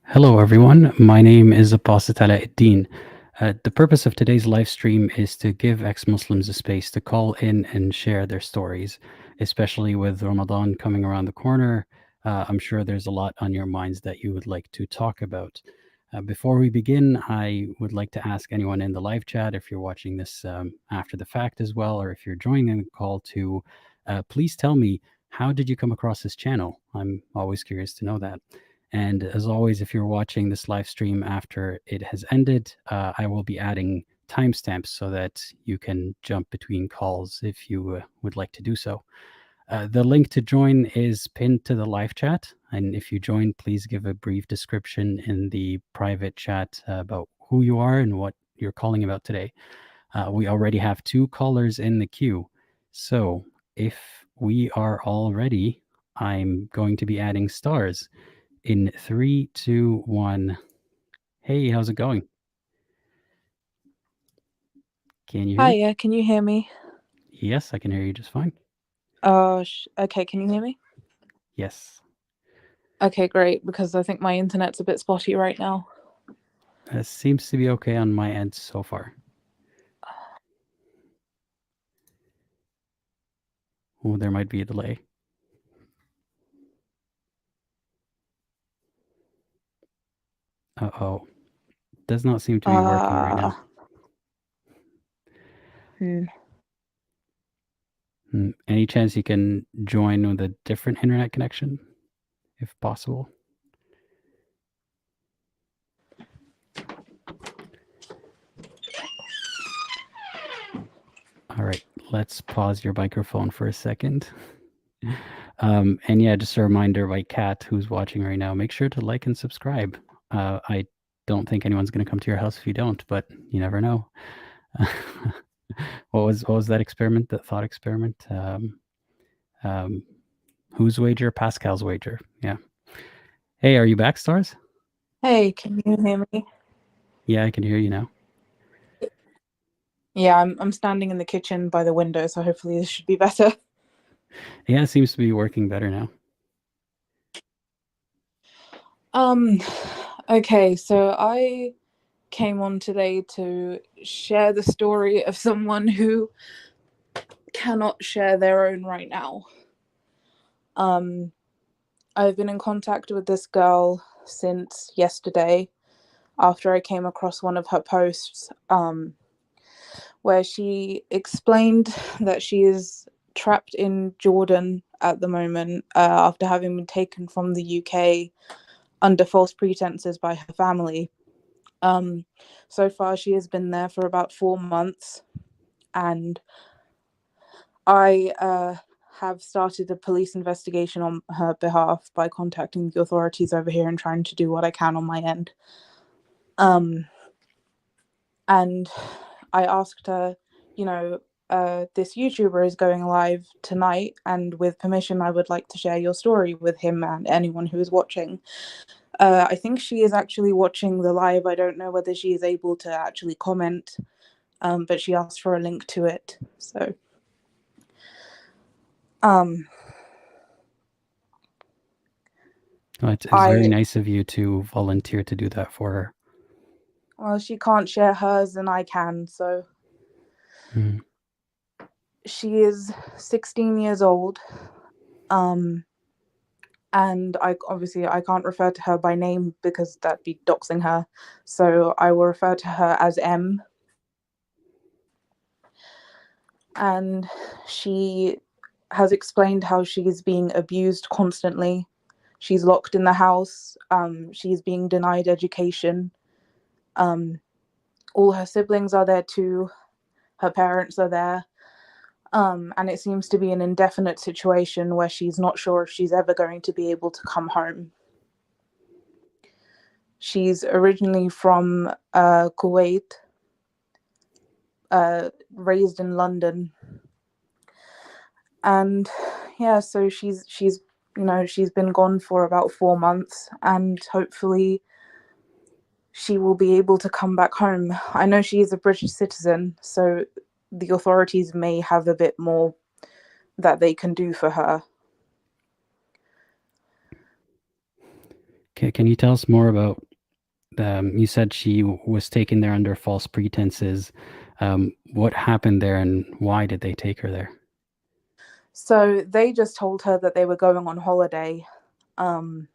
Hello, everyone. My name is Apostate Aladdin. The purpose of today's live stream is to give ex-Muslims a space to call in and share their stories, especially with Ramadan coming around the corner. I'm sure there's a lot on your minds that you would like to talk about. Before we begin, I would like to ask anyone in the live chat, if you're watching this after the fact as well, or if you're joining the call, to please tell me, how did you come across this channel? I'm always curious to know that. And as always, if you're watching this live stream after it has ended, I will be adding timestamps so that you can jump between calls if you would like to do so. The link to join is pinned to the live chat. And if you join, please give a brief description in the private chat about who you are and what you're calling about today. We already have 2 callers in the queue. So if we are all ready, I'm going to be adding stars. In 3, 2, 1. Hey, how's it going? Can you hear me? Hiya, can you hear me? Yes, I can hear you just fine. Okay, can you hear me? Yes. Okay, great, because I think my internet's a bit spotty right now. It seems to be okay on my end so far. Oh, there might be a delay. Uh-oh. Does not seem to be working right now. Any chance you can join with a different internet connection, if possible? All right, let's pause your microphone for a second. And yeah, just a reminder, by Kat, who's watching right now, make sure to like and subscribe. I don't think anyone's going to come to your house if you don't, but you never know. What was that experiment? That thought experiment? Whose wager? Pascal's wager. Yeah. Hey, are you back, Stars? Hey, can you hear me? Yeah, I can hear you now. Yeah, I'm standing in the kitchen by the window, so hopefully this should be better. Yeah, it seems to be working better now. Okay, so I came on today to share the story of someone who cannot share their own right now. I've been in contact with this girl since yesterday after I came across one of her posts, where she explained that she is trapped in Jordan at the moment after having been taken from the UK under false pretenses by her family. So far, she has been there for about 4 months, and I have started a police investigation on her behalf by contacting the authorities over here and trying to do what I can on my end. And I asked her, this YouTuber is going live tonight, and with permission, I would like to share your story with him and anyone who is watching. I think she is actually watching the live. I don't know whether she is able to actually comment, but she asked for a link to it. So, it's very nice of you to volunteer to do that for her. Well, she can't share hers, and I can. So, she is 16 years old. And I can't refer to her by name because that'd be doxing her. So I will refer to her as M. And she has explained how she's being abused constantly. She's locked in the house. She's being denied education. All her siblings are there too. Her parents are there. And it seems to be an indefinite situation where she's not sure if she's ever going to be able to come home. She's originally from Kuwait, raised in London, and yeah, so she's been gone for about 4 months, and hopefully she will be able to come back home. I know she is a British citizen, so the authorities may have a bit more that they can do for her. Can you tell us more about? You said she was taken there under false pretenses. What happened there, and why did they take her there? So they just told her that they were going on holiday, and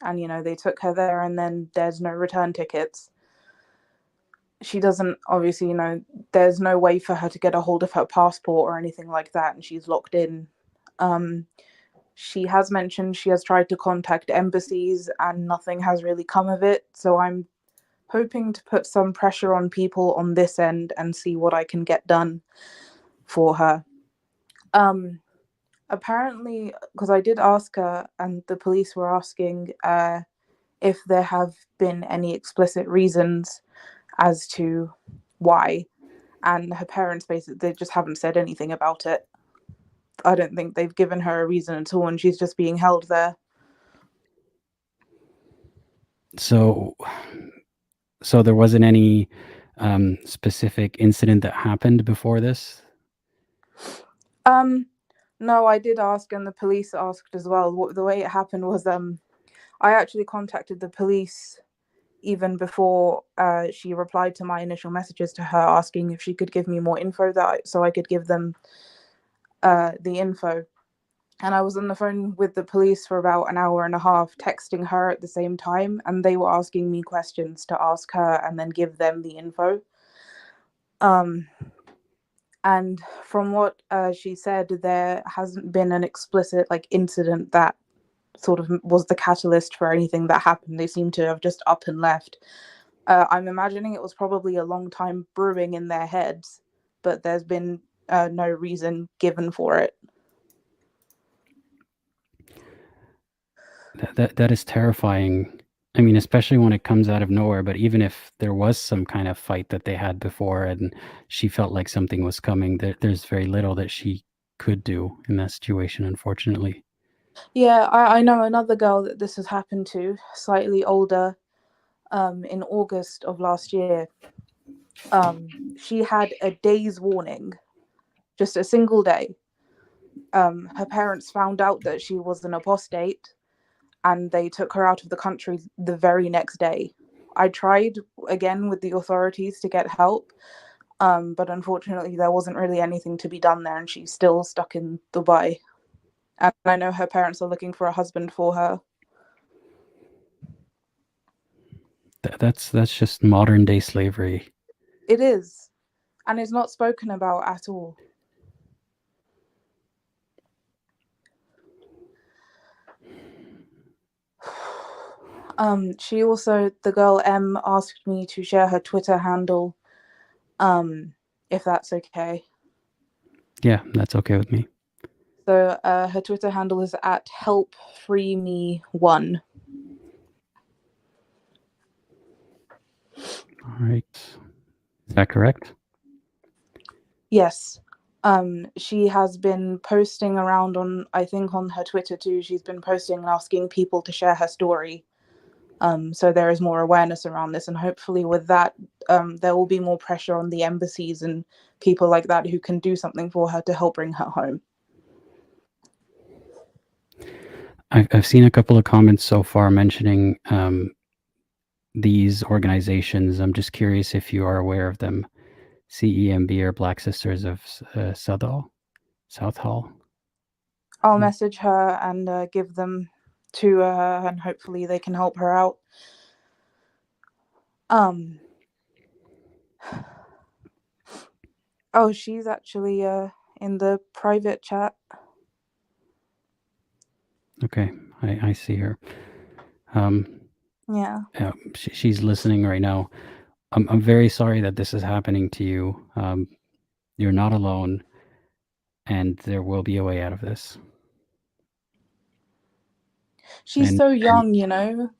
they took her there, and then there's no return tickets. She doesn't, obviously, there's no way for her to get a hold of her passport or anything like that, and she's locked in. She has mentioned she has tried to contact embassies and nothing has really come of it. So I'm hoping to put some pressure on people on this end and see what I can get done for her. Apparently, because I did ask her, and the police were asking if there have been any explicit reasons as to why, and her parents basically, they just haven't said anything about it. I don't think they've given her a reason at all, and she's just being held there. So there wasn't any specific incident that happened before this? No, I did ask, and the police asked as well. The way it happened was I actually contacted the police even before she replied to my initial messages to her asking if she could give me more info so I could give them the info. And I was on the phone with the police for about an hour and a half, texting her at the same time, and they were asking me questions to ask her and then give them the info. And from what she said, there hasn't been an explicit incident that sort of was the catalyst for anything that happened. They seem to have just up and left. I'm imagining it was probably a long time brewing in their heads, but there's been no reason given for it. That is terrifying. I mean, especially when it comes out of nowhere, but even if there was some kind of fight that they had before and she felt like something was coming, there's very little that she could do in that situation, unfortunately. Yeah, I know another girl that this has happened to, slightly older, in August of last year. She had a day's warning, just a single day. Her parents found out that she was an apostate, and they took her out of the country the very next day. I tried again with the authorities to get help, but unfortunately there wasn't really anything to be done there, and she's still stuck in Dubai. And I know her parents are looking for a husband for her. That's just modern day slavery. It is, and it's not spoken about at all. She also, the girl M, asked me to share her Twitter handle, if that's okay. Yeah, that's okay with me. So her Twitter handle is at helpfreeme1. All right. Is that correct? Yes. She has been posting around on her Twitter too. She's been posting and asking people to share her story. So there is more awareness around this, and hopefully with that, there will be more pressure on the embassies and people like that who can do something for her to help bring her home. I've seen a couple of comments so far mentioning these organizations. I'm just curious if you are aware of them. CEMB or Black Sisters of Southall. I'll message her and give them to her, and hopefully they can help her out. Oh, she's actually in the private chat. Okay, I see her. Yeah. She's listening right now. I'm very sorry that this is happening to you. You're not alone, and there will be a way out of this. She's so young,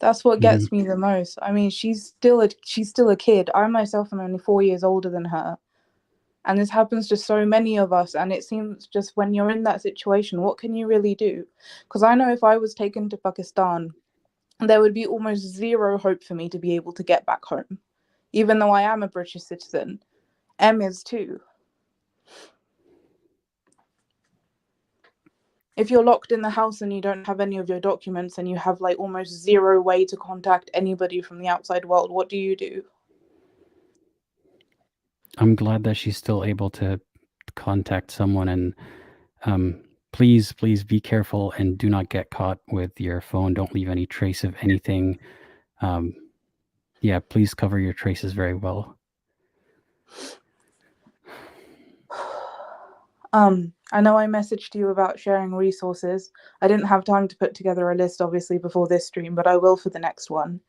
That's what gets me the most. I mean, she's still a kid. I myself am only 4 years older than her. And this happens to so many of us. And it seems just when you're in that situation, what can you really do? Because I know if I was taken to Pakistan, there would be almost zero hope for me to be able to get back home. Even though I am a British citizen. M is too. if you're locked in the house and you don't have any of your documents and you have like almost zero way to contact anybody from the outside world, what do you do? I'm glad that she's still able to contact someone, and please be careful and do not get caught with your phone. Don't leave any trace of anything. Yeah, please cover your traces very well. I know I messaged you about sharing resources. I didn't have time to put together a list, obviously, before this stream, but I will for the next one.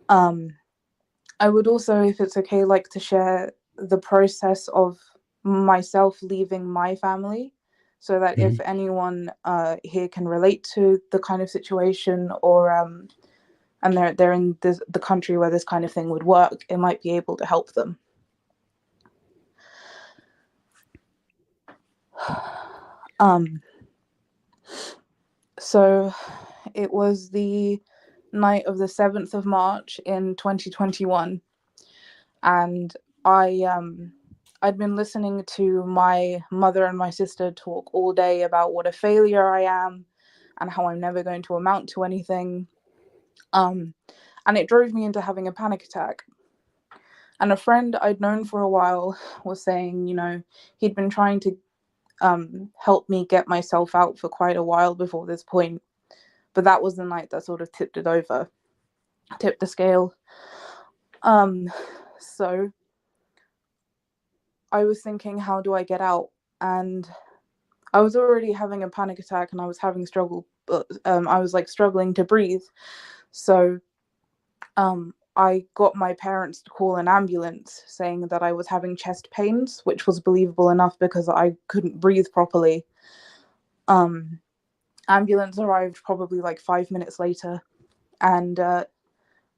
I would also, if it's okay, like to share the process of myself leaving my family, so that if anyone here can relate to the kind of situation, or and they're in the country where this kind of thing would work, it might be able to help them. So it was the night of the 7th of March in 2021, and I'd been listening to my mother and my sister talk all day about what a failure I am and how I'm never going to amount to anything. And it drove me into having a panic attack. And a friend I'd known for a while was saying, you know, he'd been trying to help me get myself out for quite a while before this point. But that was the night that sort of tipped the scale. So I was thinking, how do I get out? And I was already having a panic attack, and I was having I was like struggling to breathe. So I got my parents to call an ambulance, saying that I was having chest pains, which was believable enough because I couldn't breathe properly. Ambulance arrived probably like 5 minutes later, and the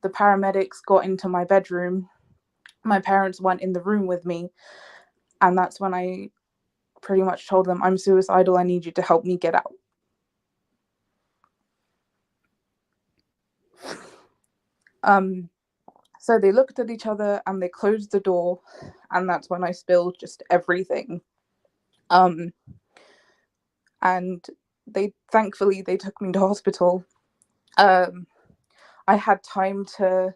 paramedics got into my bedroom. My parents went in the room with me, and that's when I pretty much told them, I'm suicidal, I need you to help me get out. So they looked at each other and they closed the door, and that's when I spilled just everything. And thankfully they took me to hospital. I had time to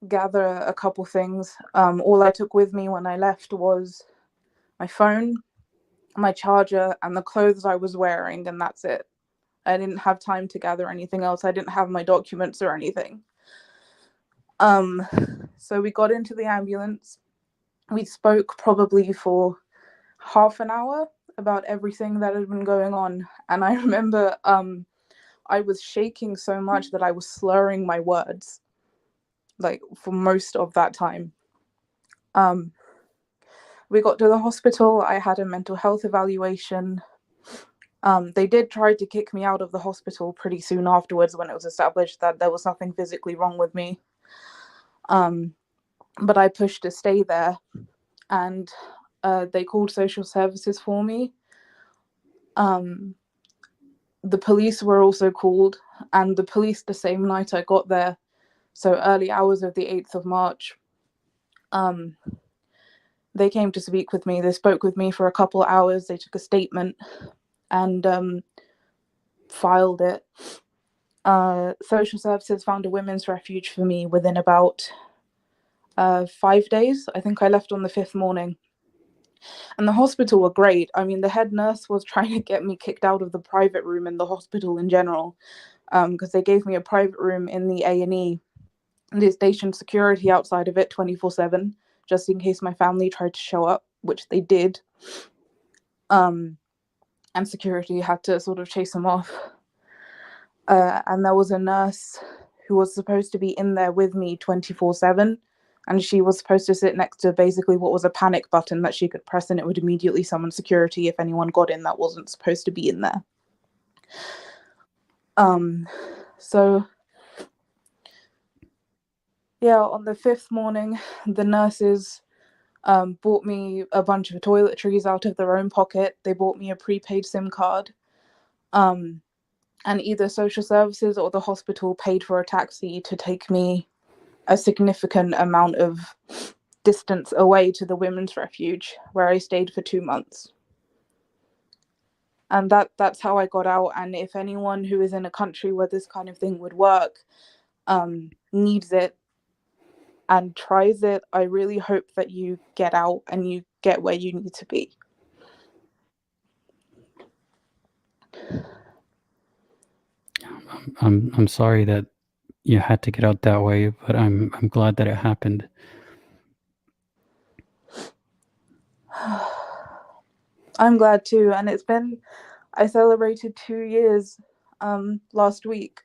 gather a couple things. All I took with me when I left was my phone, my charger, and the clothes I was wearing, and that's it. I didn't have time to gather anything else. I didn't have my documents or anything. So we got into the ambulance. We spoke probably for half an hour about everything that had been going on. And I remember I was shaking so much that I was slurring my words, like, for most of that time. We got to the hospital. I had a mental health evaluation. They did try to kick me out of the hospital pretty soon afterwards, when it was established that there was nothing physically wrong with me. But I pushed to stay there, and they called social services for me. The police were also called, and the police, the same night I got there, so early hours of the 8th of March, they came to speak with me. They spoke with me for a couple hours. They took a statement and filed it. Social services found a women's refuge for me within about 5 days. I think I left on the 5th morning. And the hospital were great. I mean, the head nurse was trying to get me kicked out of the private room in the hospital in general, because they gave me a private room in the A&E. And they stationed security outside of it 24/7, just in case my family tried to show up, which they did. And security had to sort of chase them off. And there was a nurse who was supposed to be in there with me 24/7. And she was supposed to sit next to basically what was a panic button that she could press, and it would immediately summon security if anyone got in that wasn't supposed to be in there. So yeah, on the 5th morning, the nurses bought me a bunch of toiletries out of their own pocket. They bought me a prepaid SIM card. And either social services or the hospital paid for a taxi to take me a significant amount of distance away to the women's refuge, where I stayed for 2 months. And that's how I got out. And if anyone who is in a country where this kind of thing would work needs it and tries it, I really hope that you get out and you get where you need to be. I'm sorry that you had to get out that way, but I'm glad that it happened. I'm glad too, and I celebrated 2 years last week.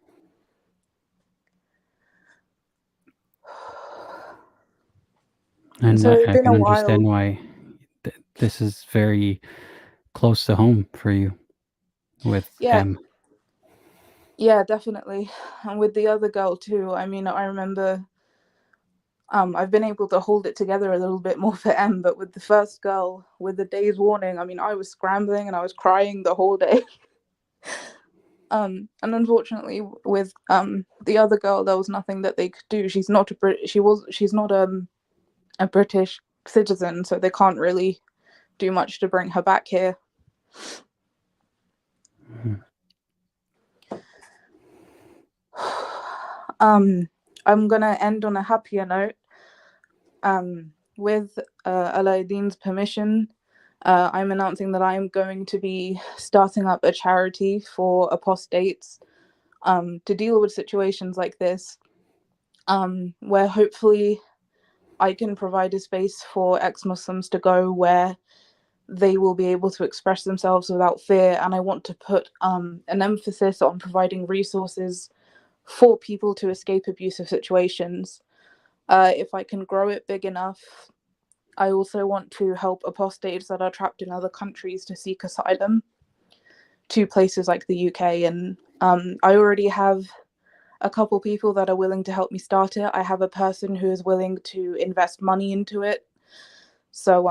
And so it's I been can a understand while. why this is very close to home for you with Yeah. M. Yeah, definitely. And with the other girl too. I mean, I remember I've been able to hold it together a little bit more for M, but with the first girl, with the day's warning, I mean, I was scrambling and I was crying the whole day. And unfortunately, with the other girl, there was nothing that they could do. She's not a British citizen, so they can't really do much to bring her back here. Mm-hmm. I'm gonna end on a happier note. With Aladdin's permission, I'm announcing that I'm going to be starting up a charity for apostates to deal with situations like this, where hopefully I can provide a space for ex-Muslims to go where they will be able to express themselves without fear. And I want to put an emphasis on providing resources for people to escape abusive situations. If I can grow it big enough, I also want to help apostates that are trapped in other countries to seek asylum to places like the UK. And I already have a couple people that are willing to help me start it. I have a person who is willing to invest money into it. So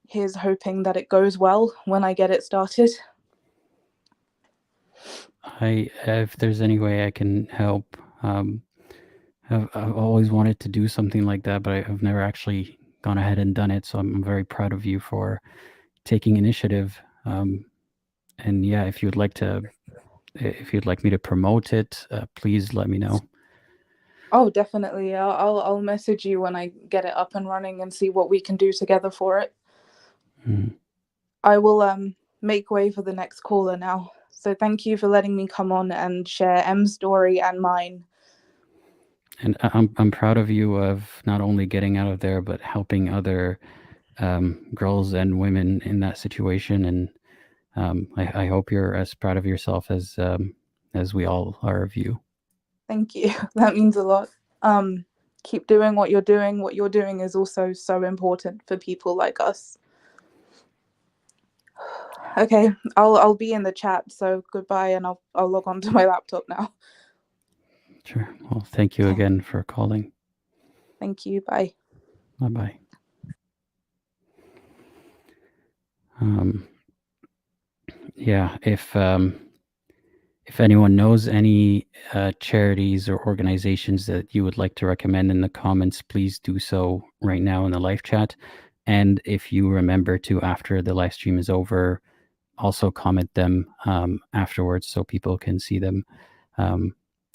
here's hoping that it goes well when I get it started. If there's any way I can help, I've always wanted to do something like that, but I've never actually gone ahead and done it. So I'm very proud of you for taking initiative. And yeah, if you'd like me to promote it, please let me know. Oh, definitely. I'll message you when I get it up and running and see what we can do together for it. Mm. I will make way for the next caller now. So thank you for letting me come on and share M's story and mine. And I'm proud of you of not only getting out of there, but helping other girls and women in that situation. And I hope you're as proud of yourself as we all are of you. Thank you. That means a lot. Keep doing what you're doing. What you're doing is also so important for people like us. Okay, I'll be in the chat. So goodbye, and I'll log on to my laptop now. Sure. Well, thank you again for calling. Thank you. Bye. Bye-bye. Yeah, if anyone knows any charities or organizations that you would like to recommend in the comments, please do so right now in the live chat. And if you remember to, after the live stream is over, also comment them afterwards so people can see them.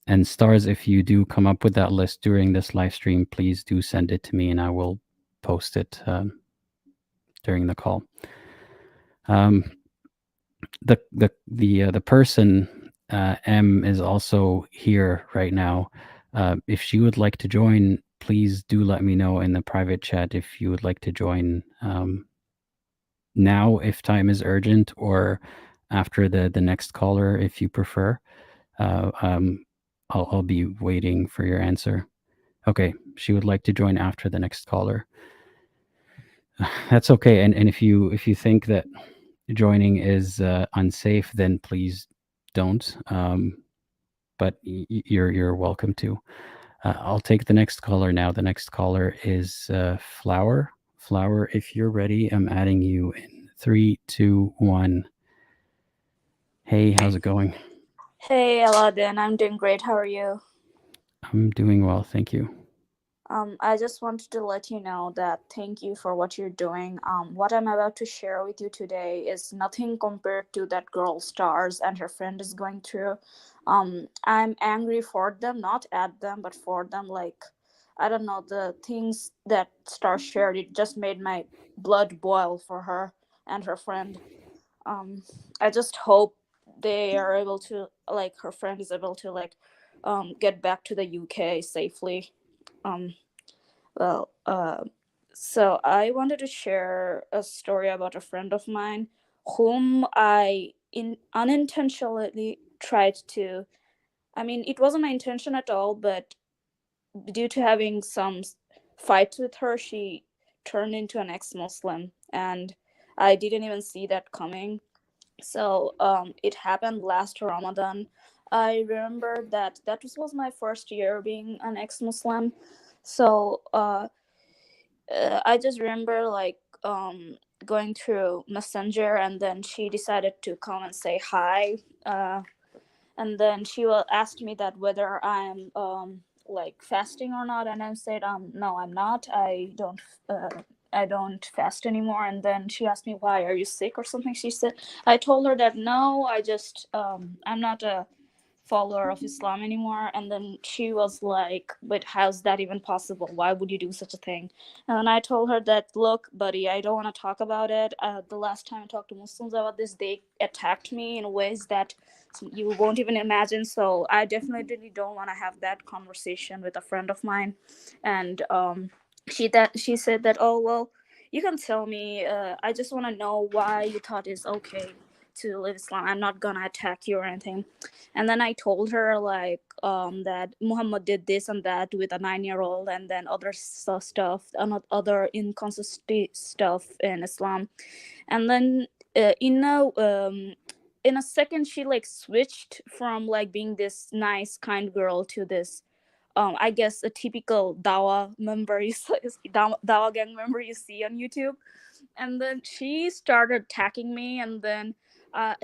And stars, if you do come up with that list during this live stream, please do send it to me and I will post it during the call. The person M is also here right now. If she would like to join, please do let me know in the private chat if you would like to join now if time is urgent, or after the next caller if you prefer. I'll be waiting for your answer. Okay, she would like to join after the next caller. That's okay. And if you think that joining is unsafe, then please don't. But you're welcome to. I'll take the next caller now. The next caller is Flower. Flower, if you're ready, I'm adding you in 3, 2, 1. Hey, how's it going? Hey, Aladdin. I'm doing great. How are you? I'm doing well, thank you. I just wanted to let you know that thank you for what you're doing. What I'm about to share with you today is nothing compared to that girl Stars and her friend is going through. I'm angry for them, not at them, but for them. Like, I don't know, the things that Stars shared, it just made my blood boil for her and her friend. I just hope they are able to, like, her friend is able to, like, get back to the UK safely. Um, well, so I wanted to share a story about a friend of mine whom I unintentionally tried to. I mean, it wasn't my intention at all, but due to having some fights with her, she turned into an ex-Muslim, and I didn't even see that coming. So it happened last Ramadan. I remember that was my first year being an ex-Muslim. So I just remember like going through Messenger, and then she decided to come and say hi. And then she will asked me that whether I'm like fasting or not, and I said no, I'm not. I don't fast anymore. And then she asked me, why, are you sick or something? She said, I told her that no, I just I'm not a follower of Islam anymore. And then she was like, but how's that even possible? Why would you do such a thing? And I told her that, look, buddy, I don't want to talk about it. The last time I talked to Muslims about this, they attacked me in ways that you won't even imagine. So I definitely don't want to have that conversation with a friend of mine. And she said that, oh well, you can tell me. I just want to know why you thought it's okay to live Islam. I'm not gonna attack you or anything. And then I told her like that Muhammad did this and that with a 9-year-old, and then other stuff, other inconsistent stuff in Islam. And then in a second, she like switched from like being this nice kind girl to this I guess a typical Dawa member Dawa gang member you see on YouTube. And then she started attacking me. And then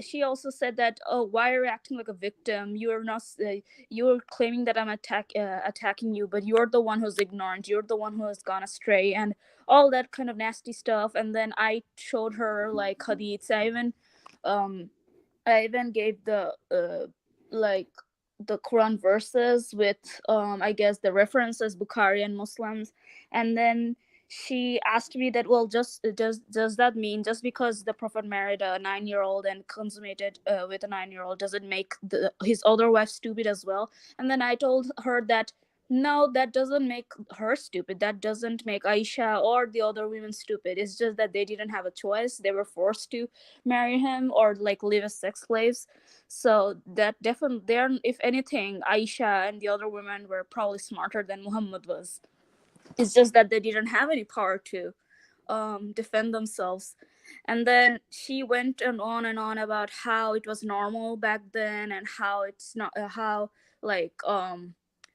she also said that, oh, why are you acting like a victim? You're not you're claiming that I'm attacking you, but you're the one who's ignorant, you're the one who has gone astray, and all that kind of nasty stuff. And then I showed her like hadiths. Um I even gave the like the Quran verses with I guess the references Bukhari and Muslims. And then she asked me that, well, just does that mean just because the Prophet married a 9-year-old and consummated with a 9-year-old, does it make his other wife stupid as well? And then I told her that no, that doesn't make her stupid, that doesn't make Aisha or the other women stupid. It's just that they didn't have a choice, they were forced to marry him or like live as sex slaves. So that definitely, there, if anything, Aisha and the other women were probably smarter than Muhammad was. It's just that they didn't have any power to defend themselves. And then she went and on about how it was normal back then, and how it's not how like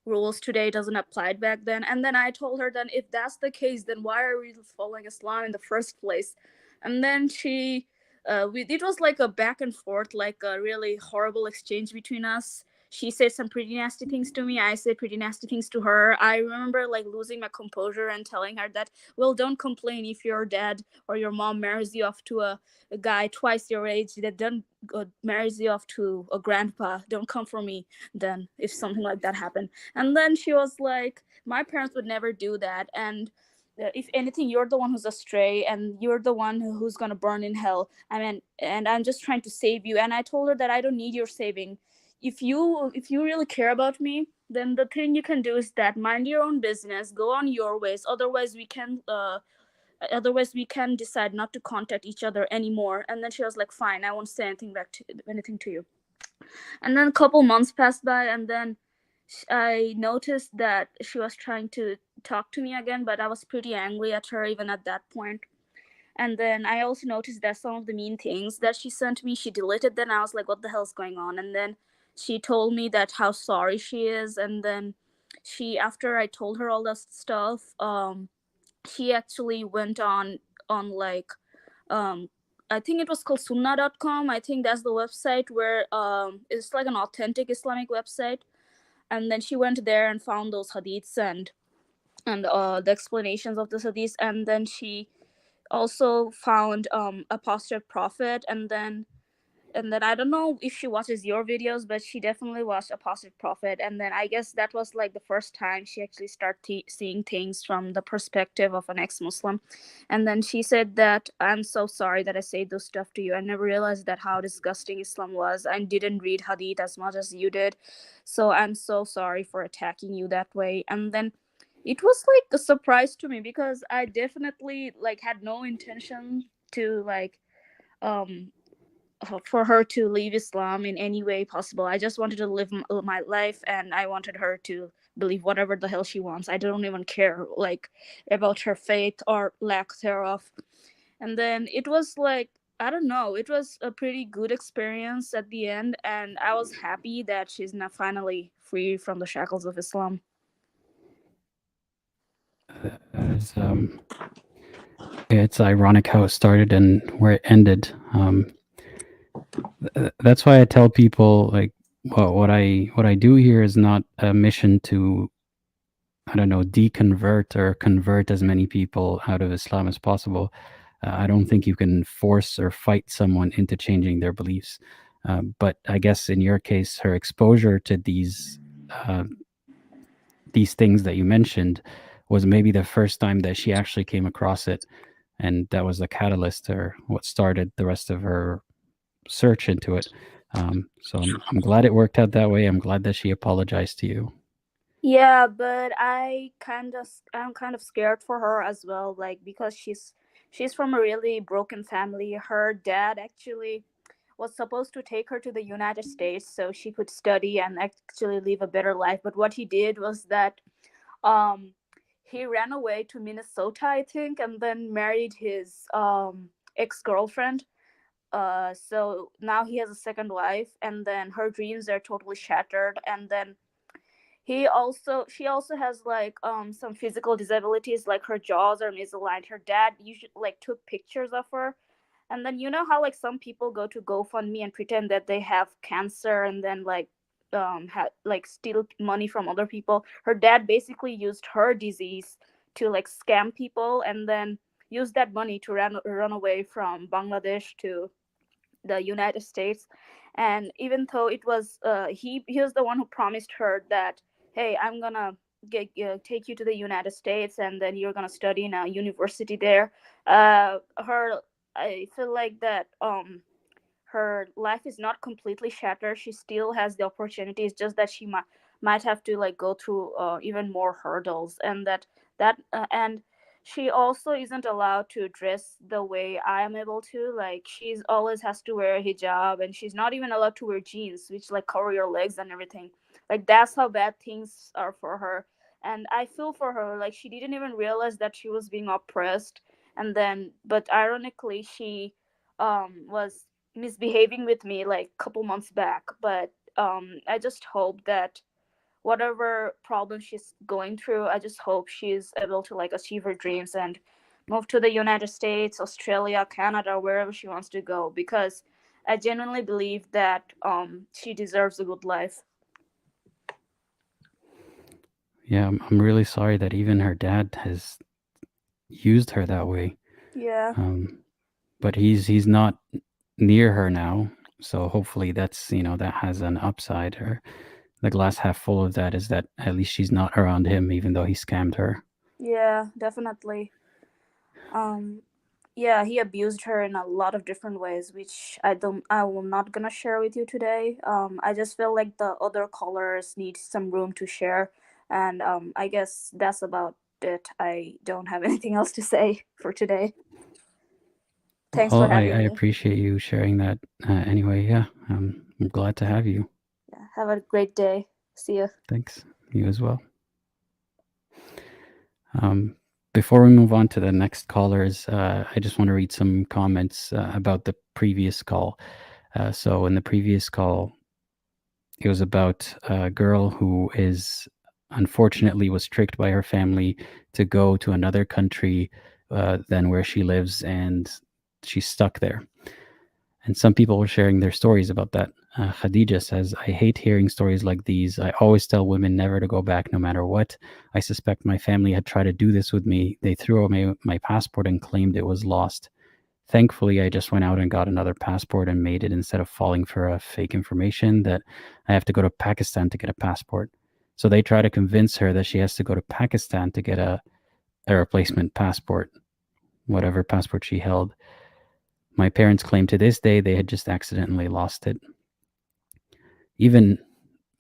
rules today doesn't apply back then. And then I told her that if that's the case, then why are we following Islam in the first place? And then she it was like a back and forth, like a really horrible exchange between us. She said some pretty nasty things to me, I said pretty nasty things to her. I remember like losing my composure and telling her that, well, don't complain if your dad or your mom marries you off to a guy twice your age, that then marries you off to a grandpa. Don't come for me then if something like that happened. And then she was like, my parents would never do that, and if anything, you're the one who's astray, and you're the one who's gonna burn in hell. I mean, and I'm just trying to save you. And I told her that I don't need your saving. If you really care about me, then the thing you can do is that mind your own business, go on your ways. Otherwise we can decide not to contact each other anymore. And then she was like, fine, I won't say anything to you. And then a couple months passed by, and then I noticed that she was trying to talk to me again, but I was pretty angry at her even at that point. And then I also noticed that some of the mean things that she sent me, she deleted them. I was like, what the hell's going on? And then she told me that how sorry she is. And then after I told her all that stuff, she actually went on like, I think it was called sunnah.com. I think that's the website where it's like an authentic Islamic website. And then she went there and found those hadiths, and and the explanations of the hadith. And then she also found Apostate Prophet, and then I don't know if she watches your videos, but she definitely watched Apostate Prophet. And then I guess that was like the first time she actually started seeing things from the perspective of an ex-Muslim. And then she said that, I'm so sorry that I said those stuff to you. I never realized that how disgusting Islam was. I didn't read hadith as much as you did, so I'm so sorry for attacking you that way. And then it was like a surprise to me, because I definitely like had no intention to like for her to leave Islam in any way possible. I just wanted to live my life, and I wanted her to believe whatever the hell she wants. I don't even care like about her faith or lack thereof. And then it was like, I don't know, it was a pretty good experience at the end, and I was happy that she's now finally free from the shackles of Islam. It's ironic how it started and where it ended. That's why I tell people, like, well, what I do here is not a mission to, I don't know, deconvert or convert as many people out of Islam as possible. I don't think you can force or fight someone into changing their beliefs. But I guess in your case, her exposure to these things that you mentioned was maybe the first time that she actually came across it, and that was the catalyst, or what started the rest of her search into it. So I'm glad it worked out that way. I'm glad that she apologized to you. Yeah, but I'm kind of scared for her as well, like, because she's from a really broken family. Her dad actually was supposed to take her to the United States so she could study and actually live a better life. But what he did was that he ran away to Minnesota, I think, and then married his ex-girlfriend. So now he has a second wife, and then her dreams are totally shattered. And then she also has like some physical disabilities, like her jaws are misaligned. Her dad usually like took pictures of her, and then you know how like some people go to GoFundMe and pretend that they have cancer, and then like steal money from other people. Her dad basically used her disease to like scam people, and then use that money to run away from Bangladesh to the United States. And even though it was he was the one who promised her that, hey, I'm gonna take you to the United States, and then you're gonna study in a university there. I feel like that her life is not completely shattered. She still has the opportunities, just that she might have to like go through even more hurdles. And and she also isn't allowed to dress the way I am able to. Like, she's always has to wear a hijab, and she's not even allowed to wear jeans, which like cover your legs and everything. Like, that's how bad things are for her. And I feel for her, like, she didn't even realize that she was being oppressed. And then, but ironically, she was misbehaving with me like a couple months back. But I just hope that whatever problem she's going through, I just hope she's able to like achieve her dreams and move to the United States, Australia, Canada, wherever she wants to go, because I genuinely believe that she deserves a good life. Yeah, I'm really sorry that even her dad has used her that way. Yeah. But he's not near her now, so hopefully that's, that has an upside. Or the glass half full of that is that at least she's not around him, even though he scammed her. Yeah, definitely. Yeah, he abused her in a lot of different ways, which I will not gonna share with you today. I just feel like the other callers need some room to share, and I guess that's about it. I don't have anything else to say for today. Thanks for having I me. appreciate you sharing that. Anyway, yeah, I'm glad to have you. Yeah, have a great day. See you. Thanks. You as well. Before we move on to the next callers, I just want to read some comments about the previous call. So in the previous call, it was about a girl who unfortunately was tricked by her family to go to another country than where she lives, and she's stuck there. And some people were sharing their stories about that. Khadija says, I hate hearing stories like these. I always tell women never to go back no matter what. I suspect my family had tried to do this with me. They threw away my passport and claimed it was lost. Thankfully, I just went out and got another passport and made it instead of falling for a fake information that I have to go to Pakistan to get a passport. So they try to convince her that she has to go to Pakistan to get a replacement passport, whatever passport she held. My parents claim to this day they had just accidentally lost it. Even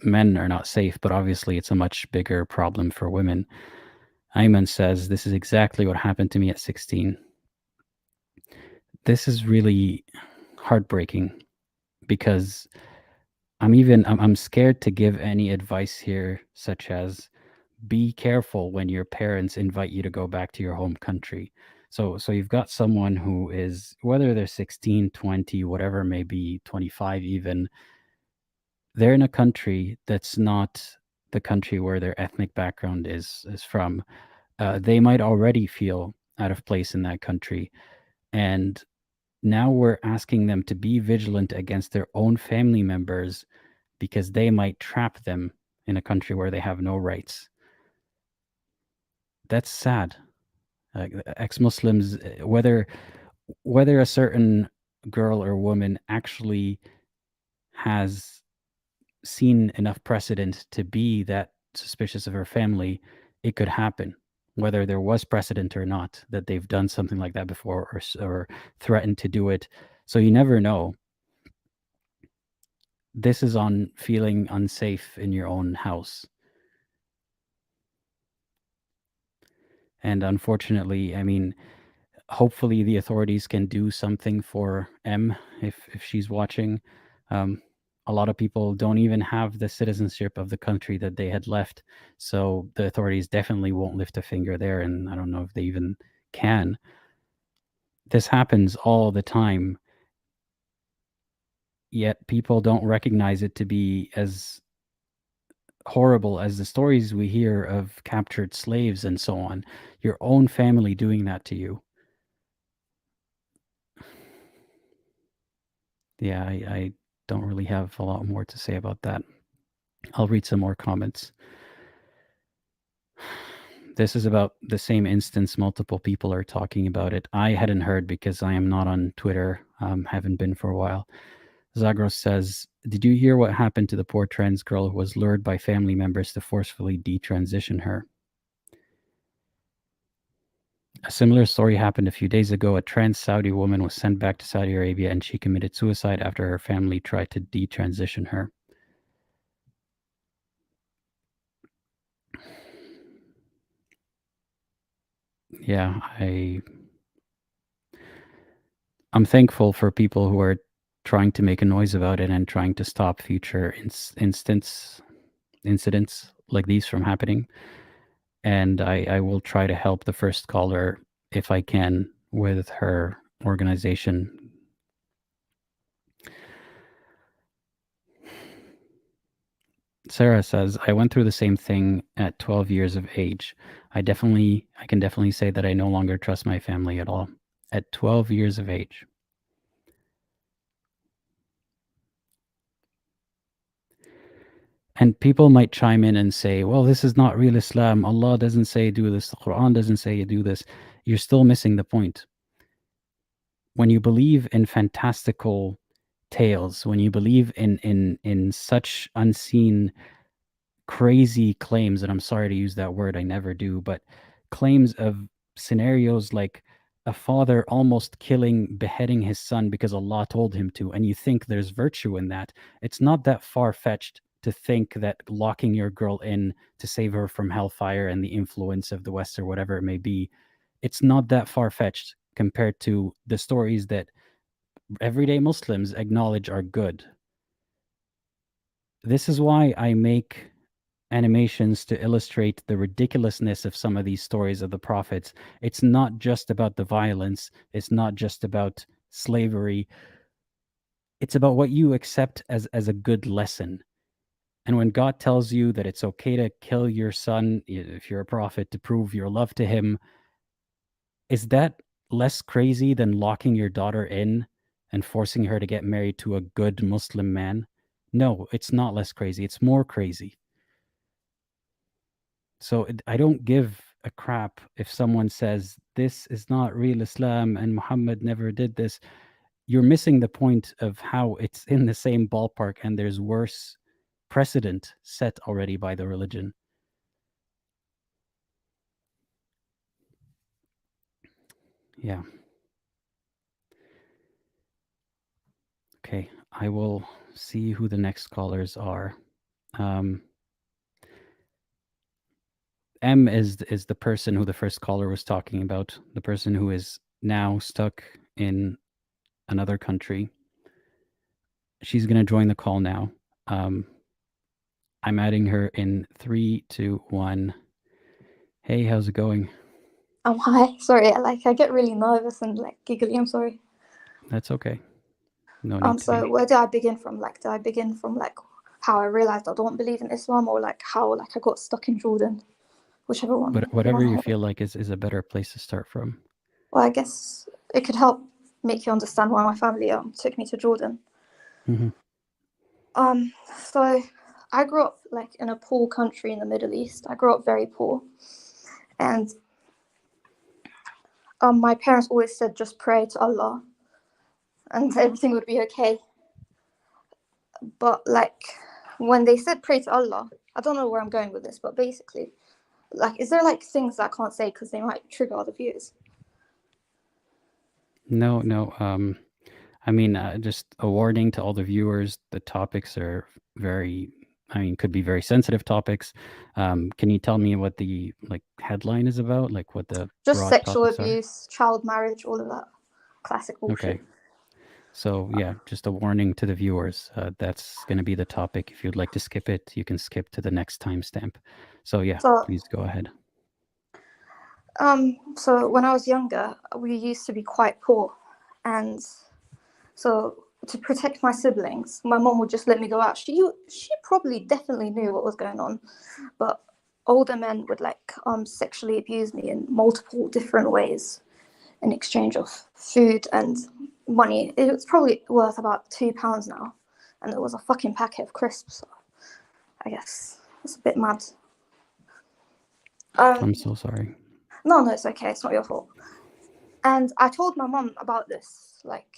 men are not safe, but obviously it's a much bigger problem for women. Ayman says, this is exactly what happened to me at 16. This is really heartbreaking because I'm scared to give any advice here, such as be careful when your parents invite you to go back to your home country. So you've got someone who is, whether they're 16, 20, whatever it may be, 25 even, they're in a country that's not the country where their ethnic background is from. They might already feel out of place in that country. And now we're asking them to be vigilant against their own family members because they might trap them in a country where they have no rights. That's sad. Ex-Muslims, whether a certain girl or woman actually has seen enough precedent to be that suspicious of her family, it could happen. Whether there was precedent or not, that they've done something like that before or threatened to do it. So you never know. This is on feeling unsafe in your own house. And unfortunately, I mean, hopefully the authorities can do something for M if she's watching. A lot of people don't even have the citizenship of the country that they had left. So the authorities definitely won't lift a finger there. And I don't know if they even can. This happens all the time. Yet people don't recognize it to be as horrible as the stories we hear of captured slaves and so on. Your own family doing that to you. Yeah, I don't really have a lot more to say about that. I'll read some more comments. This is about the same instance. Multiple people are talking about it. I hadn't heard because I am not on Twitter. Haven't been for a while. Zagros says, did you hear what happened to the poor trans girl who was lured by family members to forcefully detransition her? A similar story happened a few days ago. A trans Saudi woman was sent back to Saudi Arabia and she committed suicide after her family tried to detransition her. Yeah, I'm thankful for people who are trying to make a noise about it and trying to stop future incidents like these from happening. And I will try to help the first caller if I can with her organization. Sarah says, I went through the same thing at 12 years of age. I can definitely say that I no longer trust my family at all. At 12 years of age. And people might chime in and say, well, this is not real Islam. Allah doesn't say do this. The Quran doesn't say you do this. You're still missing the point. When you believe in fantastical tales, when you believe in such unseen, crazy claims, and I'm sorry to use that word, I never do, but claims of scenarios like a father almost beheading his son because Allah told him to, and you think there's virtue in that, it's not that far-fetched to think that locking your girl in to save her from hellfire and the influence of the West or whatever it may be, it's not that far-fetched compared to the stories that everyday Muslims acknowledge are good. This is why I make animations to illustrate the ridiculousness of some of these stories of the prophets. It's not just about the violence. It's not just about slavery. It's about what you accept as a good lesson. And when God tells you that it's okay to kill your son, if you're a prophet, to prove your love to him, is that less crazy than locking your daughter in and forcing her to get married to a good Muslim man? No, it's not less crazy. It's more crazy. So I don't give a crap if someone says this is not real Islam and Muhammad never did this. You're missing the point of how it's in the same ballpark and there's worse precedent set already by the religion. Yeah. Okay, I will see who the next callers are. M is the person who the first caller was talking about, the person who is now stuck in another country. She's going to join the call now. I'm adding her in 3, 2, 1. Hey, how's it going? Hi. Sorry, I get really nervous and like giggly. I'm sorry. That's okay. No need to So be. where do I begin from? Like, do I begin from like how I realized I don't believe in Islam, or like how like I got stuck in Jordan? Whichever one. But whatever you feel like is a better place to start from. Well, I guess it could help make you understand why my family took me to Jordan. Mm-hmm. So I grew up like in a poor country in the Middle East. I grew up very poor, and my parents always said just pray to Allah, and everything would be okay. But like when they said pray to Allah, I don't know where I'm going with this, but basically, like, is there like things that I can't say because they might trigger other viewers? No. I mean, just a warning to all the viewers. The topics are could be very sensitive topics. Can you tell me what the headline is about? Like what the just broad sexual topics abuse, child marriage, all of that classic bullshit. Okay. So yeah, just a warning to the viewers. That's going to be the topic. If you'd like to skip it, you can skip to the next timestamp. So yeah, please go ahead. So when I was younger, we used to be quite poor, and so to protect my siblings, my mom would just let me go out. She probably definitely knew what was going on, but older men would like sexually abuse me in multiple different ways in exchange of food and money. It was probably worth about £2 now, and it was a fucking packet of crisps. So I guess it's a bit mad. I'm so sorry. No, it's okay. It's not your fault. And I told my mom about this like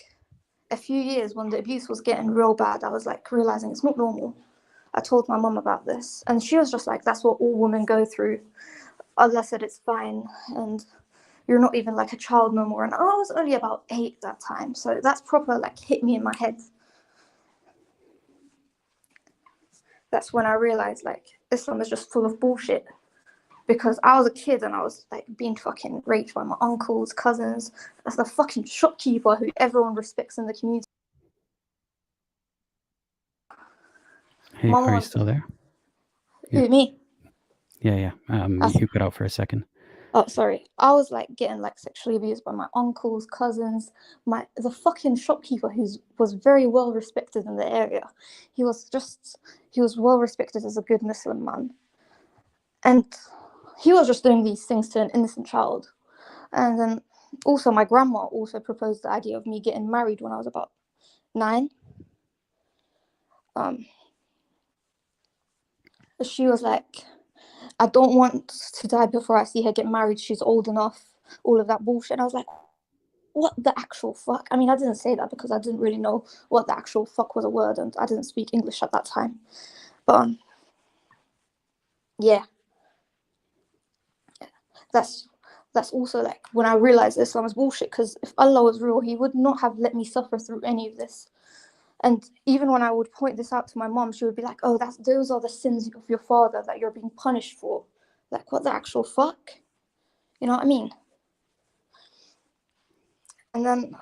a few years when the abuse was getting real bad. I was like realizing it's not normal. I told my mom about this, and she was just like, that's what all women go through. Allah said it's fine, and you're not even like a child no more. And I was only about 8 that time, so that's proper like hit me in my head. That's when I realized like Islam is just full of bullshit, because I was a kid and I was like being fucking raped by my uncles, cousins, as the fucking shopkeeper who everyone respects in the community. Hey, are you still there? Who, me? Yeah. You cut out for a second. Oh, sorry. I was like getting like sexually abused by my uncles, cousins, the fucking shopkeeper who was very well respected in the area. He was well respected as a good Muslim man, and he was just doing these things to an innocent child. And then also my grandma also proposed the idea of me getting married when I was about 9. She was like, I don't want to die before I see her get married. She's old enough, all of that bullshit. And I was like, what the actual fuck? I mean, I didn't say that because I didn't really know what the actual fuck was a word, and I didn't speak English at that time. But yeah, that's also like when I realized Islam was bullshit, because if Allah was real, he would not have let me suffer through any of this. And even when I would point this out to my mom, she would be like, oh, those are the sins of your father that you're being punished for. Like, what the actual fuck? You know what I mean? And then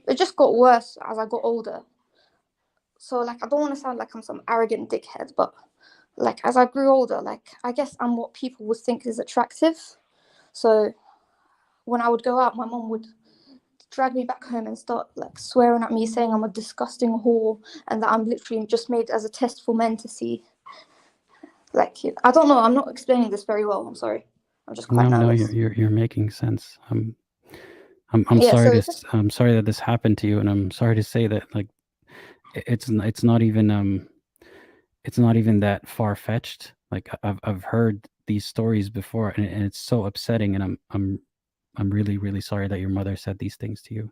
it just got worse as I got older. So like, I don't want to sound like I'm some arrogant dickhead, but like as I grew older, like I guess I'm what people would think is attractive. So when I would go out, my mom would drag me back home and start like swearing at me, saying I'm a disgusting whore and that I'm literally just made as a test for men to see. Like, I don't know, I'm not explaining this very well, I'm sorry. I'm just quite nervous. No, you're making sense. I'm sorry I'm sorry that this happened to you, and I'm sorry to say that like it's not even it's not even that far-fetched. Like I've heard these stories before, and it's so upsetting, and I'm really, really sorry that your mother said these things to you.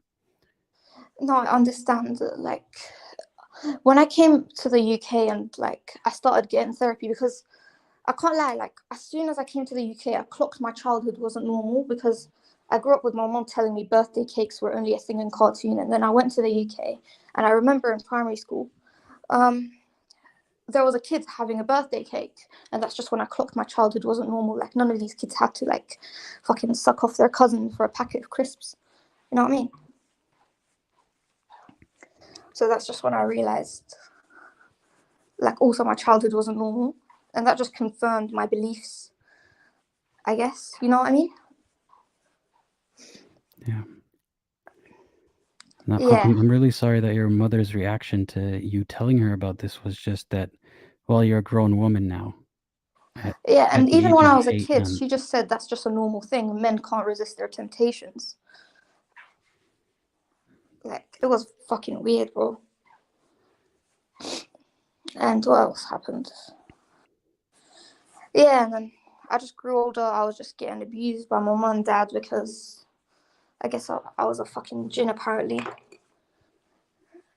No, I understand that, like, when I came to the UK and like I started getting therapy, because I can't lie, like as soon as I came to the UK, I clocked my childhood wasn't normal, because I grew up with my mom telling me birthday cakes were only a thing in cartoon. And then I went to the UK, and I remember in primary school, there was a kid having a birthday cake, and that's just when I clocked my childhood wasn't normal. Like none of these kids had to like fucking suck off their cousin for a packet of crisps. You know what I mean? So that's just when I realized, like, also my childhood wasn't normal, and that just confirmed my beliefs, I guess. You know what I mean? Yeah. No, Yeah. I'm really sorry that your mother's reaction to you telling her about this was just that, well, you're a grown woman now. Yeah, At and the even age when I of was a 8, kid, and she just said that's just a normal thing. Men can't resist their temptations. Like, it was fucking weird, bro. And what else happened? Yeah, and then I just grew older. I was just getting abused by my mum and dad because I guess I was a fucking jinn, apparently.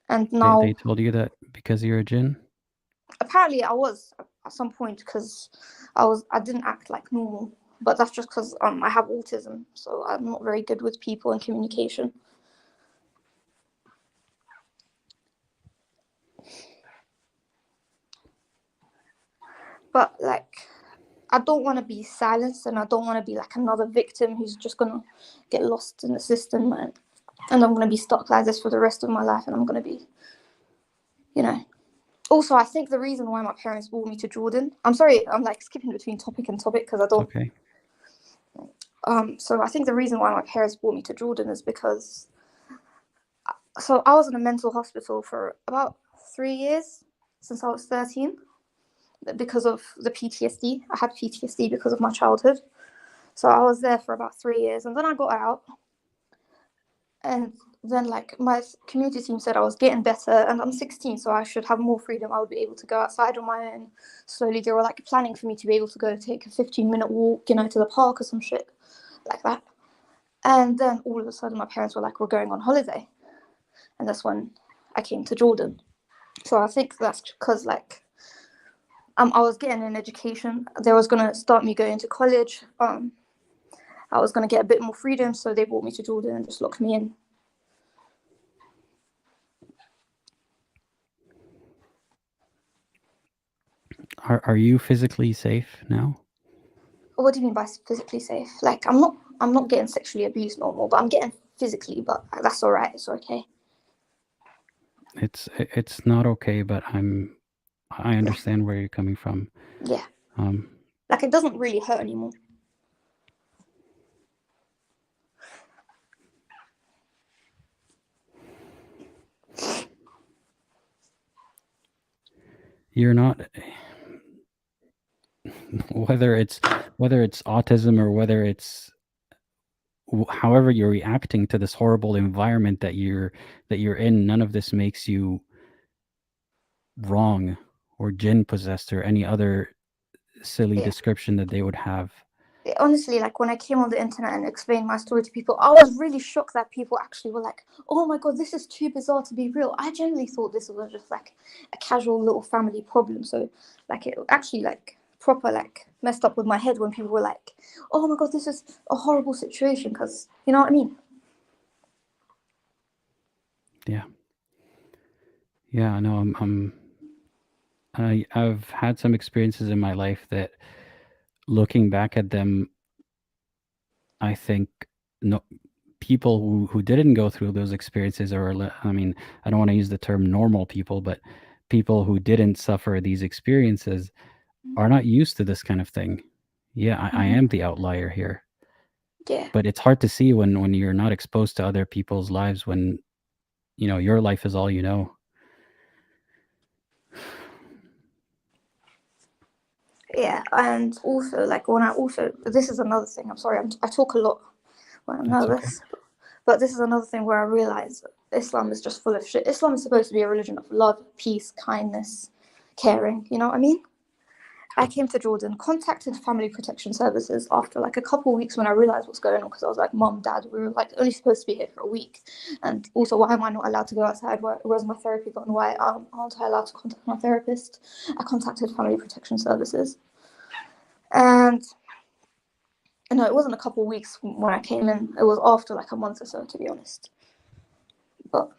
And they now, told you that because you're a jinn? apparently I was at some point, because I didn't act like normal. But that's just because I have autism, so I'm not very good with people and communication. But like, I don't want to be silenced, and I don't want to be like another victim who's just gonna get lost in the system, and I'm gonna be stuck like this for the rest of my life, and I'm gonna be, you know. Also, I think the reason why my parents brought me to Jordan, I'm sorry, I'm like skipping between topic and topic because I don't. Okay. So I think the reason why my parents brought me to Jordan is because, so I was in a mental hospital for about 3 years since I was 13 because of the PTSD. I had PTSD because of my childhood. So I was there for about 3 years, and then I got out. And then like my community team said I was getting better, and I'm 16, so I should have more freedom. I would be able to go outside on my own. Slowly they were like planning for me to be able to go take a 15-minute walk, you know, to the park or some shit like that. And then all of a sudden my parents were like, we're going on holiday. And that's when I came to Jordan. So I think that's because like I was getting an education. They was gonna start me going to college. I was gonna get a bit more freedom, so they brought me to Jordan and just locked me in. Are you physically safe now? What do you mean by physically safe? Like I'm not getting sexually abused no more, but I'm getting physically, but that's all right. It's okay. It's not okay, but I understand where you're coming from. Yeah. Like it doesn't really hurt anymore. You're not, whether it's autism or whether it's however you're reacting to this horrible environment that you're in, none of this makes you wrong or jinn possessed or any other silly description that they would have. Honestly, like when I came on the internet and explained my story to people, I was really shocked that people actually were like, oh my god, this is too bizarre to be real. I generally thought this was just like a casual little family problem. So like it actually like proper like messed up with my head when people were like, oh my god, this is a horrible situation, because you know what I mean. Yeah, I know. I've had some experiences in my life that, looking back at them, I think no people who didn't go through those experiences, or I mean, I don't want to use the term normal people, but people who didn't suffer these experiences are not used to this kind of thing. Yeah, I am the outlier here. Yeah. But it's hard to see when you're not exposed to other people's lives, when your life is all you know. Yeah, and also like this is another thing. I'm sorry, I talk a lot when I'm That's nervous, but this is another thing where I realize Islam is just full of shit. Islam is supposed to be a religion of love, peace, kindness, caring, you know what I mean? I came to Jordan, contacted Family Protection Services after like a couple of weeks when I realized what's going on, because I was like, Mom, Dad, we were like only supposed to be here for a week, and also why am I not allowed to go outside? Where's my therapy gone? Why aren't I allowed to contact my therapist? I contacted Family Protection Services, and no, it wasn't a couple of weeks when I came in. It was after like a month or so, to be honest. But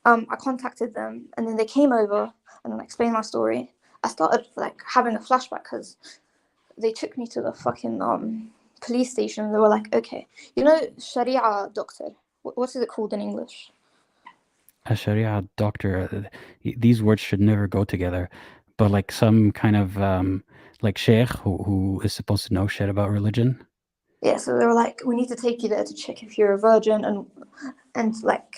I contacted them, and then they came over and then explained my story. I started like having a flashback because they took me to the fucking police station. They were like, okay, you know, Sharia doctor. What is it called in English? A Sharia doctor. These words should never go together. But like some kind of like sheikh who is supposed to know shit about religion. Yeah, so they were like, we need to take you there to check if you're a virgin and like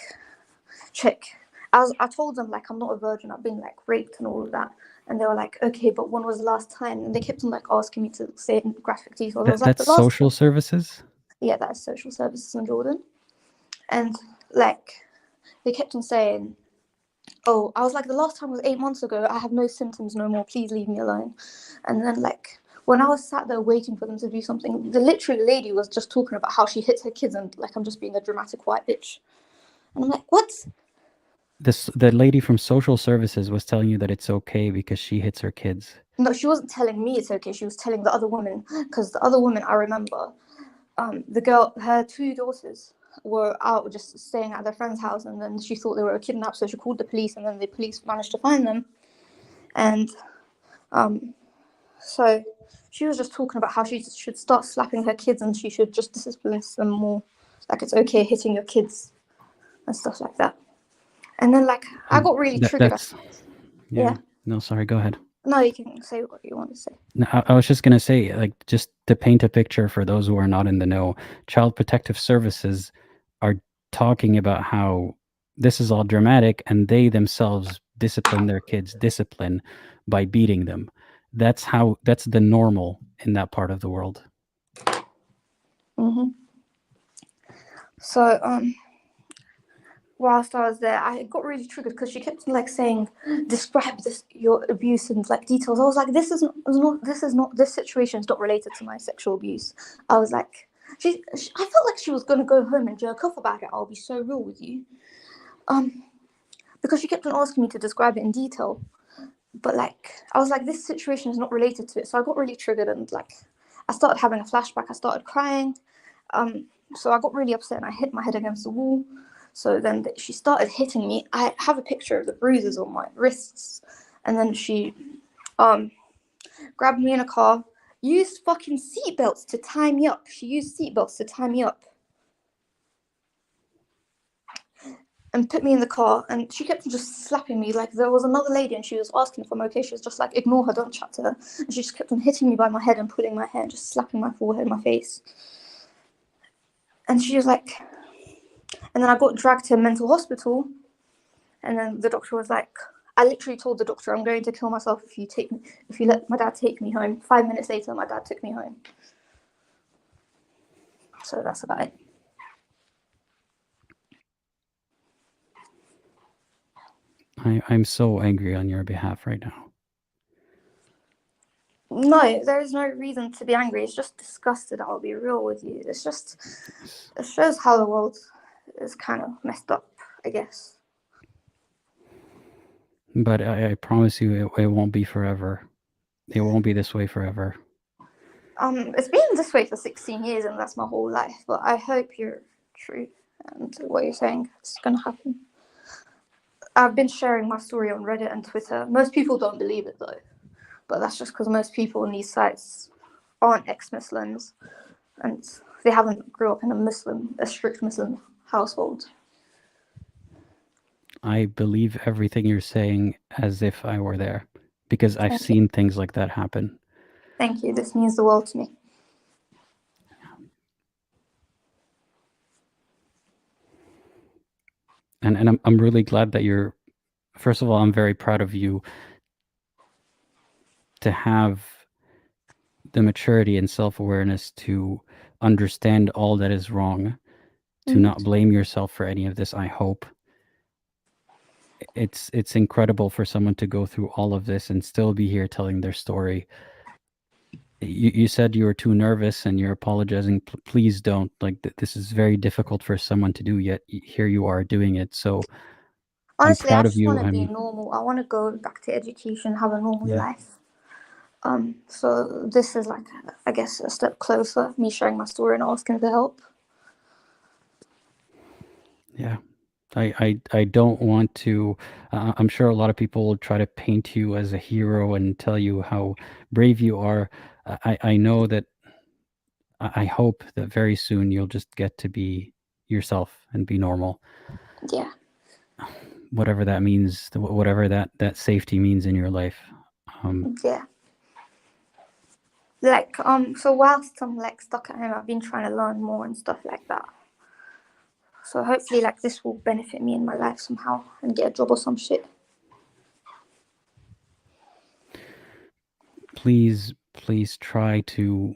check. I told them like I'm not a virgin. I've been like raped and all of that. And they were like, okay, but when was the last time? And they kept on like asking me to say in graphic details. I was like, That's social services? Yeah, that's social services in Jordan. And like they kept on saying, oh, I was like, the last time was 8 months ago. I have no symptoms no more. Please leave me alone. And then like when I was sat there waiting for them to do something, the literal lady was just talking about how she hits her kids and like I'm just being a dramatic white bitch. And I'm like, what? The lady from social services was telling you that it's okay because she hits her kids. No, she wasn't telling me it's okay. She was telling the other woman, because the other woman I remember, the girl, her 2 daughters were out just staying at their friend's house, and then she thought they were kidnapped, so she called the police, and then the police managed to find them. And so she was just talking about how she should start slapping her kids and she should just discipline them more, like it's okay hitting your kids and stuff like that. And then like I got really triggered. Yeah. No, sorry, go ahead. No, you can say what you want to say. No, I was just going to say, like, just to paint a picture for those who are not in the know, Child Protective Services are talking about how this is all dramatic and they themselves discipline their kids, by beating them. That's the normal in that part of the world. Mm-hmm. So, whilst I was there, I got really triggered because she kept like saying, "Describe your abuse in like details." I was like, "This situation is not related to my sexual abuse." I was like, I felt like she was gonna go home and jerk off about it. I'll be so real with you, because she kept on asking me to describe it in detail. But like, I was like, this situation is not related to it. So I got really triggered and like, I started having a flashback. I started crying. So I got really upset and I hit my head against the wall. So then she started hitting me. I have a picture of the bruises on my wrists. And then she grabbed me in a car, used fucking seatbelts to tie me up. She used seatbelts to tie me up. And put me in the car, and she kept just slapping me. Like there was another lady and she was asking if I'm okay. She was just like, ignore her, don't chat to her. And she just kept on hitting me by my head and pulling my hair and just slapping my forehead, my face. And she was like, and then I got dragged to a mental hospital. And then the doctor was like, I literally told the doctor, I'm going to kill myself if you let my dad take me home. 5 minutes later, my dad took me home. So that's about it. I'm so angry on your behalf right now. No, there is no reason to be angry. It's just disgusted. I'll be real with you. It shows how the world is kind of messed up, I guess. But I promise you, it won't be forever. It won't be this way forever. It's been this way for 16 years, and that's my whole life. But I hope you're true and what you're saying is gonna happen. I've been sharing my story on Reddit and Twitter. Most people don't believe it though, but that's just because most people on these sites aren't ex-Muslims and they haven't grew up in a strict Muslim household. I believe everything you're saying as if I were there, because I've seen things like that happen. Thank you. This means the world to me. And I'm really glad that you're, first of all, I'm very proud of you to have the maturity and self-awareness to understand all that is wrong, to not blame yourself for any of this, I hope. it's incredible for someone to go through all of this and still be here telling their story. You said you were too nervous and you're apologizing. Please don't. Like, this is very difficult for someone to do, yet here you are doing it. So Honestly, I'm I proud of just want you. to be normal. I want to go back to education, have a normal Yeah. life. So this is like, I guess, a step closer, me sharing my story and asking for help. Yeah. I don't want to. I'm sure a lot of people will try to paint you as a hero and tell you how brave you are. I know that. I hope that very soon you'll just get to be yourself and be normal, Yeah. whatever that means, whatever that safety means in your life. Yeah. Like, so whilst I'm like stuck at home, I've been trying to learn more and stuff like that. So hopefully, like, this will benefit me in my life somehow and get a job or some shit. Please try to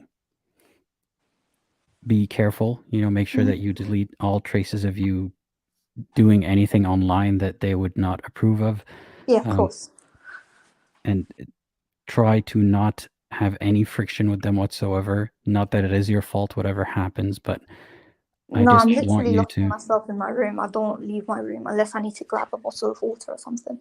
be careful. Make sure that you delete all traces of you doing anything online that they would not approve of. Yeah, of course. And try to not have any friction with them whatsoever. Not that it is your fault, whatever happens, but I No, just I'm want literally you locking to. myself in my room. I don't leave my room unless I need to grab a bottle of water or something.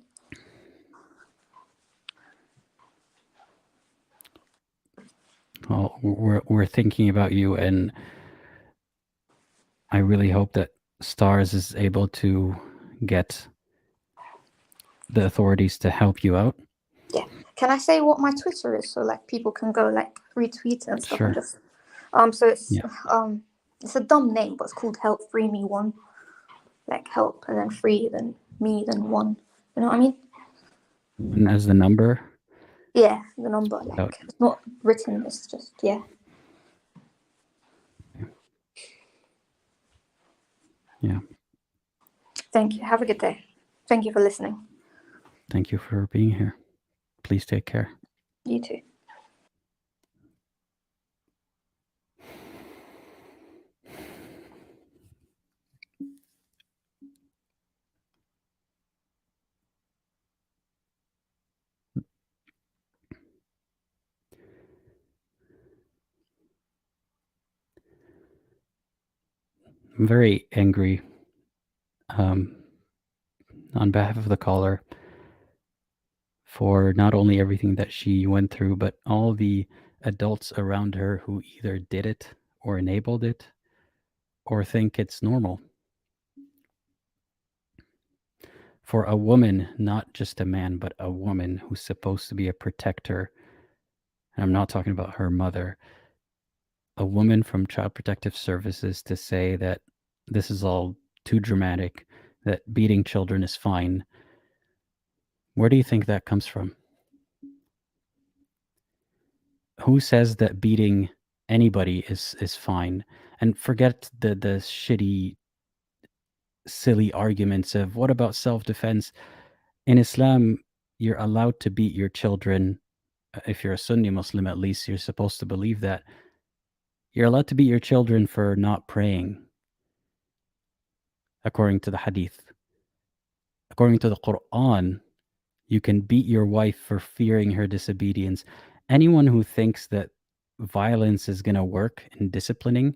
Well, we're thinking about you, and I really hope that Stars is able to get the authorities to help you out. Yeah. Can I say what my Twitter is so like people can go like retweet and stuff and Sure. just so Yeah. it's a dumb name, but it's called Help Free Me One. Like help and then free, then me, then one. You know what I mean? And as the number. Yeah, the number. Like it's not written. It's just yeah. Yeah. Thank you. Have a good day. Thank you for listening. Thank you for being here. Please take care. You too. I'm very angry on behalf of the caller for not only everything that she went through, but all the adults around her who either did it or enabled it or think it's normal. For a woman, not just a man, but a woman who's supposed to be a protector, and I'm not talking about her mother, a woman from Child Protective Services to say that this is all too dramatic, that beating children is fine. Where do you think that comes from? Who says that beating anybody is fine? And forget the shitty, silly arguments of what about self-defense? In Islam, you're allowed to beat your children. If you're a Sunni Muslim, at least you're supposed to believe that. You're allowed to beat your children for not praying, according to the Hadith. According to the Quran, you can beat your wife for fearing her disobedience. Anyone who thinks that violence is going to work in disciplining,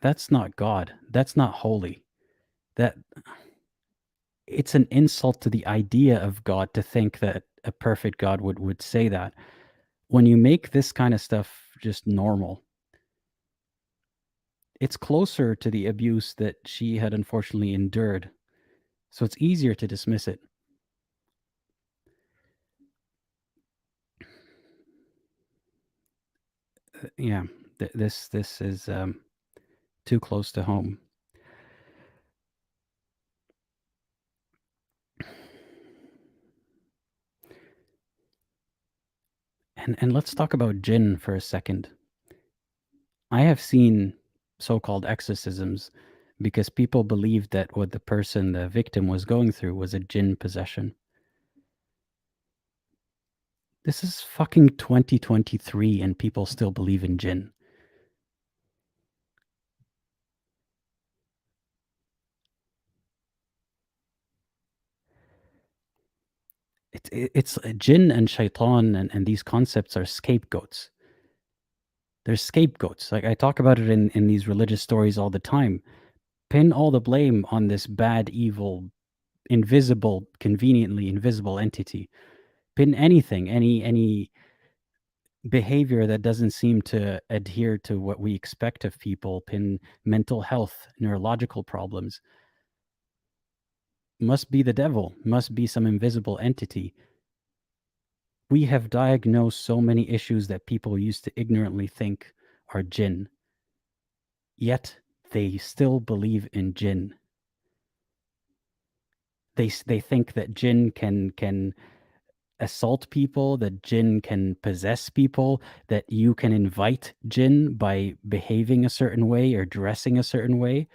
that's not God. That's not holy. It's an insult to the idea of God to think that a perfect God would say that. When you make this kind of stuff just normal, it's closer to the abuse that she had unfortunately endured. So it's easier to dismiss it. Yeah, this is too close to home. And let's talk about jinn for a second. I have seen so-called exorcisms because people believed that what the victim was going through was a jinn possession. This is fucking 2023 and people still believe in jinn. It's jinn and shaitan and these concepts are scapegoats. They're scapegoats. Like I talk about it in these religious stories all the time. Pin all the blame on this bad, evil, invisible, conveniently invisible entity. Pin anything, any behavior that doesn't seem to adhere to what we expect of people, pin mental health, neurological problems, must be the devil, must be some invisible entity. We have diagnosed so many issues that people used to ignorantly think are jinn, yet they still believe in jinn. They think that jinn can assault people, that jinn can possess people, that you can invite jinn by behaving a certain way or dressing a certain way.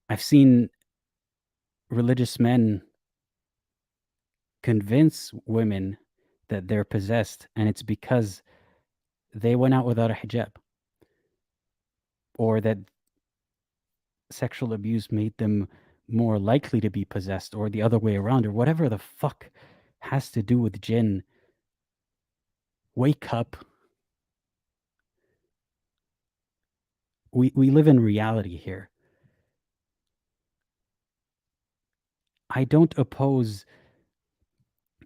I've seen religious men convince women that they're possessed, and it's because they went out without a hijab, or that sexual abuse made them more likely to be possessed, or the other way around, or whatever the fuck has to do with jinn. Wake up. We live in reality here. I don't oppose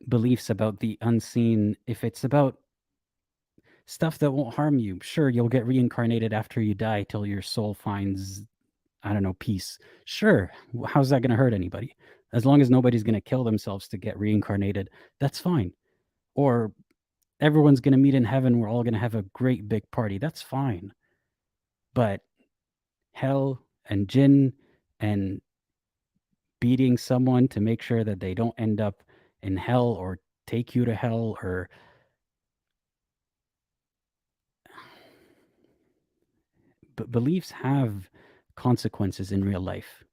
beliefs about the unseen if it's about stuff that won't harm you. Sure, you'll get reincarnated after you die till your soul finds, I don't know, peace. Sure, how's that going to hurt anybody? As long as nobody's going to kill themselves to get reincarnated, that's fine. Or everyone's going to meet in heaven, we're all going to have a great big party, that's fine. But hell and jinn and beating someone to make sure that they don't end up in hell or take you to hell, or beliefs have consequences in real life.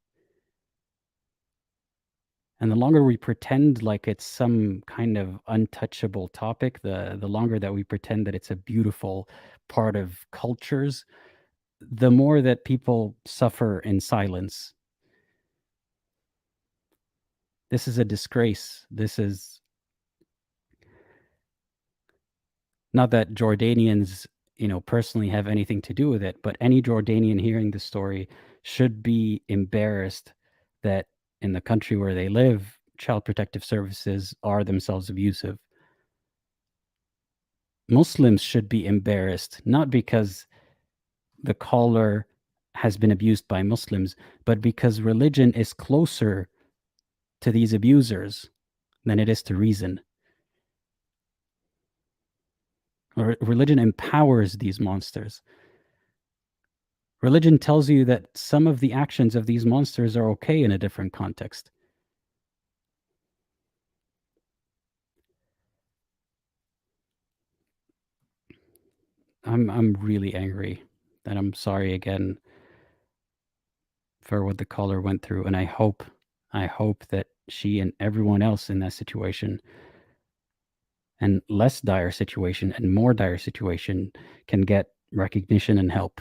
And the longer we pretend like it's some kind of untouchable topic, the longer that we pretend that it's a beautiful part of cultures, the more that people suffer in silence. This is a disgrace. This is not that Jordanians, personally have anything to do with it, but any Jordanian hearing the story should be embarrassed that in the country where they live, child protective services are themselves abusive. Muslims should be embarrassed, not because the caller has been abused by Muslims, but because religion is closer to these abusers than it is to reason. Religion empowers these monsters. Religion tells you that some of the actions of these monsters are okay in a different context. I'm really angry, and I'm sorry again for what the caller went through, and I hope that she and everyone else in that situation, and less dire situation and more dire situation, can get recognition and help.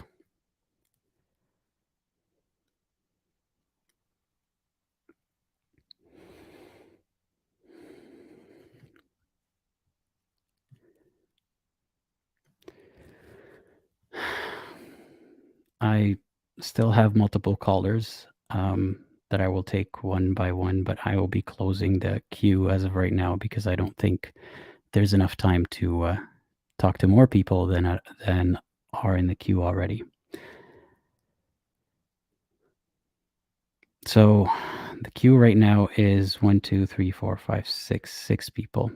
I still have multiple callers that I will take one by one, but I will be closing the queue as of right now because I don't think there's enough time to talk to more people than are in the queue already. So the queue right now is 1, 2, 3, 4, 5, 6 people.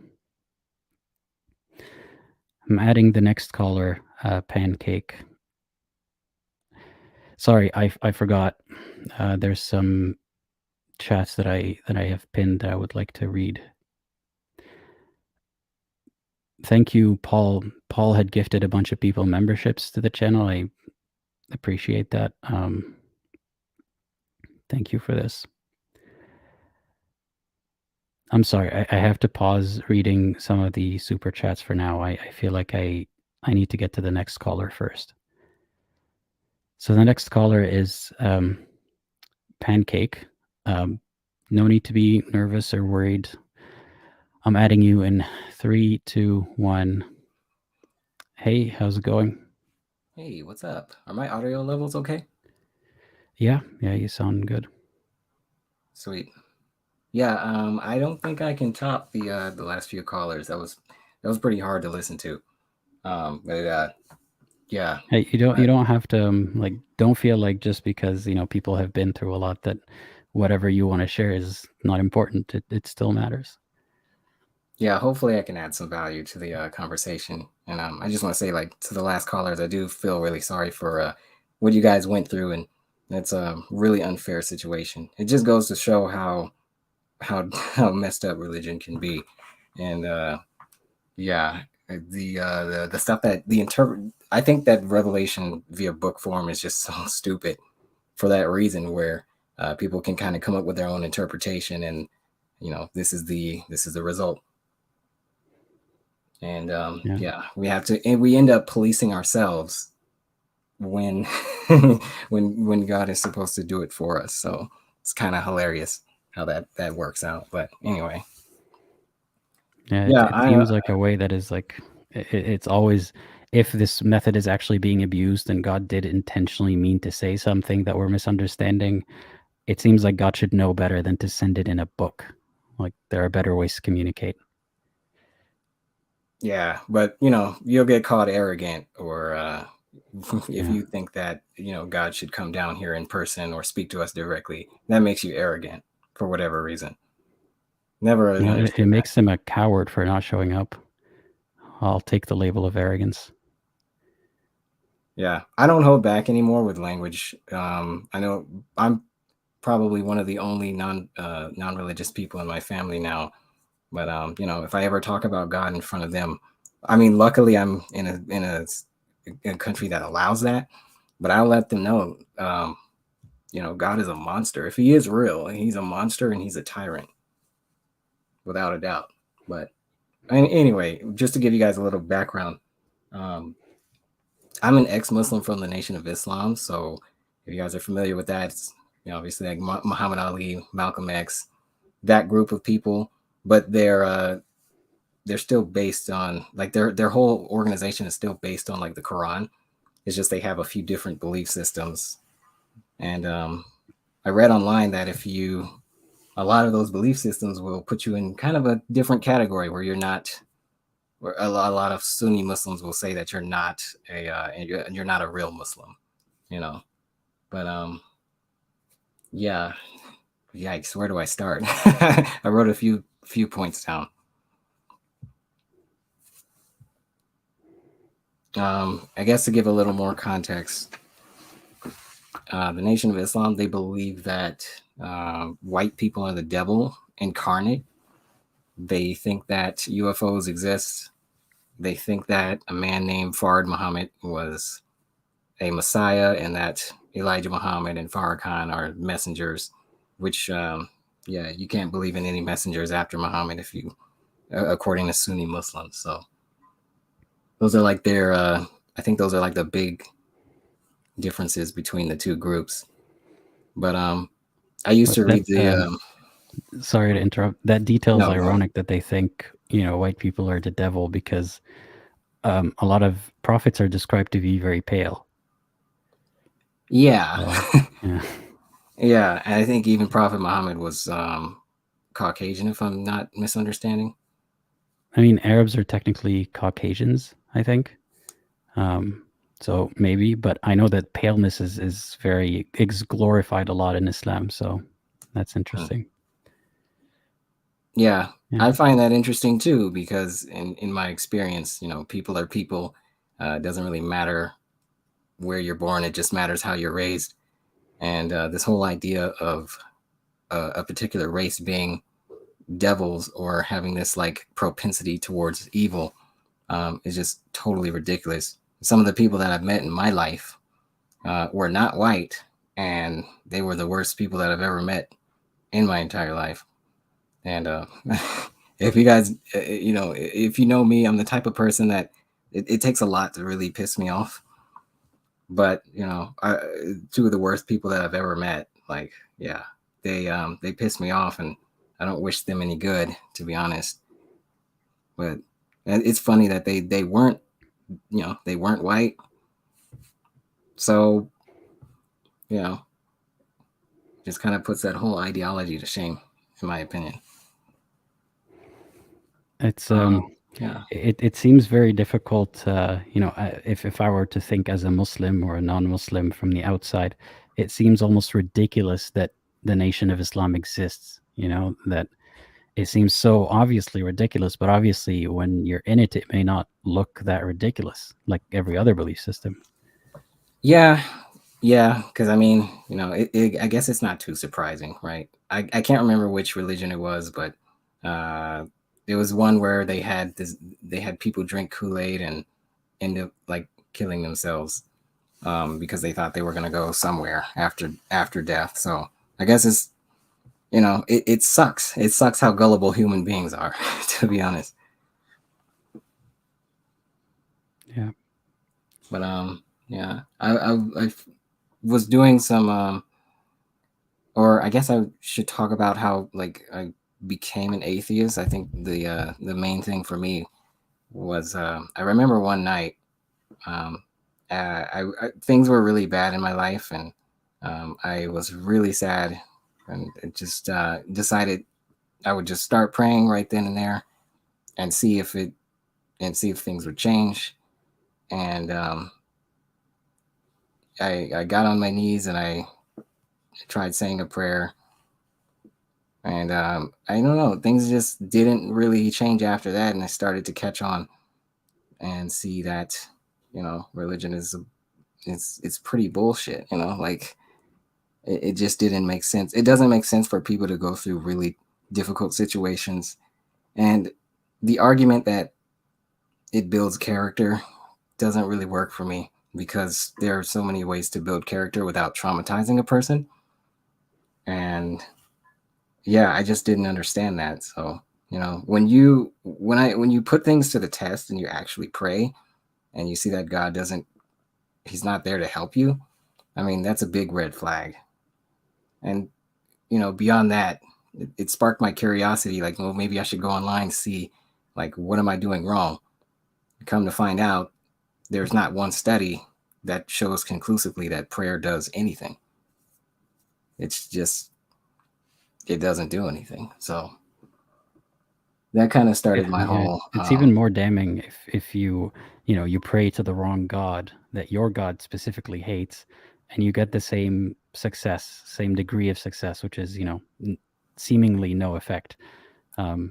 I'm adding the next caller, Pancake. Sorry, I forgot. There's some chats that I have pinned that I would like to read. Thank you, Paul. Paul had gifted a bunch of people memberships to the channel. I appreciate that. Thank you for this. I'm sorry, I have to pause reading some of the super chats for now. I feel like I need to get to the next caller first. So the next caller is Pancake. No need to be nervous or worried. I'm adding you in 3, 2, 1. Hey, how's it going? Hey, what's up? Are my audio levels okay? Yeah, you sound good. Sweet. Yeah, I don't think I can top the last few callers. That was pretty hard to listen to. But yeah. Hey, you don't have to like, don't feel like just because people have been through a lot that whatever you want to share is not important. It still matters. Yeah, hopefully I can add some value to the conversation. And I just want to say, like, to the last callers, I do feel really sorry for what you guys went through, and it's a really unfair situation. It just goes to show how messed up religion can be. And yeah, the stuff that I think that revelation via book form is just so stupid for that reason, where people can kind of come up with their own interpretation, and this is the result. And yeah, we have to, and we end up policing ourselves when when God is supposed to do it for us. So it's kind of hilarious how that works out. But anyway, it seems like a way that is like, it's always, if this method is actually being abused and God did intentionally mean to say something that we're misunderstanding, it seems like God should know better than to send it in a book. Like, there are better ways to communicate. Yeah, but you'll get called arrogant, or if you think that God should come down here in person or speak to us directly, that makes you arrogant for whatever reason. Never really understood it makes him a coward for not showing up. I'll take the label of arrogance. Yeah, I don't hold back anymore with language. I know I'm probably one of the only non-religious people in my family now. But if I ever talk about God in front of them, I mean, luckily I'm in a country that allows that. But I'll let them know, God is a monster. If he is real, he's a monster and he's a tyrant, without a doubt. But anyway, just to give you guys a little background, I'm an ex-Muslim from the Nation of Islam. So if you guys are familiar with that, it's obviously like Muhammad Ali, Malcolm X, that group of people. But they're still based on, like, their whole organization is still based on like the Quran. It's just they have a few different belief systems. And I read online that a lot of those belief systems will put you in kind of a different category where you're not, where a lot of Sunni Muslims will say that you're not you're not a real Muslim, But yeah, yikes, where do I start? I wrote a few points down. I guess to give a little more context, the Nation of Islam, they believe that white people are the devil incarnate. They think that UFOs exist. They think that a man named Fard Muhammad was a messiah, and that Elijah Muhammad and Farrakhan are messengers, which, you can't believe in any messengers after Muhammad according to Sunni Muslims. So those are like I think those are like the big differences between the two groups. But I used to read sorry to interrupt. That detail is ironic that they think white people are the devil, because a lot of prophets are described to be very pale. Yeah. Yeah. Yeah, and I think even Prophet Muhammad was Caucasian, if I'm not misunderstanding. I mean, Arabs are technically Caucasians, I think. So maybe, but I know that paleness is glorified a lot in Islam, so that's interesting. Yeah, I find that interesting too, because in my experience, people are people. It doesn't really matter where you're born, it just matters how you're raised. And this whole idea of a particular race being devils or having this like propensity towards evil is just totally ridiculous. Some of the people that I've met in my life were not white, and they were the worst people that I've ever met in my entire life. And if you guys, if you know me, I'm the type of person that it takes a lot to really piss me off. But two of the worst people that I've ever met, like, yeah, they piss me off, and I don't wish them any good, to be honest. But it's funny that they weren't, you know, they weren't white. So, you know, just kind of puts that whole ideology to shame, in my opinion. It's Yeah. it seems very difficult. You know, if I were to think as a Muslim or a non-Muslim from the outside, it seems almost ridiculous that the Nation of Islam exists. You know, that it seems so obviously ridiculous, but obviously when you're in it, it may not look that ridiculous like every other belief system. Yeah, yeah, because I mean, you know, I guess it's not too surprising, right? I can't remember which religion it was, but it was one where they had people drink Kool-Aid and end up like killing themselves because they thought they were gonna go somewhere after death. So I guess it's, you know, it sucks. It sucks how gullible human beings are, to be honest. Yeah. But yeah, I was doing some or I guess I should talk about how like I became an atheist. I think the main thing for me was I remember one night things were really bad in my life, and I was really sad, and it just decided I would just start praying right then and there, and see if things would change. And I got on my knees and I tried saying a prayer, and I don't know, things just didn't really change after that, and I started to catch on and see that, you know, religion is it's pretty bullshit, you know, like it just didn't make sense. It doesn't make sense for people to go through really difficult situations, and the argument that it builds character doesn't really work for me, because there are so many ways to build character without traumatizing a person. And yeah, I just didn't understand that. So, you know, when you put things to the test and you actually pray and you see that God doesn't, he's not there to help you, I mean, that's a big red flag. And, you know, beyond that, it sparked my curiosity, like, well, maybe I should go online, see, like, what am I doing wrong? Come to find out, there's not one study that shows conclusively that prayer does anything. It's just, it doesn't do anything. So that kind of started my whole. It's even more damning if you know, you pray to the wrong God that your God specifically hates, and you get the same success, same degree of success, which is, you know, seemingly no effect. So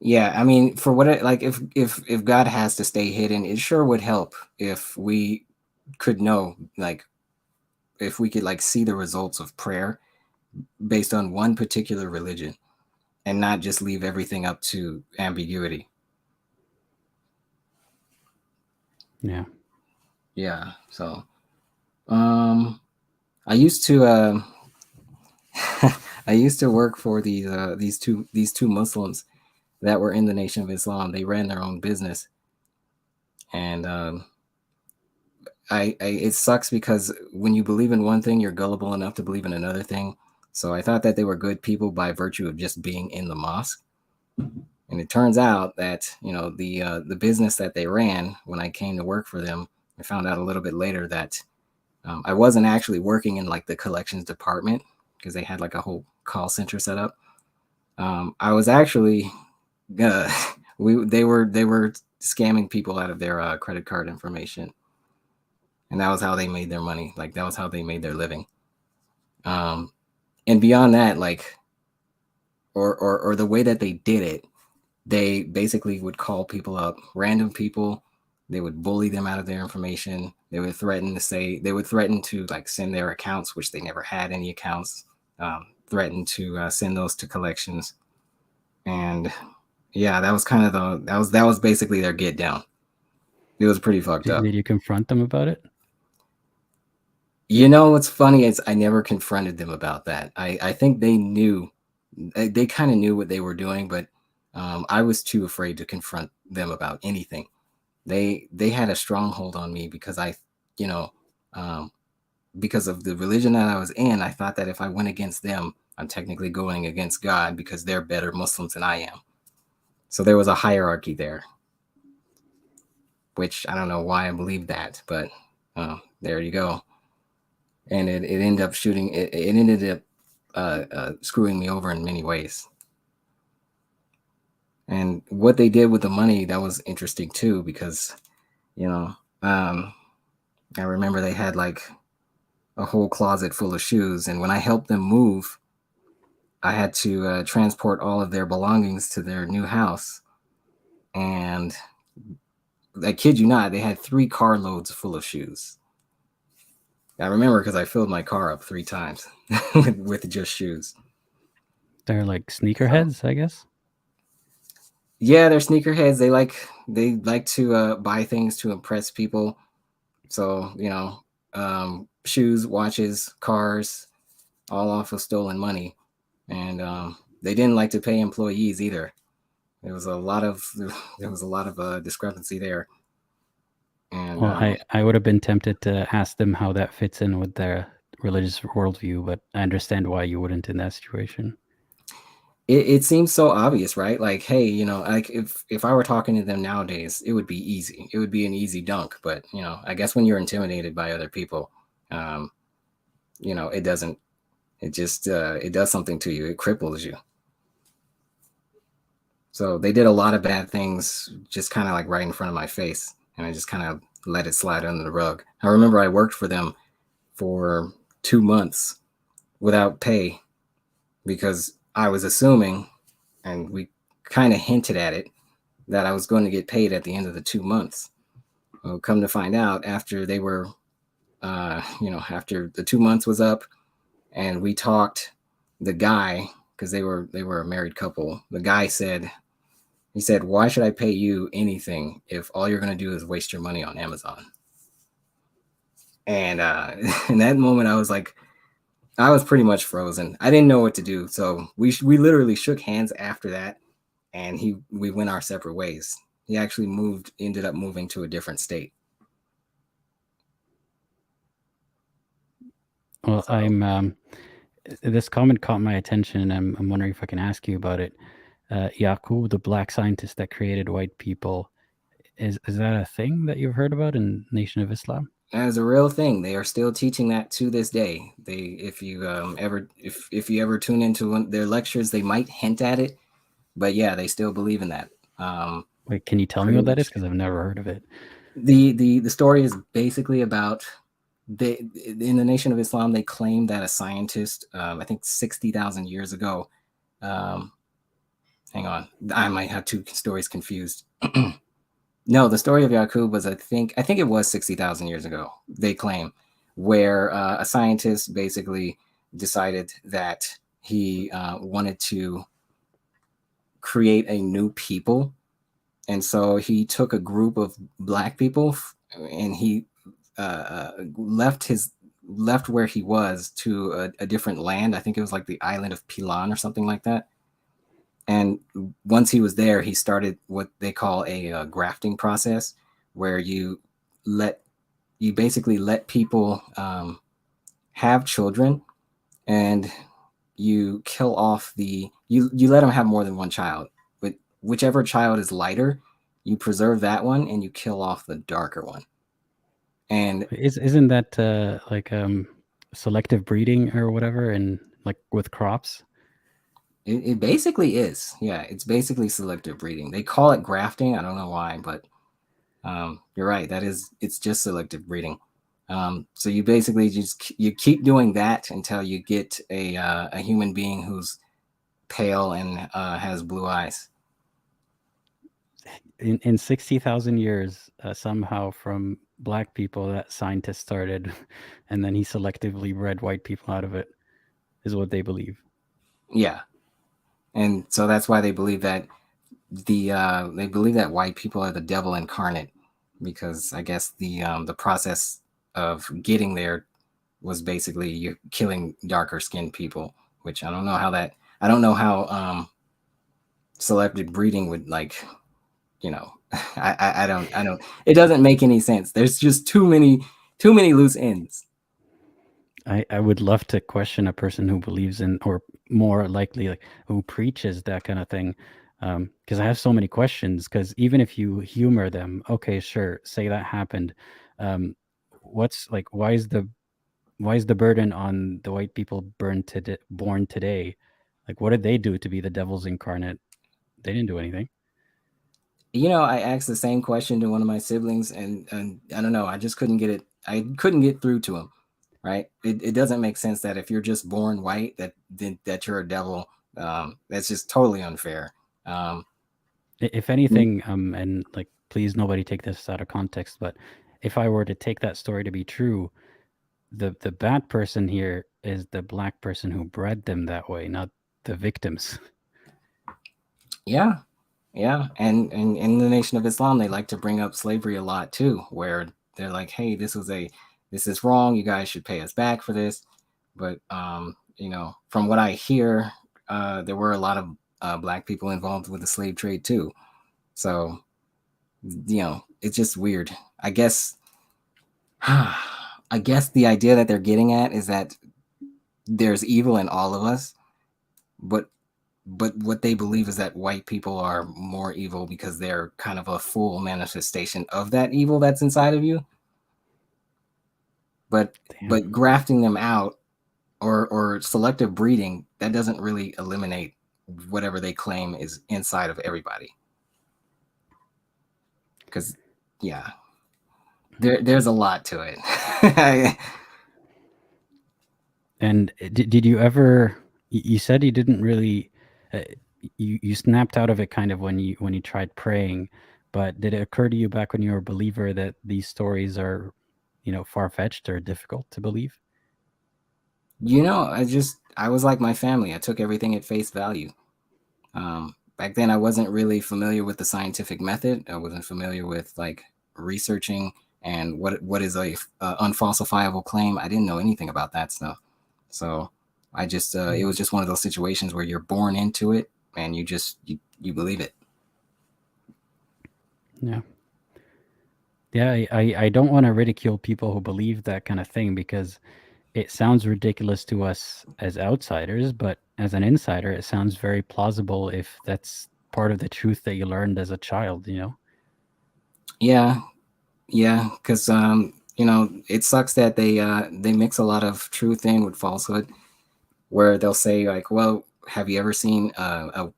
Yeah, I mean, for what it, like, if God has to stay hidden, it sure would help if we could know, like, if we could like see the results of prayer based on one particular religion, and not just leave everything up to ambiguity. Yeah. So, I used to I used to work for these two Muslims that were in the Nation of Islam. They ran their own business, and it sucks because when you believe in one thing, you're gullible enough to believe in another thing. So I thought that they were good people by virtue of just being in the mosque. And it turns out that, you know, the business that they ran, when I came to work for them, I found out a little bit later that I wasn't actually working in like the collections department, because they had like a whole call center set up. I was actually they were scamming people out of their credit card information, and that was how they made their money. Like, that was how they made their living. And beyond that, like, or the way that they did it, they basically would call people up, random people. They would bully them out of their information. They would threaten to like send their accounts, which they never had any accounts. Threaten to send those to collections. And yeah, that was kind of that was basically their get down. It was pretty fucked up. Did you confront them about it? You know, what's funny is I never confronted them about that. I think they knew, they kind of knew what they were doing, but I was too afraid to confront them about anything. They had a stronghold on me because because of the religion that I was in. I thought that if I went against them, I'm technically going against God, because they're better Muslims than I am. So there was a hierarchy there, which I don't know why I believe that, but there you go. And it ended up it ended up screwing me over in many ways. And what they did with the money, that was interesting too, because, you know, I remember they had like a whole closet full of shoes. And when I helped them move, I had to transport all of their belongings to their new house. And I kid you not, they had 3 carloads full of shoes. I remember because I filled my car up 3 times with just shoes. They're like sneakerheads, I guess. Yeah, they're sneakerheads. They like to buy things to impress people. So, you know, shoes, watches, cars, all off of stolen money. And they didn't like to pay employees either. There was a lot of discrepancy there. And well, I would have been tempted to ask them how that fits in with their religious worldview, but I understand why you wouldn't in that situation. It seems so obvious, right? Like, hey, you know, like if I were talking to them nowadays, it would be easy. It would be an easy dunk. But, you know, I guess when you're intimidated by other people, you know, it doesn't. It just it does something to you. It cripples you. So they did a lot of bad things just kind of like right in front of my face. And I just kind of let it slide under the rug. I remember I worked for them for 2 months without pay because I was assuming, and we kind of hinted at it, that I was going to get paid at the end of the 2 months. Well, come to find out, after they were, you know, after the 2 months was up, and we talked, the guy, because they were a married couple, the guy said, he said, "Why should I pay you anything if all you're going to do is waste your money on Amazon?" And in that moment, I was like, I was pretty much frozen. I didn't know what to do. So we literally shook hands after that, and we went our separate ways. He actually ended up moving to a different state. Well, so, this comment caught my attention, and I'm wondering if I can ask you about it. Yaqub, the black scientist that created white people, is that a thing that you've heard about in Nation of Islam? That is a real thing. They are still teaching that to this day. If you ever tune into their lectures, they might hint at it, but yeah, they still believe in that. Wait, can you tell me what that is? Because I've never heard of it. The story is basically about in the Nation of Islam, they claim that a scientist, I think 60,000 years ago, hang on, I might have 2 stories confused. No, the story of Yaqub was, I think it was 60,000 years ago, they claim, where a scientist basically decided that he wanted to create a new people. And so he took a group of black people and he left where he was to a different land. I think it was like the island of Pilan or something like that. And once he was there, he started what they call a grafting process, where you basically let people have children, and you kill off you let them have more than one child, but whichever child is lighter, you preserve that one and you kill off the darker one. And isn't that like selective breeding or whatever, and like with crops? It basically is. Yeah, it's basically selective breeding. They call it grafting. I don't know why, but you're right. It's just selective breeding. So you basically you keep doing that until you get a human being who's pale and has blue eyes. In 60,000 years, somehow from black people, that scientist started, and then he selectively bred white people out of it, is what they believe. Yeah. And so that's why they believe that white people are the devil incarnate, because I guess the process of getting there was basically you killing darker skinned people, which I don't know how selective breeding would, like, you know, I don't, it doesn't make any sense. There's just too many loose ends. I would love to question a person who believes in, or more likely, like, who preaches that kind of thing. Because I have so many questions. Because even if you humor them, okay, sure, say that happened. What's like? Why is the burden on the white people born today? Like, what did they do to be the devil's incarnate? They didn't do anything. You know, I asked the same question to one of my siblings, and I don't know, I just couldn't get it. I couldn't get through to him. Right? It doesn't make sense that if you're just born white, that you're a devil. That's just totally unfair. If anything, and like, please, nobody take this out of context, but if I were to take that story to be true, the bad person here is the black person who bred them that way, not the victims. Yeah, yeah, and in the Nation of Islam, they like to bring up slavery a lot too, where they're like, "Hey, this is wrong. You guys should pay us back for this." But you know, from what I hear, there were a lot of black people involved with the slave trade too. So, you know, it's just weird. I guess the idea that they're getting at is that there's evil in all of us, but what they believe is that white people are more evil because they're kind of a full manifestation of that evil that's inside of you. But grafting them out or selective breeding, that doesn't really eliminate whatever they claim is inside of everybody. Because yeah, there's a lot to it. And did you ever? You said you didn't really. You snapped out of it kind of when you tried praying, but did it occur to you back when you were a believer that these stories are, far-fetched or difficult to believe? You know, I was like my family. I took everything at face value. Back then, I wasn't really familiar with the scientific method. I wasn't familiar with like researching and what is a unfalsifiable claim. I didn't know anything about that stuff. So I just it was just one of those situations where you're born into it and you believe it. Yeah. Yeah, I don't want to ridicule people who believe that kind of thing because it sounds ridiculous to us as outsiders, but as an insider, it sounds very plausible if that's part of the truth that you learned as a child, Yeah, because it sucks that they mix a lot of truth in with falsehood, where they'll say like, "Well, have you ever seen a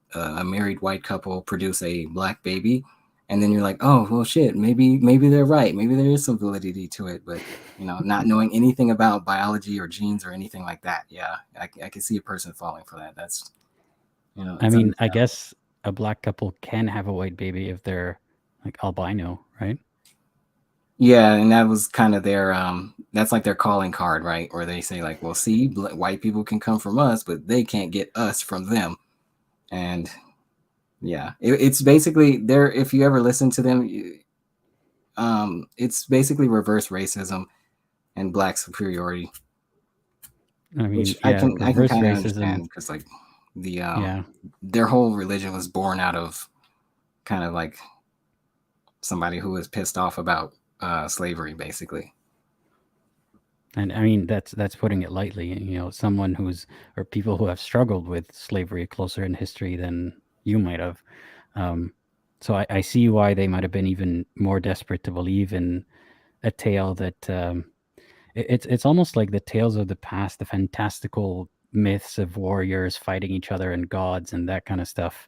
married white couple produce a black baby?" And then you're like, "Oh, well, shit, maybe they're right. Maybe there is some validity to it." But not knowing anything about biology or genes or anything like that, yeah, I can see a person falling for that. That's I mean, I guess a black couple can have a white baby if they're like albino, right? Yeah, and that was kind of their that's like their calling card, right? Where they say like, well, see, white people can come from us, but they can't get us from them. And yeah, it's basically there. If you ever listen to them, it's basically reverse racism and black superiority. I mean, which yeah, I can kind of racism. understand because like their whole religion was born out of kind of like somebody who was pissed off about slavery, basically. And I mean, that's putting it lightly. Someone or people who have struggled with slavery closer in history than you might have. So I see why they might have been even more desperate to believe in a tale that it's almost like the tales of the past, the fantastical myths of warriors fighting each other and gods and that kind of stuff.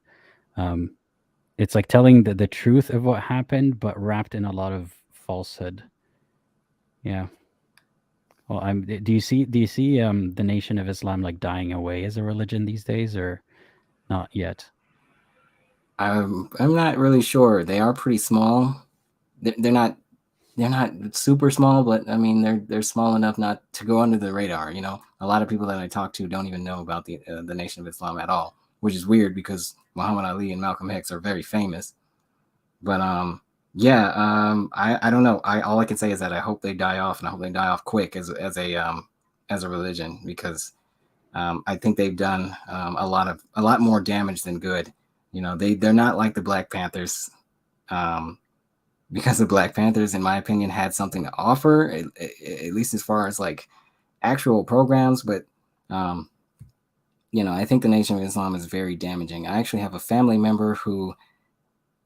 It's like telling the truth of what happened, but wrapped in a lot of falsehood. Yeah. Well, do you see the Nation of Islam like dying away as a religion these days, or not yet? I'm not really sure. They are pretty small. They're not super small, but I mean they're small enough not to go under the radar. A lot of people that I talk to don't even know about the Nation of Islam at all, which is weird because Muhammad Ali and Malcolm X are very famous. But I don't know. All I can say is that I hope they die off, and I hope they die off quick as a religion, because I think they've done a lot more damage than good. They're not like the Black Panthers, because the Black Panthers, in my opinion, had something to offer, at least as far as like actual programs. But I think the Nation of Islam is very damaging. I actually have a family member who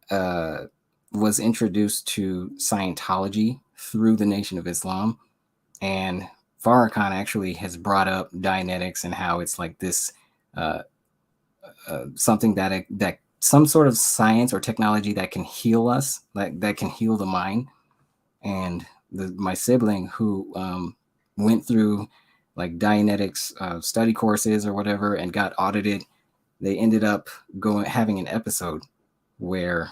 was introduced to Scientology through the Nation of Islam, and Farrakhan actually has brought up Dianetics and how it's like this something that some sort of science or technology that can heal us, like that can heal the mind. And my sibling who went through like Dianetics study courses or whatever and got audited, they ended up having an episode where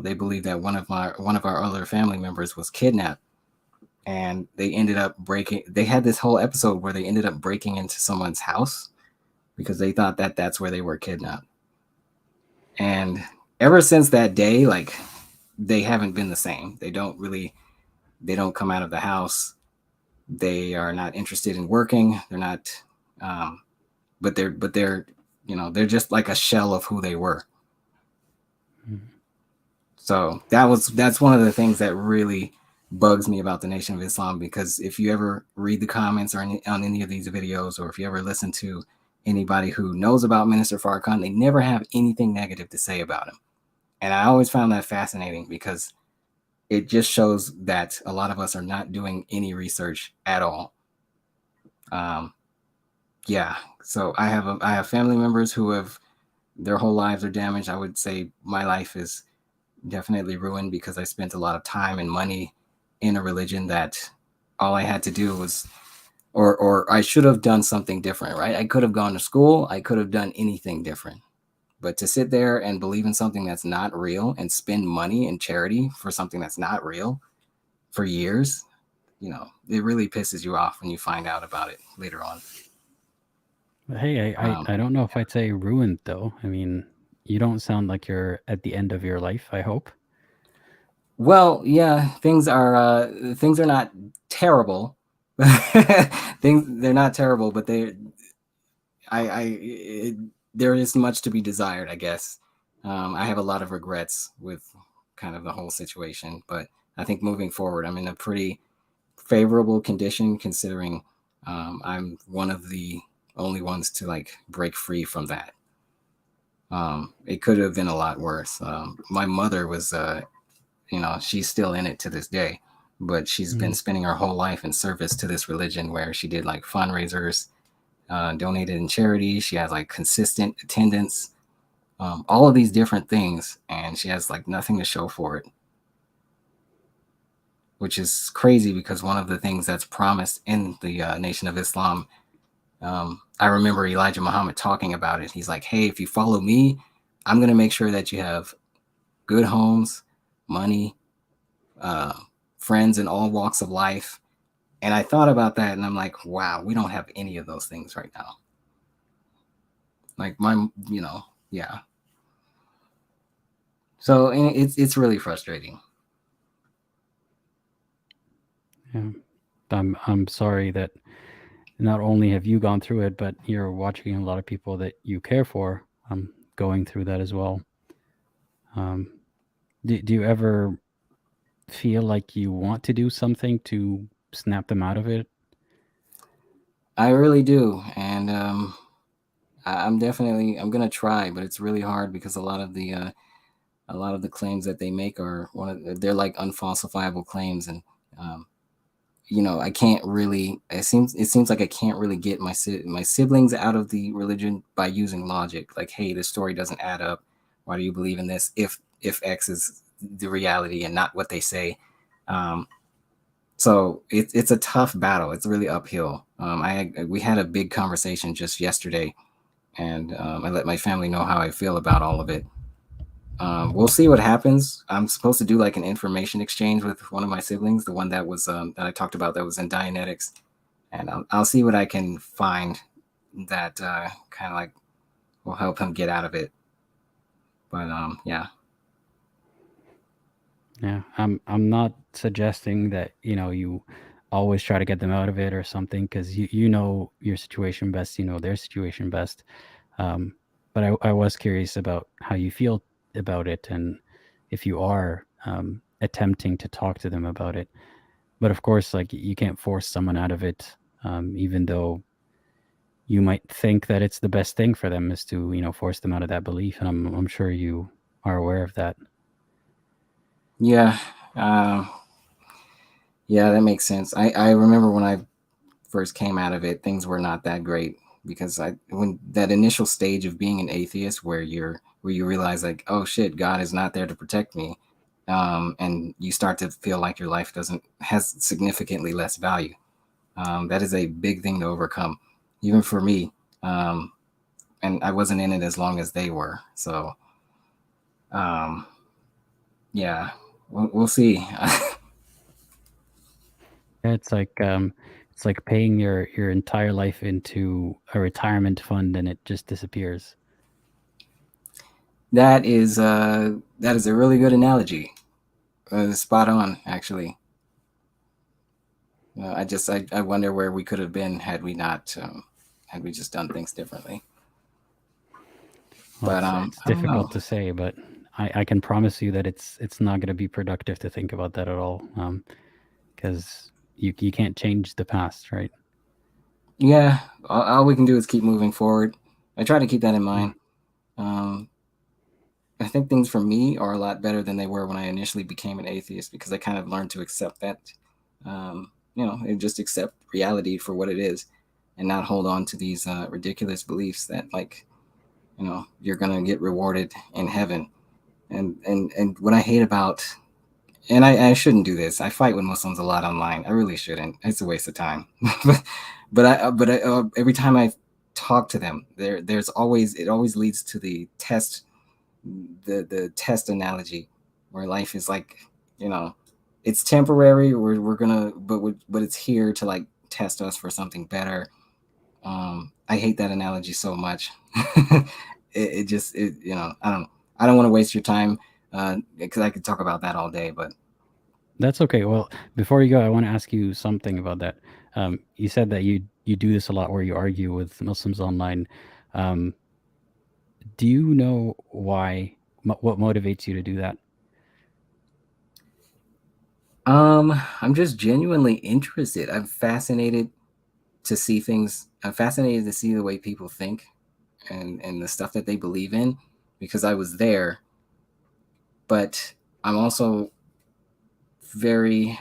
they believe that one of our other family members was kidnapped, and they had this whole episode where they ended up breaking into someone's house because they thought that that's where they were kidnapped. And ever since that day, like, they haven't been the same. They don't come out of the house. They are not interested in working. They're not, but they're just like a shell of who they were. Mm-hmm. So that's one of the things that really bugs me about the Nation of Islam, because if you ever read the comments or on any of these videos, or if you ever listen to anybody who knows about Minister Farrakhan, they never have anything negative to say about him. And I always found that fascinating, because it just shows that a lot of us are not doing any research at all. Yeah. So I have family members who have, their whole lives are damaged. I would say my life is definitely ruined because I spent a lot of time and money in a religion that all I had to do was, or I should have done something different, right? I could have gone to school. I could have done anything different. But to sit there and believe in something that's not real and spend money in charity for something that's not real for years, it really pisses you off when you find out about it later on. Hey, I don't know if I'd say ruined, though. I mean, you don't sound like you're at the end of your life, I hope. Well, yeah, things are not terrible. They're not terrible, but there is much to be desired, I guess. I have a lot of regrets with kind of the whole situation, but I think moving forward, I'm in a pretty favorable condition, considering I'm one of the only ones to like break free from that. It could have been a lot worse. My mother was, she's still in it to this day, but she's been spending her whole life in service to this religion, where she did like fundraisers, donated in charity. She has like consistent attendance, all of these different things, and she has like nothing to show for it, which is crazy, because one of the things that's promised in the Nation of Islam, I remember Elijah Muhammad talking about it. He's like, hey, if you follow me, I'm going to make sure that you have good homes, money, friends in all walks of life. And I thought about that, and I'm like, wow, we don't have any of those things right now. Like yeah. So it's really frustrating. Yeah. I'm sorry that not only have you gone through it, but you're watching a lot of people that you care for going through that as well. Do you ever feel like you want to do something to snap them out of it? I really do, and I'm gonna try, but it's really hard, because a lot of the claims that they make are they're like unfalsifiable claims, and I can't really. It seems like I can't really get my siblings out of the religion by using logic. Like, hey, this story doesn't add up. Why do you believe in this if X is the reality and not what they say? So it's a tough battle. It's really uphill. We had a big conversation just yesterday, and I let my family know how I feel about all of it. We'll see what happens. I'm supposed to do like an information exchange with one of my siblings, the one that was that I talked about that was in Dianetics, and I'll see what I can find that kind of like will help him get out of it. But yeah. Yeah, I'm not suggesting that you always try to get them out of it or something, because you know your situation best, you know their situation best. But I was curious about how you feel about it, and if you are attempting to talk to them about it. But of course, like, you can't force someone out of it, even though you might think that it's the best thing for them is to, you know, force them out of that belief. And I'm sure you are aware of that. Yeah. Yeah, that makes sense. I remember when I first came out of it, things were not that great because when that initial stage of being an atheist where you realize like, oh shit, God is not there to protect me. And you start to feel like your life has significantly less value. That is a big thing to overcome, even for me. And I wasn't in it as long as they were. So, yeah, we'll see. It's like paying your entire life into a retirement fund and it just disappears. That is a really good analogy. Spot on, actually. I wonder where we could have been had we just done things differently. Well, But it's difficult to say, but I can promise you that it's not going to be productive to think about that at all, because you can't change the past, right? Yeah, all we can do is keep moving forward. I try to keep that in mind. I think things for me are a lot better than they were when I initially became an atheist because I kind of learned to accept that, and just accept reality for what it is, and not hold on to these ridiculous beliefs that like, you're gonna get rewarded in heaven. And what I hate about, and I shouldn't do this. I fight with Muslims a lot online. I really shouldn't. It's a waste of time. but every time I talk to them, it always leads to the test analogy where life is like, it's temporary. We're gonna, but it's here to like test us for something better. I hate that analogy so much. I don't want to waste your time because I could talk about that all day, but That's okay. Well, before you go, I want to ask you something about that. You said that you do this a lot where you argue with Muslims online. Do you know why? What motivates you to do that? I'm just genuinely interested. I'm fascinated to see things. I'm fascinated to see the way people think and the stuff that they believe in because I was there. But I'm also I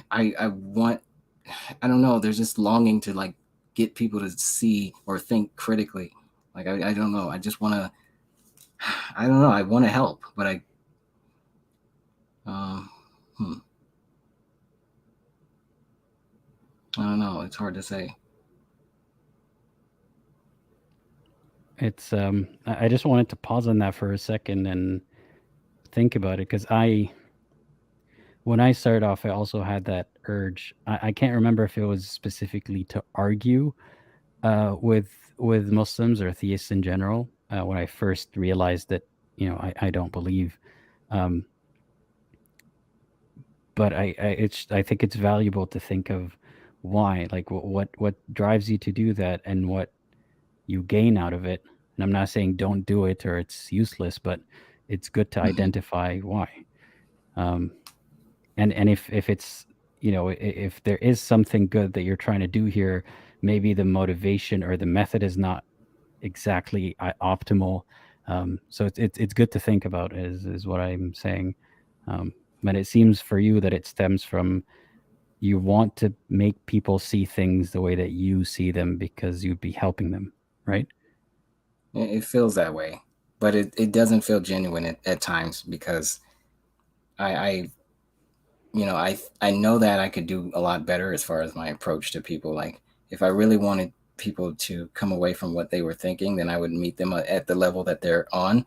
don't know, there's this longing to like get people to see or think critically. Like I don't know. I just want to. I don't know. I want to help, but I. I don't know. It's hard to say. It's I just wanted to pause on that for a second and think about it because when I started off, I also had that urge. I can't remember if it was specifically to argue with Muslims or theists in general. When I first realized that I don't believe, but I think it's valuable to think of why, like what drives you to do that and what you gain out of it. And I'm not saying don't do it or it's useless, but it's good to identify why. And if it's if there is something good that you're trying to do here, maybe the motivation or the method is not exactly optimal. So it's good to think about is what I'm saying. But it seems for you that it stems from you want to make people see things the way that you see them because you'd be helping them, right? It feels that way, but it doesn't feel genuine at times because I know that I could do a lot better as far as my approach to people. Like if I really wanted people to come away from what they were thinking, then I would meet them at the level that they're on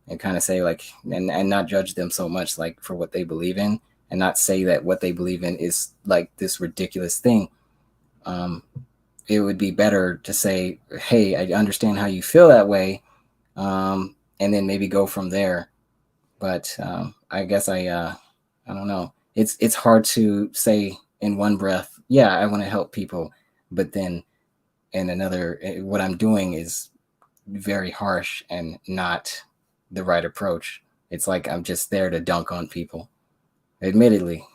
and kind of say like, and not judge them so much like for what they believe in and not say that what they believe in is like this ridiculous thing. It would be better to say, hey, I understand how you feel that way. And then maybe go from there. But I guess I don't know. It's hard to say in one breath, yeah, I want to help people, but then in another, what I'm doing is very harsh and not the right approach. It's like I'm just there to dunk on people, admittedly.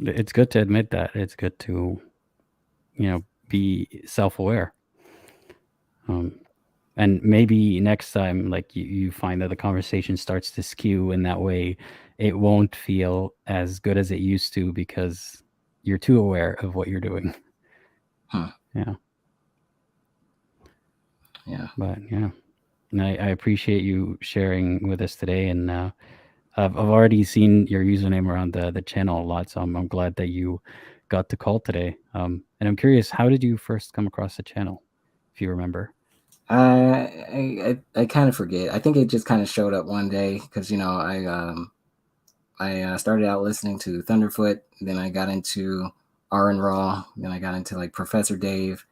It's good to admit that. It's good to be self-aware. And maybe next time, like you find that the conversation starts to skew in that way, it won't feel as good as it used to because you're too aware of what you're doing. Yeah. But yeah, and I appreciate you sharing with us today. And I've already seen your username around the channel a lot, so I'm glad that you got the call today. And I'm curious, how did you first come across the channel, if you remember? I kind of forget. I think it just kind of showed up one day because I started out listening to Thunderfoot, then I got into R and Raw, then I got into like Professor Dave,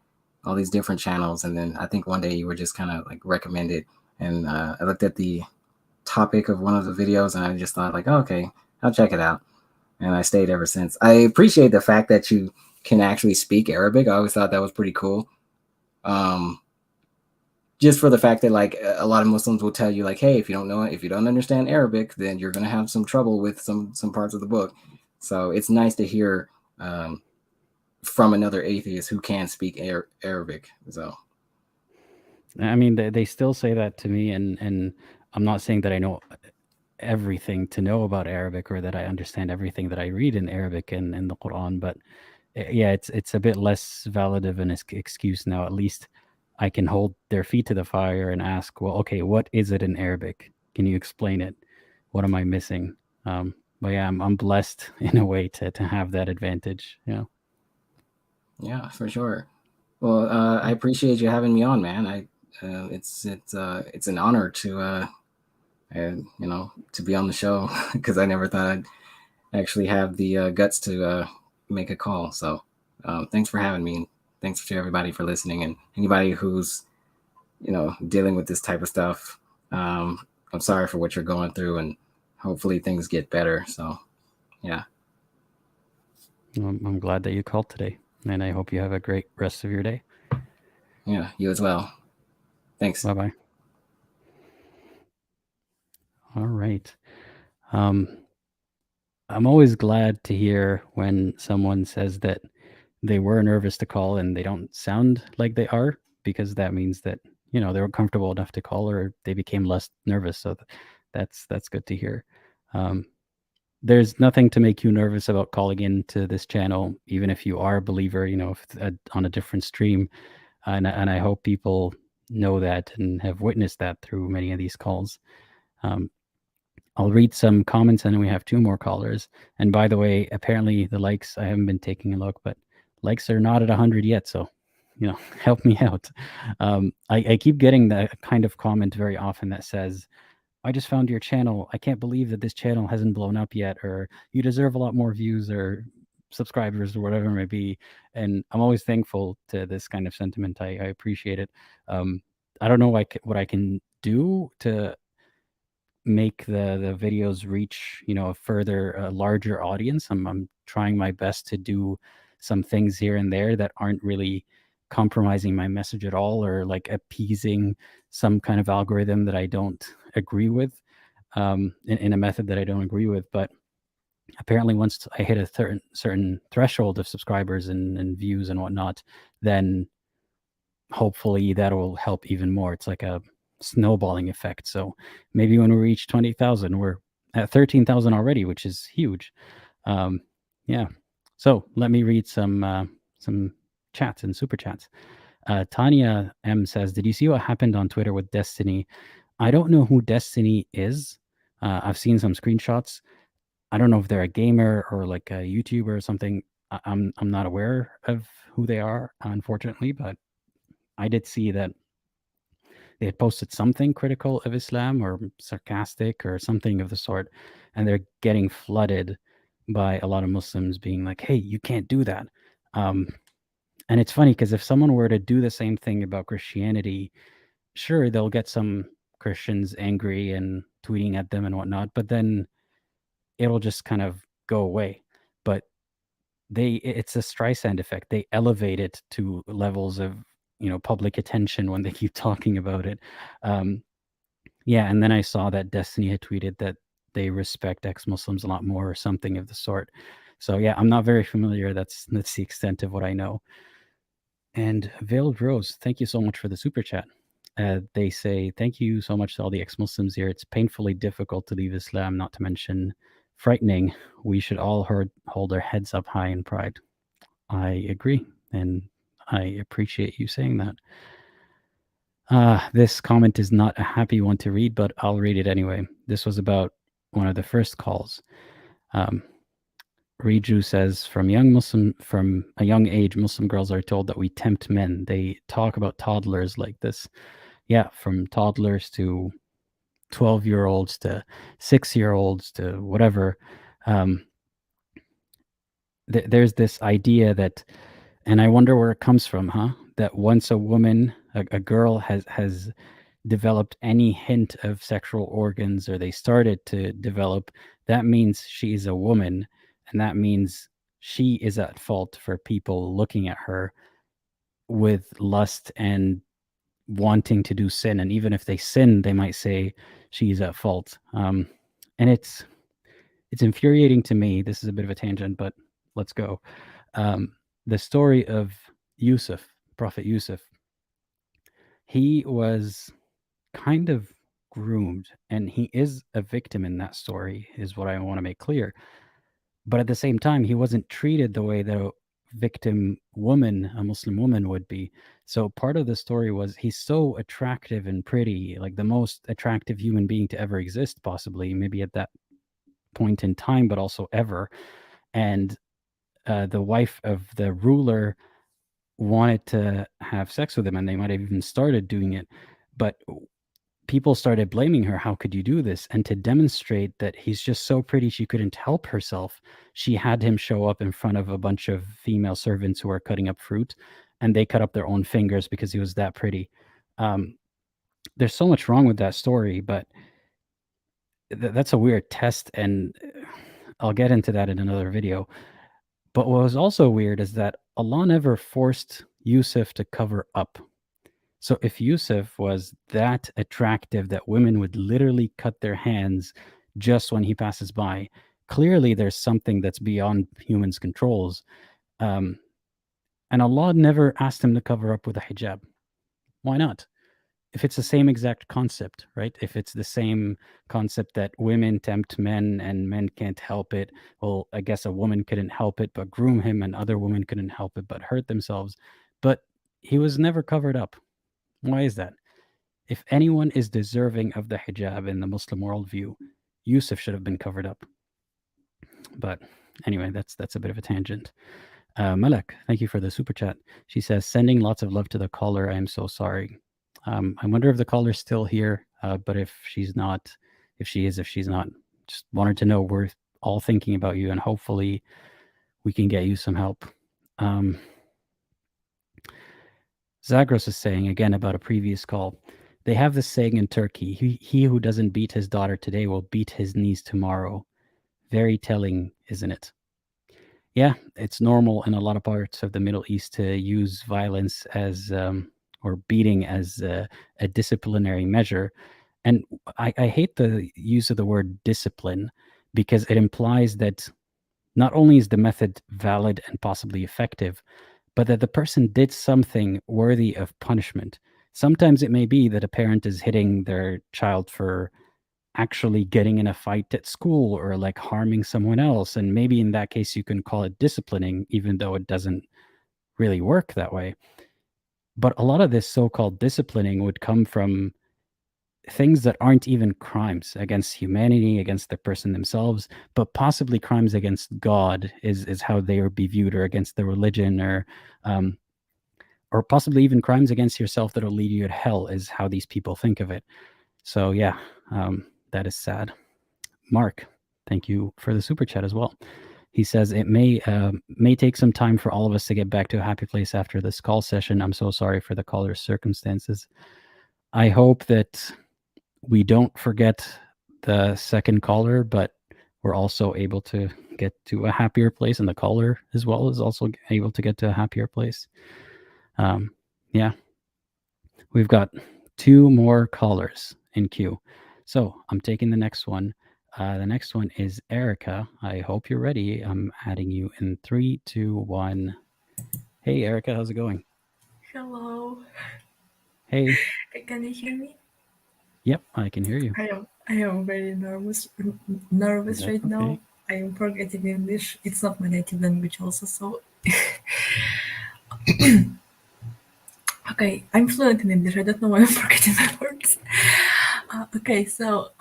all these different channels, and then I think one day you were just kind of like recommended, and I looked at the topic of one of the videos and I just thought like, oh, okay, I'll check it out, and I stayed ever since. I appreciate the fact that you can actually speak Arabic. I always thought that was pretty cool. Just for the fact that like a lot of Muslims will tell you like, hey, if you don't understand Arabic, then you're gonna have some trouble with some parts of the book. So it's nice to hear from another atheist who can speak Arabic. So I mean, they still say that to me, and I'm not saying that I know everything to know about Arabic or that I understand everything that I read in Arabic and in the Quran, but yeah, it's a bit less valid of an excuse now. At least I can hold their feet to the fire and ask, well, okay, what is it in Arabic? Can you explain it? What am I missing? But yeah, I'm blessed in a way to have that advantage. Yeah. Yeah, for sure. Well, I appreciate you having me on, man. It's an honor to to be on the show because I never thought I'd actually have the guts to make a call. So thanks for having me, and thanks to everybody for listening, and anybody who's dealing with this type of stuff. I'm sorry for what you're going through, and hopefully things get better. So yeah. I'm glad that you called today, and I hope you have a great rest of your day. Yeah, you as well. Thanks. Bye-bye. All right. I'm always glad to hear when someone says that they were nervous to call and they don't sound like they are, because that means that, they were comfortable enough to call or they became less nervous. So that's good to hear. There's nothing to make you nervous about calling into this channel, even if you are a believer, if on a different stream. And I hope people know that and have witnessed that through many of these calls. I'll read some comments and then we have 2 more callers. And by the way, apparently the likes, I haven't been taking a look, but likes are not at 100 yet. So, help me out. I keep getting that kind of comment very often that says, I just found your channel. I can't believe that this channel hasn't blown up yet, or you deserve a lot more views or subscribers or whatever it may be. And I'm always thankful to this kind of sentiment. I appreciate it. I don't know what I can do to make the videos reach a further larger audience. I'm trying my best to do some things here and there that aren't really compromising my message at all, or like appeasing some kind of algorithm that I don't agree with, in a method that I don't agree with. But apparently once I hit a certain threshold of subscribers and views and whatnot, then hopefully that will help even more. It's like a snowballing effect. So maybe when we reach 20,000, we're at 13,000 already, which is huge. Yeah. So let me read some chats and super chats. Tanya M says, did you see what happened on Twitter with Destiny? I don't know who Destiny is. I've seen some screenshots. I don't know if they're a gamer or like a YouTuber or something. I'm not aware of who they are, unfortunately, but I did see that they had posted something critical of Islam or sarcastic or something of the sort, and they're getting flooded by a lot of Muslims being like, hey, you can't do that. And it's funny because if someone were to do the same thing about Christianity, sure, they'll get some Christians angry and tweeting at them and whatnot, but then it'll just kind of go away. But it's a Streisand effect. They elevate it to levels of public attention when they keep talking about it. Yeah, and then I saw that Destiny had tweeted that they respect ex-Muslims a lot more or something of the sort. So yeah, I'm not very familiar. That's the extent of what I know. And Veiled Rose, thank you so much for the super chat. They say, thank you so much to all the ex-Muslims here. It's painfully difficult to leave Islam, not to mention frightening. We should all hold our heads up high in pride. I agree, and I appreciate you saying that. This comment is not a happy one to read, but I'll read it anyway. This was about one of the first calls. Riju says, from a young age, Muslim girls are told that we tempt men. They talk about toddlers like this. Yeah, from toddlers to 12-year-olds to 6-year-olds to whatever. There's this idea that, and I wonder where it comes from, huh? That once a woman, a girl has developed any hint of sexual organs, or they started to develop, that means she's a woman. And that means she is at fault for people looking at her with lust and wanting to do sin. And even if they sin, they might say she's at fault. And it's infuriating to me. This is a bit of a tangent, but let's go. The story of Yusuf, Prophet Yusuf, he was kind of groomed, and he is a victim in that story, is what I want to make clear. But at the same time, he wasn't treated the way that a victim woman, a Muslim woman, would be. So part of the story was he's so attractive and pretty, like the most attractive human being to ever exist, possibly, maybe at that point in time, but also ever. And the wife of the ruler wanted to have sex with him, and they might have even started doing it. But people started blaming her. How could you do this? And to demonstrate that he's just so pretty she couldn't help herself, she had him show up in front of a bunch of female servants who were cutting up fruit, and they cut up their own fingers because he was that pretty. There's so much wrong with that story, but that's a weird test, and I'll get into that in another video. But what was also weird is that Allah never forced Yusuf to cover up. So if Yusuf was that attractive that women would literally cut their hands just when he passes by, clearly there's something that's beyond humans' controls. And Allah never asked him to cover up with a hijab. Why not? If it's the same exact concept, right? If it's the same concept that women tempt men and men can't help it, well, I guess a woman couldn't help it but groom him, and other women couldn't help it but hurt themselves. But he was never covered up. Why is that? If anyone is deserving of the hijab in the Muslim worldview, Yusuf should have been covered up. But anyway, that's a bit of a tangent. Malak, thank you for the super chat. She says, sending lots of love to the caller. I am so sorry. I wonder if the caller's still here, but if she's not, if she is, if she's not, just wanted to know we're all thinking about you, and hopefully we can get you some help. Zagros is saying, again, about a previous call, they have this saying in Turkey, he who doesn't beat his daughter today will beat his niece tomorrow. Very telling, isn't it? Yeah, it's normal in a lot of parts of the Middle East to use violence as, or beating as a disciplinary measure. And I hate the use of the word discipline, because it implies that not only is the method valid and possibly effective, but that the person did something worthy of punishment. Sometimes it may be that a parent is hitting their child for actually getting in a fight at school, or like harming someone else. And maybe in that case, you can call it disciplining, even though it doesn't really work that way. But a lot of this so-called disciplining would come from things that aren't even crimes against humanity, against the person themselves, but possibly crimes against God is how they would be viewed, or against the religion, or possibly even crimes against yourself that'll lead you to hell is how these people think of it. So yeah, that is sad. Mark, thank you for the super chat as well. He says, it may take some time for all of us to get back to a happy place after this call session. I'm so sorry for the caller's circumstances. I hope that we don't forget the second caller, but we're also able to get to a happier place, and the caller as well is also able to get to a happier place. Yeah, we've got 2 more callers in queue. So I'm taking the next one. The next one is Erika. I hope you're ready. I'm adding you in 3, 2, 1. Hey, Erika, how's it going? Hello. Hey. Can you hear me? Yep, I can hear you. I am very nervous That's right okay. now. I am forgetting English. It's not my native language also, so okay, I'm fluent in English. I don't know why I'm forgetting my words. Okay, so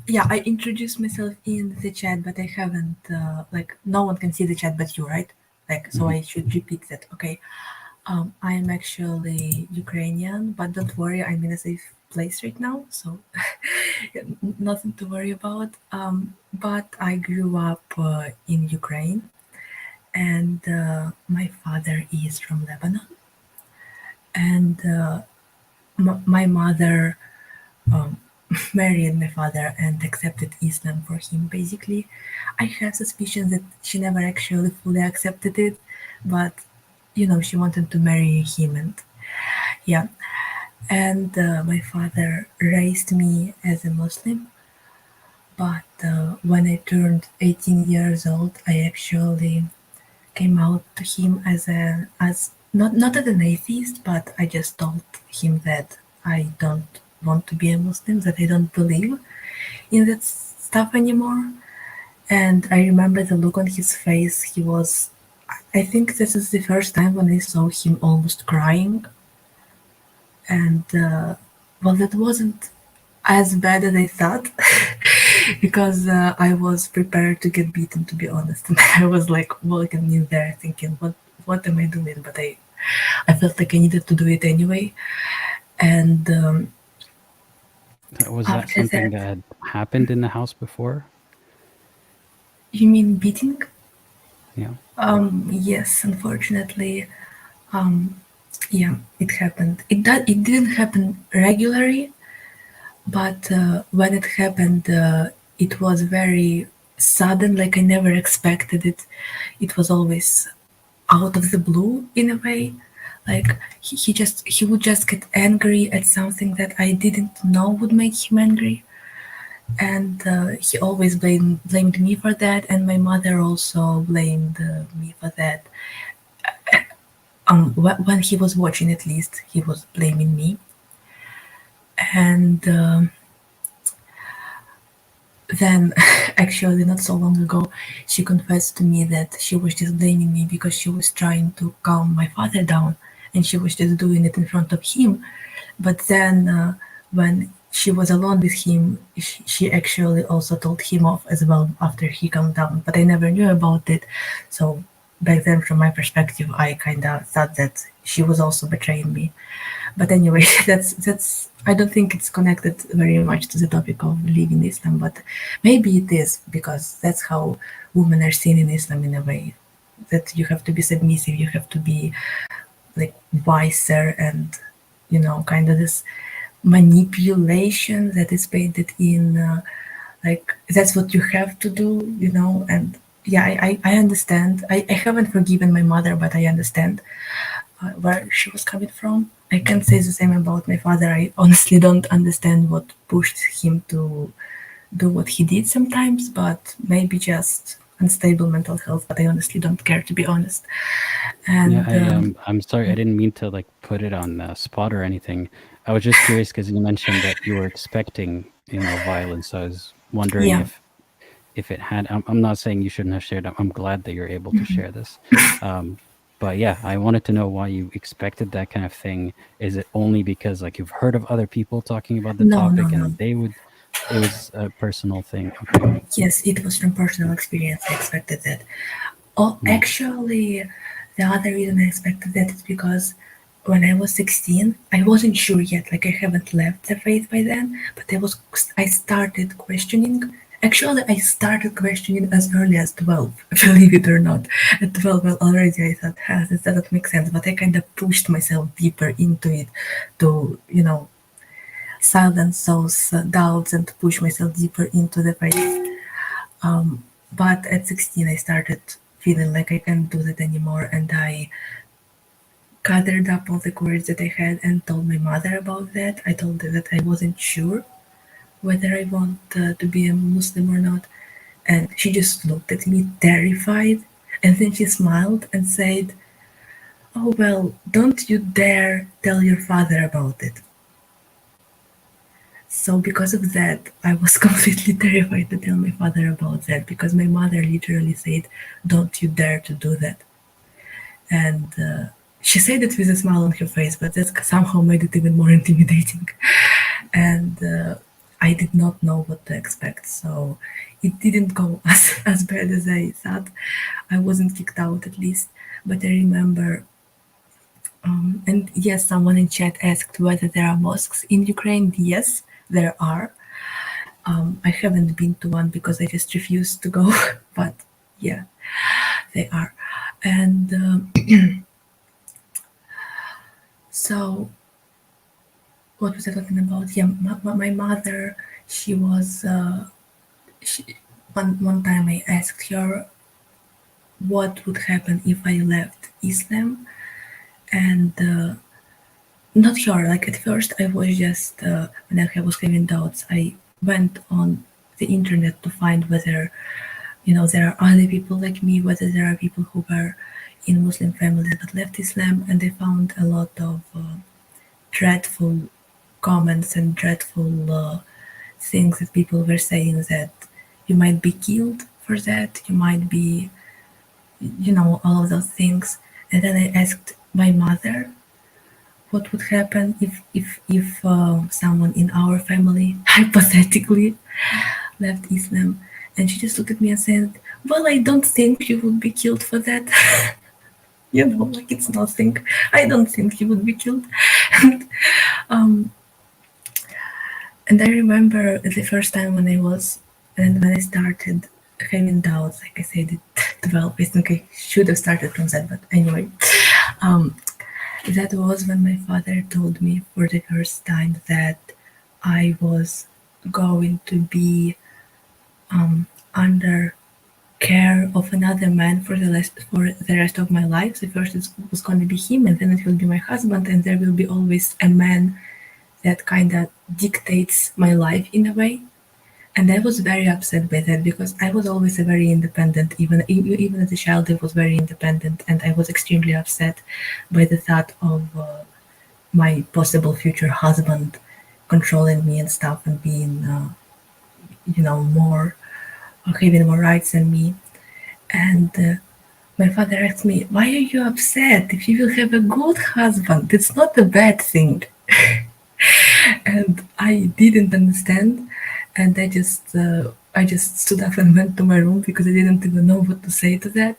yeah, I introduced myself in the chat, but I haven't like no one can see the chat but you, right? Like, so I should repeat that. Okay. I am actually Ukrainian, but don't worry, I'm in a safe place right now, so nothing to worry about. But I grew up in Ukraine, and my father is from Lebanon, and my mother um, married my father and accepted Islam for him. Basically, I have suspicion that she never actually fully accepted it, but she wanted to marry him, and yeah. And my father raised me as a Muslim, but when I turned 18 years old, I actually came out to him as not as an atheist, but I just told him that I don't want to be a Muslim, that I don't believe in that stuff anymore. And I remember the look on his face. I think this is the first time when I saw him almost crying. And well, that wasn't as bad as I thought because I was prepared to get beaten, to be honest. And I was like walking in there thinking, what am I doing? But I felt like I needed to do it anyway. And Was that after something that, that had happened in the house before? you mean beating? Yeah. Yes, unfortunately. Yeah, it happened. It didn't happen regularly, but when it happened, it was very sudden. Like I never expected it. It was always out of the blue in a way. Like he would just get angry at something that I didn't know would make him angry, and he always blamed me for that, and my mother also blamed me for that. When he was watching, at least he was blaming me, and then actually not so long ago she confessed to me that she was just blaming me because she was trying to calm my father down, and she was just doing it in front of him. But then when she was alone with him, she actually also told him off as well after he calmed down, but I never knew about it. So back then, from my perspective, I kind of thought that she was also betraying me. But anyway, that's I don't think it's connected very much to the topic of believing Islam, but maybe it is, because that's how women are seen in Islam in a way, that you have to be submissive, you have to be like wiser, and kind of this manipulation that is painted in like that's what you have to do, and yeah, I understand. I haven't forgiven my mother, but I understand where she was coming from. I can't say the same about my father. I honestly don't understand what pushed him to do what he did sometimes, but maybe just unstable mental health. But I honestly don't care, to be honest. Yeah, And I'm sorry, I didn't mean to like put it on the spot or anything. I was just curious because you mentioned that you were expecting, violence. So I was wondering yeah, if it had. I'm not saying you shouldn't have shared. I'm glad that you're able to share this. But yeah, I wanted to know why you expected that kind of thing. Is it only because like you've heard of other people talking about the no, no, topic no. and it was a personal thing? Okay. Yes, it was from personal experience. I expected that. Oh, Mm. actually, the other reason I expected that is because when I was 16, I wasn't sure yet. Like I haven't left the faith by then, but I started questioning. Actually, I started questioning as early as 12, believe it or not. At 12, well, already I thought, this doesn't make sense, but I kind of pushed myself deeper into it to, silence those doubts and push myself deeper into the faith. But at 16, I started feeling like I can't do that anymore, and I gathered up all the courage that I had and told my mother about that. I told her that I wasn't sure whether I want to be a Muslim or not, and she just looked at me terrified, and then she smiled and said, "Oh, well, don't you dare tell your father about it." So because of that, I was completely terrified to tell my father about that, because my mother literally said, "Don't you dare to do that." And she said it with a smile on her face, but that somehow made it even more intimidating. And I did not know what to expect, so it didn't go as bad as I thought. I wasn't kicked out, at least, but I remember. And yes, someone in chat asked whether there are mosques in Ukraine. Yes, there are. I haven't been to one because I just refused to go, but yeah, they are. And so, what was I talking about? Yeah, my mother, she was. One time I asked her what would happen if I left Islam, and not sure. Like at first, I was just when I was having doubts, I went on the internet to find whether there are other people like me, whether there are people who were in Muslim families but left Islam, and I found a lot of dreadful comments and dreadful things that people were saying, that you might be killed for that, you might be, all of those things. And then I asked my mother what would happen if someone in our family hypothetically left Islam, and she just looked at me and said, "Well, I don't think you would be killed for that." Like it's nothing. I don't think you would be killed. And I remember the first time when I started having doubts, like I said, at 12, I think I should have started from that, but anyway, that was when my father told me for the first time that I was going to be under care of another man for the rest of my life. So first it was going to be him, and then it will be my husband, and there will be always a man that kind of dictates my life in a way. And I was very upset by that, because I was always a very independent, even as a child I was very independent, and I was extremely upset by the thought of my possible future husband controlling me and stuff, and being more, having more rights than me. And my father asked me, "Why are you upset? If you will have a good husband, it's not a bad thing." And I didn't understand, and I just stood up and went to my room, because I didn't even know what to say to that.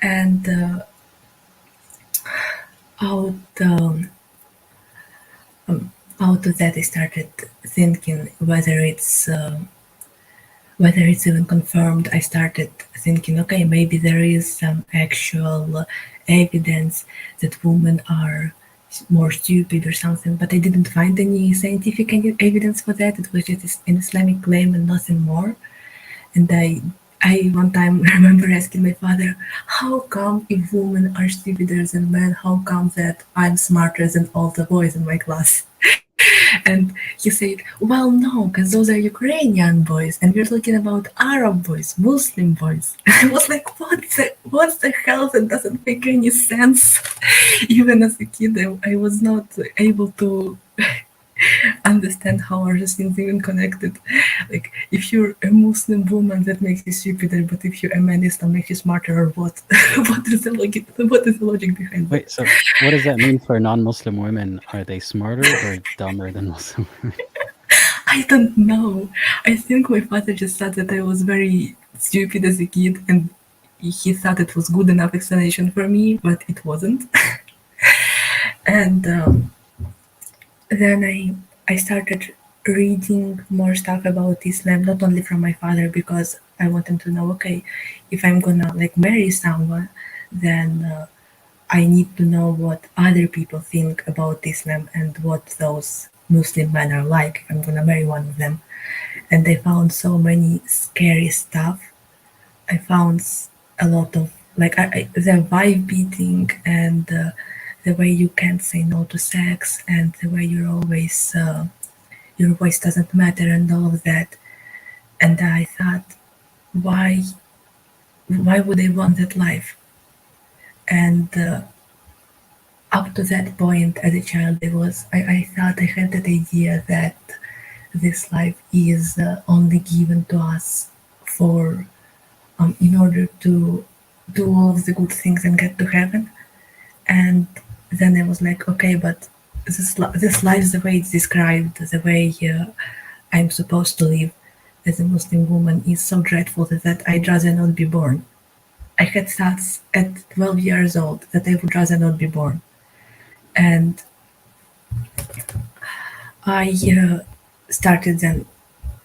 And out of that, I started thinking whether it's even confirmed. I started thinking, okay, maybe there is some actual evidence that women are more stupid or something, but I didn't find any scientific evidence for that. It was just an Islamic claim and nothing more. And I one time remember asking my father, "How come if women are stupider than men, how come that I'm smarter than all the boys in my class?" And he said, "Well, no, because those are Ukrainian boys, and we're talking about Arab boys, Muslim boys." I was like, what the hell? That doesn't make any sense. Even as a kid, I was not able to understand how are these things even connected. Like, if you're a Muslim woman, that makes you stupider, but if you're a man, that makes you smarter, or what? What is the logic behind that? Wait, so what does that mean for non-Muslim women? Are they smarter or dumber than Muslim women? I don't know. I think my father just thought that I was very stupid as a kid, and he thought it was good enough explanation for me, but it wasn't. And then I started reading more stuff about Islam, not only from my father, because I wanted to know, okay, if I'm gonna marry someone, then I need to know what other people think about Islam and what those Muslim men are like if I'm gonna marry one of them. And I found so many scary stuff. I found a lot of the vibe beating, and the way you can't say no to sex, and the way you're always your voice doesn't matter, and all of that. And I thought, why would I want that life? And up to that point as a child, I thought I had that idea that this life is only given to us for in order to do all of the good things and get to heaven. And then I was like, okay, but this life, the way it's described, the way I'm supposed to live as a Muslim woman is so dreadful that I'd rather not be born. I had thoughts at 12 years old that I would rather not be born. And I started then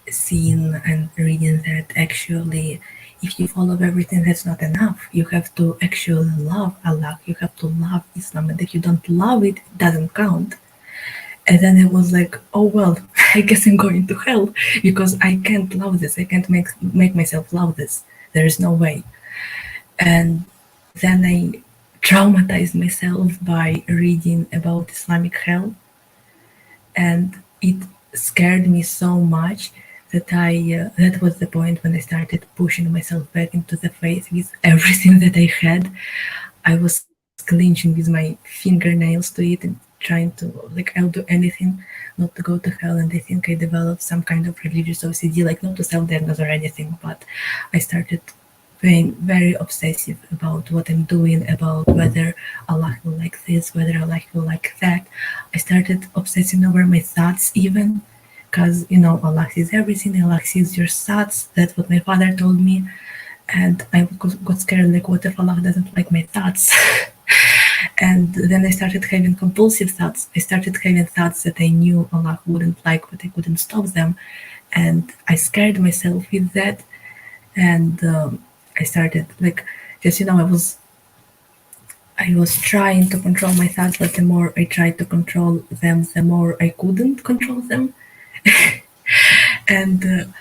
seeing and reading that actually, if you follow everything, that's not enough. You have to actually love Allah. You have to love Islam. And if you don't love it, it doesn't count. And then I was like, oh, well, I guess I'm going to hell because I can't love this. I can't make myself love this. There is no way. And then I traumatized myself by reading about Islamic hell. And it scared me so much that that was the point when I started pushing myself back into the faith with everything that I had. I was clenching with my fingernails to it and trying to, like, I'll do anything not to go to hell. And I think I developed some kind of religious OCD, like not to self-diagnose or anything, but I started being very obsessive about what I'm doing, about whether Allah will like this, whether Allah will like that. I started obsessing over my thoughts even, because, you know, Allah sees everything, Allah sees your thoughts. That's what my father told me. And I got scared, like, what if Allah doesn't like my thoughts? And then I started having compulsive thoughts. I started having thoughts that I knew Allah wouldn't like, but I couldn't stop them. And I scared myself with that. And I started, like, just, you know, I was trying to control my thoughts, but the more I tried to control them, the more I couldn't control them. And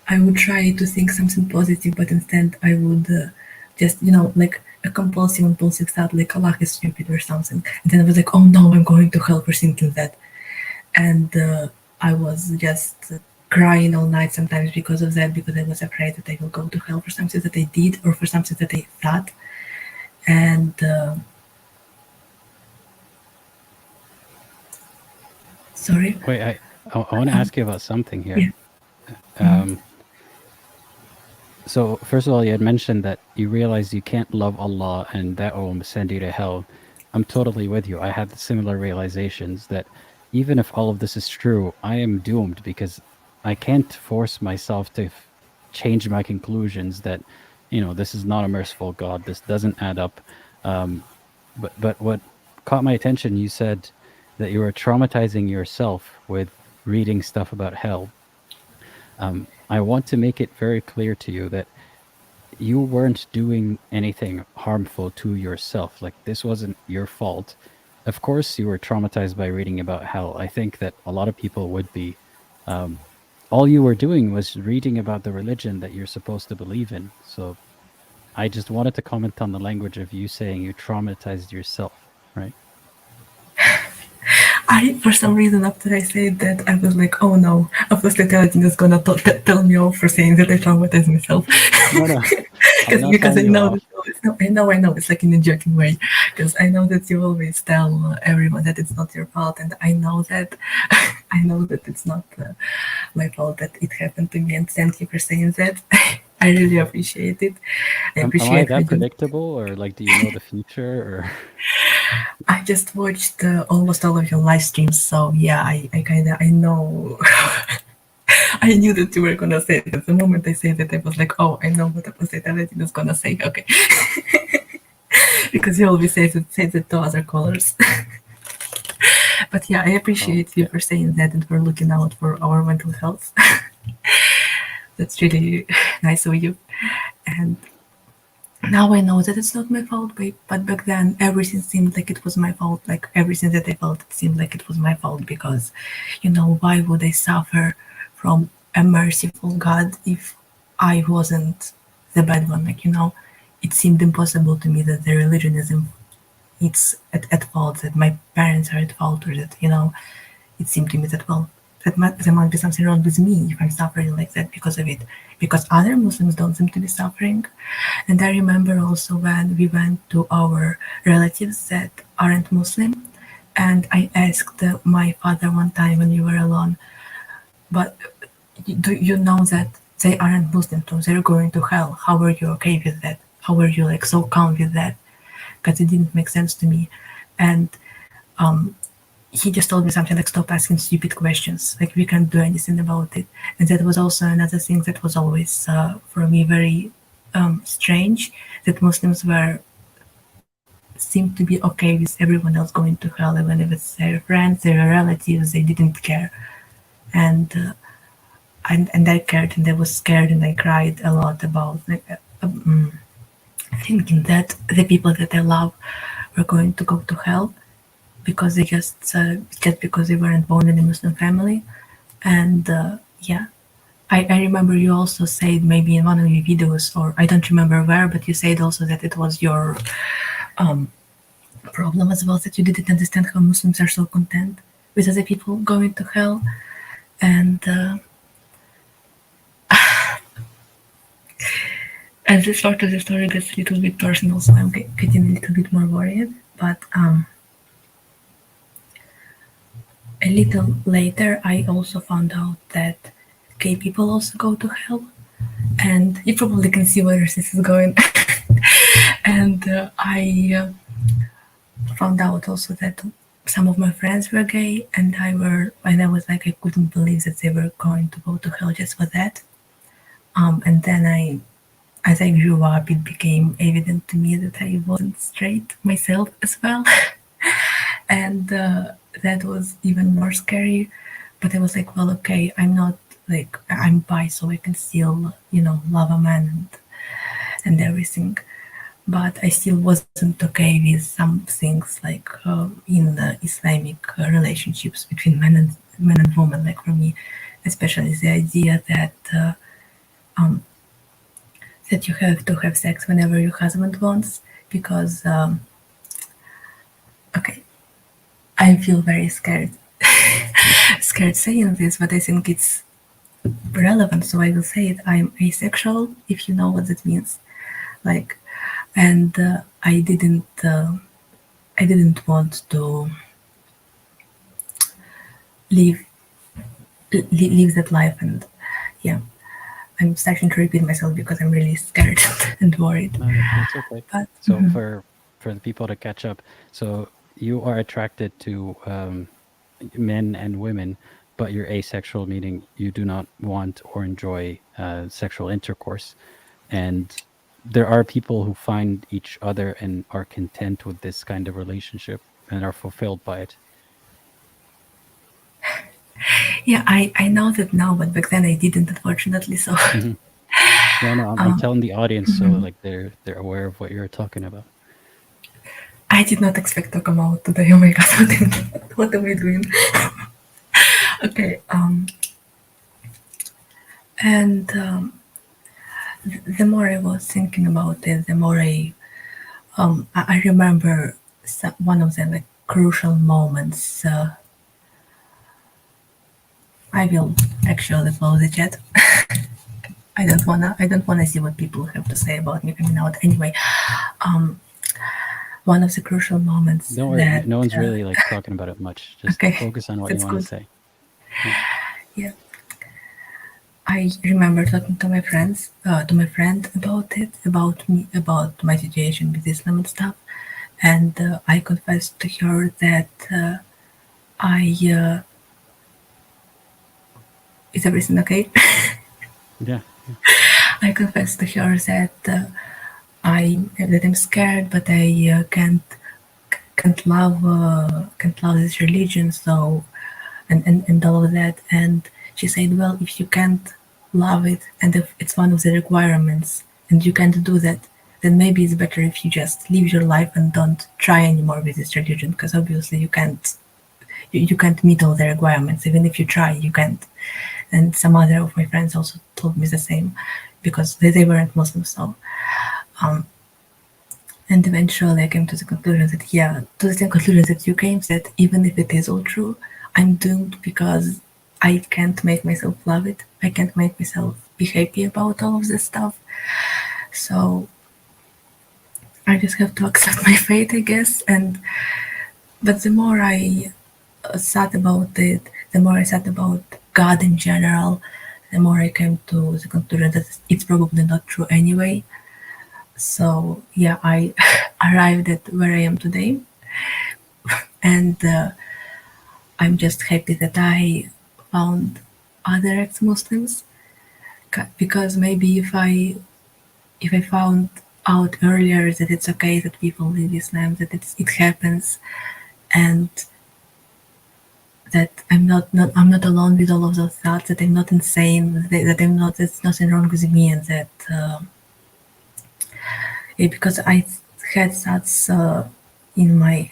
I would try to think something positive, but instead I would just, you know, like a impulsive thought, like Allah is stupid or something. And then I was like, oh no, I'm going to hell for thinking that. And I was just crying all night sometimes because of that, because I was afraid that I will go to hell for something that I did or for something that I thought. And sorry? Wait, I want to ask you about something here. Yeah. So first of all, you had mentioned that you realized you can't love Allah and that will send you to hell. I'm totally with you. I had similar realizations that even if all of this is true, I am doomed because I can't force myself to change my conclusions that, you know, this is not a merciful God. This doesn't add up. But what caught my attention, you said that you were traumatizing yourself with reading stuff about hell. I want to make it very clear to you that you weren't doing anything harmful to yourself. Like, this wasn't your fault. Of course, you were traumatized by reading about hell. I think that a lot of people would be. All you were doing was reading about the religion that you're supposed to believe in. So I just wanted to comment on the language of you saying you traumatized yourself, right? For some reason, after I said that, I was like, oh no, Apostate Aladdin is gonna tell me off for saying that I traumatized myself. No. because I know, I know, it's like in a joking way, because I know that you always tell everyone that it's not your fault, and I know that it's not my fault that it happened to me, and thank you for saying that. I really appreciate it. Am I that predictable, or like, do you know the future, or? I just watched almost all of your live streams, so yeah, I know. I knew that you were gonna say that. The moment I said that, I was like, oh, I know what Apostate Aladdin is gonna say. Okay, because you always say that to other callers. But yeah, I appreciate you for saying that and for looking out for our mental health. That's really nice of you. And now I know that it's not my fault, but back then everything seemed like it was my fault. Like, everything that I felt, it seemed like it was my fault because, you know, why would I suffer from a merciful God if I wasn't the bad one? Like, you know, it seemed impossible to me that the religion it's at fault, that my parents are at fault, or that, you know, it seemed to me that, well, there must be something wrong with me if I'm suffering like that because of it, because other Muslims don't seem to be suffering. And I remember also when we went to our relatives that aren't Muslim. And I asked my father one time when we were alone, but do you know that they aren't Muslim, so they're going to hell? How are you okay with that? How are you like so calm with that? Because it didn't make sense to me. And he just told me something like, stop asking stupid questions, like we can't do anything about it. And that was also another thing that was always for me very strange, that Muslims seemed to be okay with everyone else going to hell, even if it's their friends, their relatives, they didn't care. And I cared, and I was scared, and I cried a lot about thinking that the people that I love were going to go to hell because they just because they weren't born in a Muslim family. And I remember you also said maybe in one of your videos, or I don't remember where, but you said also that it was your problem as well, that you didn't understand how Muslims are so content with other people going to hell. And as this part of the story gets a little bit personal, so I'm getting a little bit more worried. But a little later, I also found out that gay people also go to hell. And you probably can see where this is going. And I found out also that some of my friends were gay, and I was like, I couldn't believe that they were going to go to hell just for that. And then as I grew up, it became evident to me that I wasn't straight myself as well. And that was even more scary. But I was like, well, okay, I'm bi, so I can still, love a man and everything. But I still wasn't okay with some things, like in the Islamic relationships between men and women. Like for me, especially the idea that you have to have sex whenever your husband wants, because I feel very scared saying this, but I think it's relevant, so I will say it. I'm asexual, if you know what that means. And I didn't want to live that life, and I'm starting to repeat myself because I'm really scared and worried. No, that's okay. But, so for the people to catch up, so you are attracted to men and women, but you're asexual, meaning you do not want or enjoy sexual intercourse. And there are people who find each other and are content with this kind of relationship and are fulfilled by it. Yeah, I know that now, but back then I didn't, unfortunately. So No, I'm telling the audience so like they're aware of what you're talking about. I did not expect to come out today. Oh my god, what am I doing? Okay, and the more I was thinking about it, the more I remember one of the crucial moments. I will actually close the chat. I don't wanna see what people have to say about me coming out. Anyway, one of the crucial moments. Don't worry, no one's really talking about it much. Just focus on what you want to say. Yeah. I remember talking to my friend about it, about my situation with Islam and stuff, and I confessed to her that is everything okay? Yeah. I confessed to her that I'm scared, but I can't love this religion, so and all of that. And she said, well, if you can't love it, and if it's one of the requirements, and you can't do that, then maybe it's better if you just live your life and don't try anymore with this religion, because obviously you can't meet all the requirements. Even if you try, you can't. And some other of my friends also told me the same, because they weren't Muslim. So and eventually I came to the conclusion that the same conclusion that you came, that even if it is all true, I'm doomed, because I can't make myself love it. I can't make myself be happy about all of this stuff. So I just have to accept my fate, I guess. And but the more I thought about it, the more I thought about God in general, the more I came to the conclusion that it's probably not true anyway. So yeah, I arrived at where I am today, and I'm just happy that I found other ex-Muslims, because maybe if I found out earlier that it's okay that people leave Islam, that it happens, and that I'm not alone with all of those thoughts, that I'm not insane, that I'm not, there's nothing wrong with me, and that because I had thoughts in my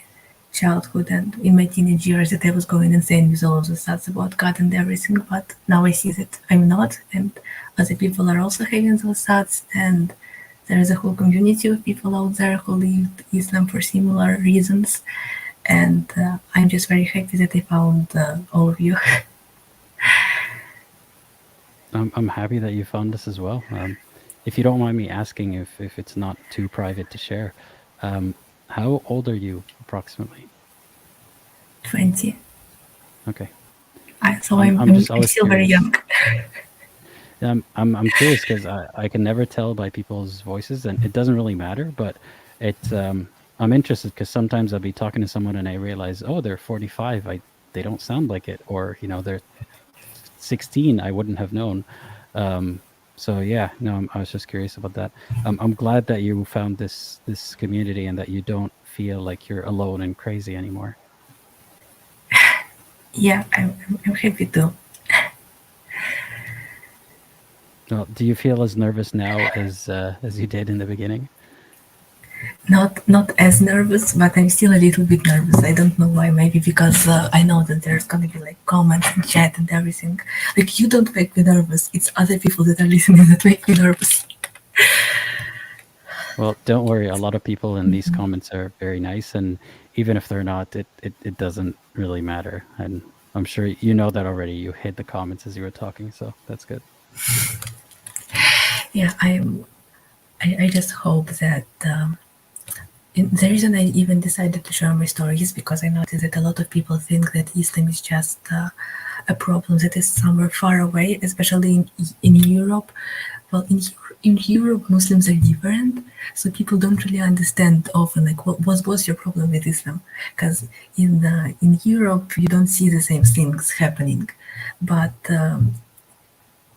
childhood and in my teenage years that I was going insane with all of the thoughts about God and everything, but now I see that I'm not, and other people are also having those thoughts, and there is a whole community of people out there who lived Islam for similar reasons, and I'm just very happy that I found all of you. I'm happy that you found us as well. If you don't mind me asking, if it's not too private to share, how old are you approximately? 20. Okay. So I'm still very young. I'm curious because I can never tell by people's voices, and it doesn't really matter, but it's I'm interested because sometimes I'll be talking to someone and I realize, oh, they're 45. They don't sound like it, or they're 16. I wouldn't have known. So yeah, no, I was just curious about that. I'm glad that you found this community and that you don't feel like you're alone and crazy anymore. Yeah, I'm happy too. Well, do you feel as nervous now as you did in the beginning? Not as nervous, but I'm still a little bit nervous. I don't know why. Maybe because I know that there's gonna be like comments and chat and everything. Like, you don't make me nervous. It's other people that are listening that make me nervous. Well, don't worry. A lot of people in these comments are very nice, and even if they're not, it doesn't really matter. And I'm sure you know that already. You hit the comments as you were talking, so that's good. Yeah, I just hope that the reason I even decided to share my story is because I noticed that a lot of people think that Islam is just a problem that is somewhere far away, especially in Europe. Well, in Europe, Muslims are different, so people don't really understand often, like, what was your problem with Islam? Because in Europe, you don't see the same things happening. But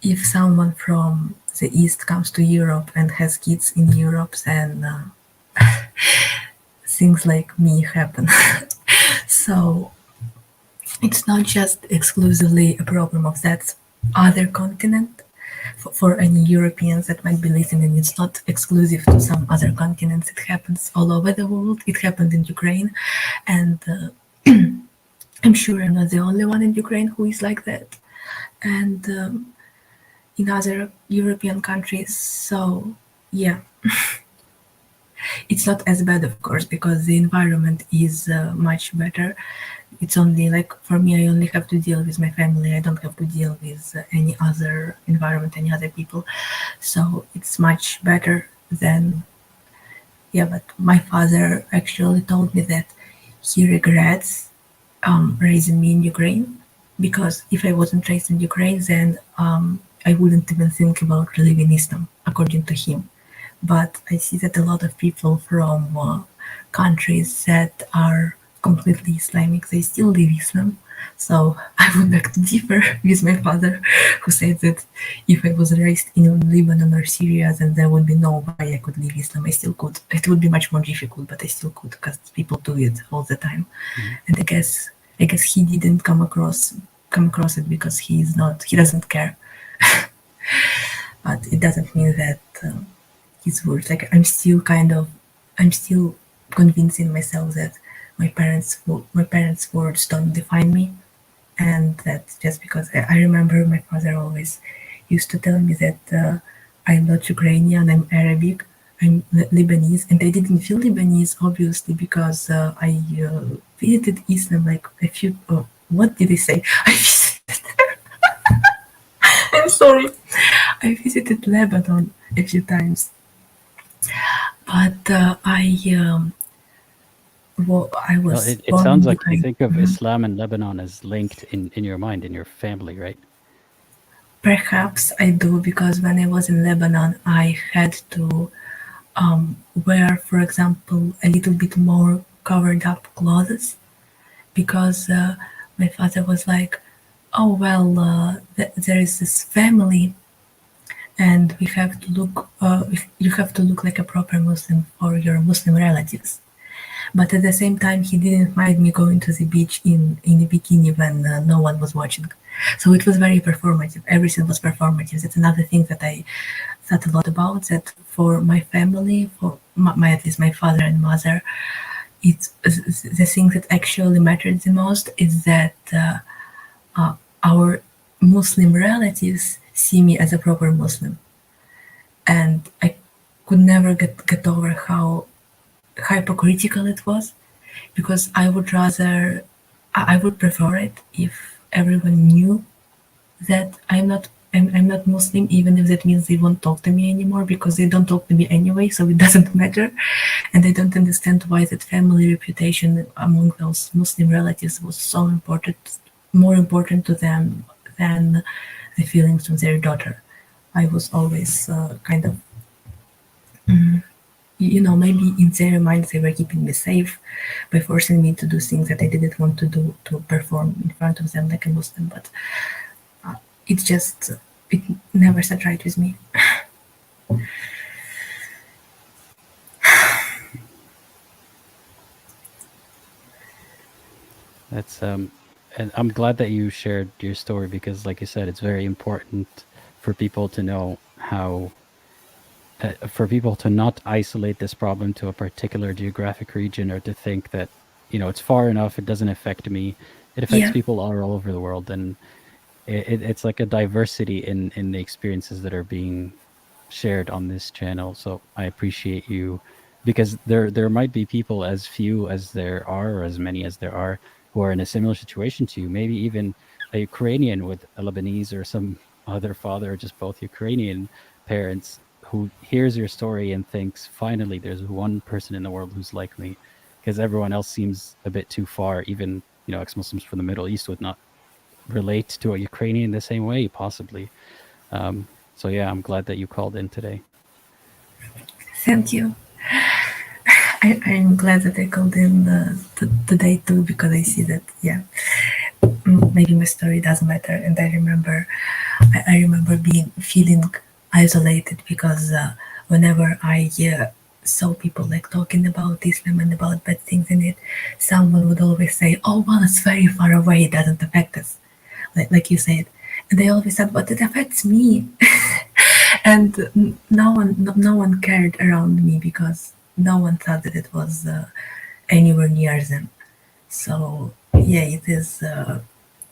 if someone from the East comes to Europe and has kids in Europe, then things like me happen. So it's not just exclusively a problem of that other continent. For any Europeans that might be listening, it's not exclusive to some other continents. It happens all over the world. It happened in Ukraine, and I'm sure I'm not the only one in Ukraine who is like that, and in other European countries. So yeah. It's not as bad, of course, because the environment is much better. It's only like, for me, I only have to deal with my family. I don't have to deal with any other environment, any other people. So it's much better than, yeah, but my father actually told me that he regrets raising me in Ukraine, because if I wasn't raised in Ukraine, then I wouldn't even think about leaving Islam, according to him. But I see that a lot of people from countries that are completely Islamic, they still live Islam. So I would like to differ with my father, who said that if I was raised in Lebanon or Syria, then there would be no way I could leave Islam. I still could. It would be much more difficult, but I still could, because people do it all the time. And I guess he didn't come across it because he doesn't care. But it doesn't mean that his words, like, I'm still convincing myself that my parents' words don't define me, and that's just because I remember my father always used to tell me that I'm not Ukrainian, I'm Arabic, I'm Lebanese, and I didn't feel Lebanese, obviously, because I visited Islam like a few. Oh, what did I say? I visited. I'm sorry. I visited Lebanon a few times. But well, I Well, was it born sounds in like you Ukraine. think of Islam and Lebanon as linked in your mind, in your family, right? Perhaps I do, because when I was in Lebanon, I had to wear, for example, a little bit more covered up clothes, because my father was like, "Oh well, there is this family, and we have to look. You have to look like a proper Muslim for your Muslim relatives." But at the same time, he didn't mind me going to the beach in a bikini when no one was watching. So it was very performative. Everything was performative. That's another thing that I thought a lot about. That for my family, for my at least my father and mother, it's the thing that actually mattered the most is that our Muslim relatives see me as a proper Muslim, and I could never get over how hypocritical it was, because I would rather, I would prefer it if everyone knew that I'm not Muslim, even if that means they won't talk to me anymore, because they don't talk to me anyway, so it doesn't matter. And I don't understand why that family reputation among those Muslim relatives was so important, more important to them than the feelings of their daughter. I was always kind of, maybe in their minds they were keeping me safe by forcing me to do things that I didn't want to do, to perform in front of them like a Muslim. But it never sat right with me. That's and I'm glad that you shared your story, because, like you said, it's very important for people to know how, for people to not isolate this problem to a particular geographic region, or to think that, it's far enough, it doesn't affect me. It affects Yeah. people all over the world, and it's like a diversity in the experiences that are being shared on this channel. So I appreciate you, because there might be people, as few as there are, or as many as there are, who are in a similar situation to you. Maybe even a Ukrainian with a Lebanese or some other father, or just both Ukrainian parents, who hears your story and thinks, finally, there's one person in the world who's like me, because everyone else seems a bit too far. Even, ex-Muslims from the Middle East would not relate to a Ukrainian the same way, possibly. So yeah, I'm glad that you called in today. Thank you. I'm glad that I called in today too, because I see that, maybe my story does matter. And I remember feeling isolated, because whenever I saw people like talking about Islam and about bad things in it, someone would always say, "Oh well, it's very far away, it doesn't affect us," like you said. And I always said, "But it affects me." And no one cared around me, because no one thought that it was anywhere near them. So yeah, it is.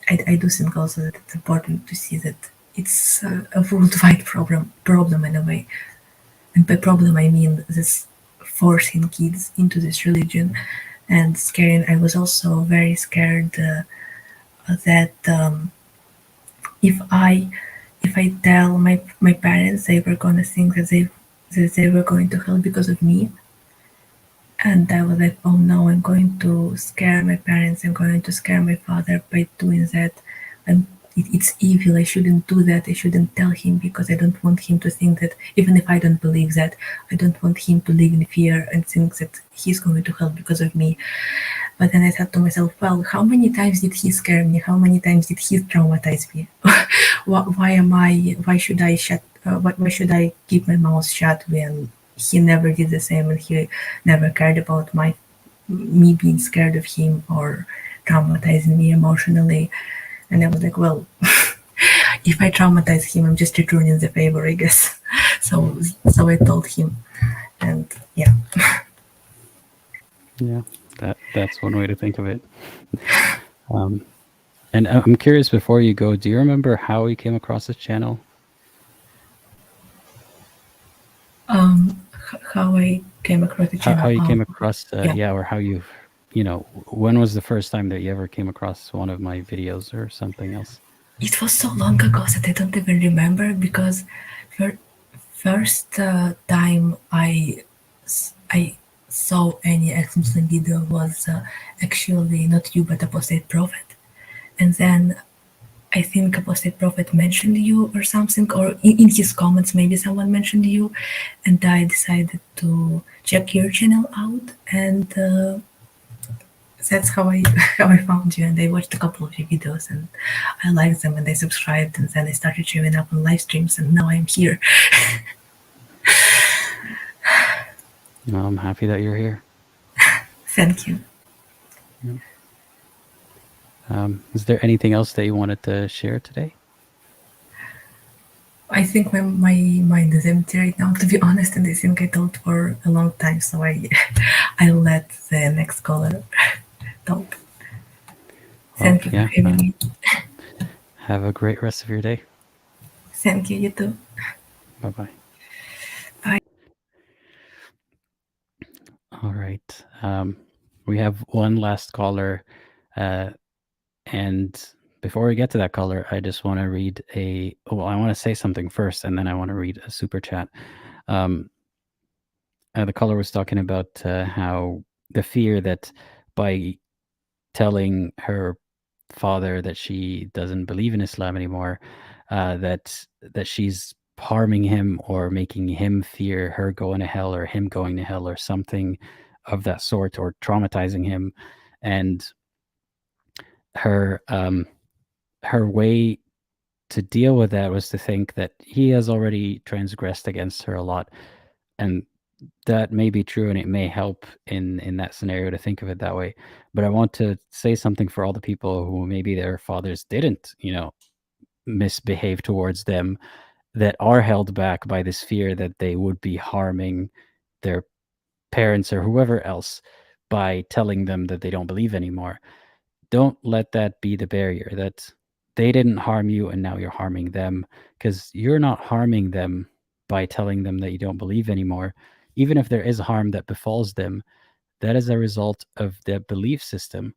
I do think also that it's important to see that it's a worldwide problem in a way. And by problem I mean this forcing kids into this religion and scaring. I was also very scared that if I tell my parents, they were gonna think that they were going to hell because of me. And I was like, oh no, I'm going to scare my parents, I'm going to scare my father by doing that. And it's evil, I shouldn't do that, I shouldn't tell him, because I don't want him to think that, even if I don't believe that, I don't want him to live in fear and think that he's going to hell because of me. But then I thought to myself, well, how many times did he scare me? How many times did he traumatize me? Why should I keep my mouth shut when he never did the same, and he never cared about me being scared of him or traumatizing me emotionally? And I was like, well, if I traumatize him, I'm just returning the favor, I guess. So I told him, and yeah. Yeah, that's one way to think of it. And I'm curious, before you go, do you remember how you came across this channel? How I came across the channel. How you came across, yeah. or how when was the first time that you ever came across one of my videos or something else? It was so long ago that I don't even remember, because first time I saw any ex-Muslim video was actually not you but Apostate Prophet. And then I think Apostate Prophet mentioned you or something, or in his comments maybe someone mentioned you, and I decided to check your channel out, and that's how I how I found you. And I watched a couple of your videos and I liked them and I subscribed, and then I started showing up on live streams, and now I'm here. I'm happy that you're here. Thank you. Is there anything else that you wanted to share today? I think my mind is empty right now, to be honest, and I think I talked for a long time, so I let the next caller talk. Thank you for having me. Have a great rest of your day. Thank you, you too. Bye-bye. Bye. All right. We have one last caller. And before we get to that caller, I just want to read I want to say something first, and then I want to read a super chat. The caller was talking about how the fear that by telling her father that she doesn't believe in Islam anymore, that she's harming him or making him fear her going to hell or him going to hell or something of that sort, or traumatizing him. And her way to deal with that was to think that he has already transgressed against her a lot, and that may be true, and it may help in that scenario to think of it that way. But I want to say something for all the people who maybe their fathers didn't, misbehave towards them, that are held back by this fear that they would be harming their parents or whoever else by telling them that they don't believe anymore. Don't let that be the barrier, that they didn't harm you and now you're harming them, because you're not harming them by telling them that you don't believe anymore. Even if there is harm that befalls them, that is a result of their belief system.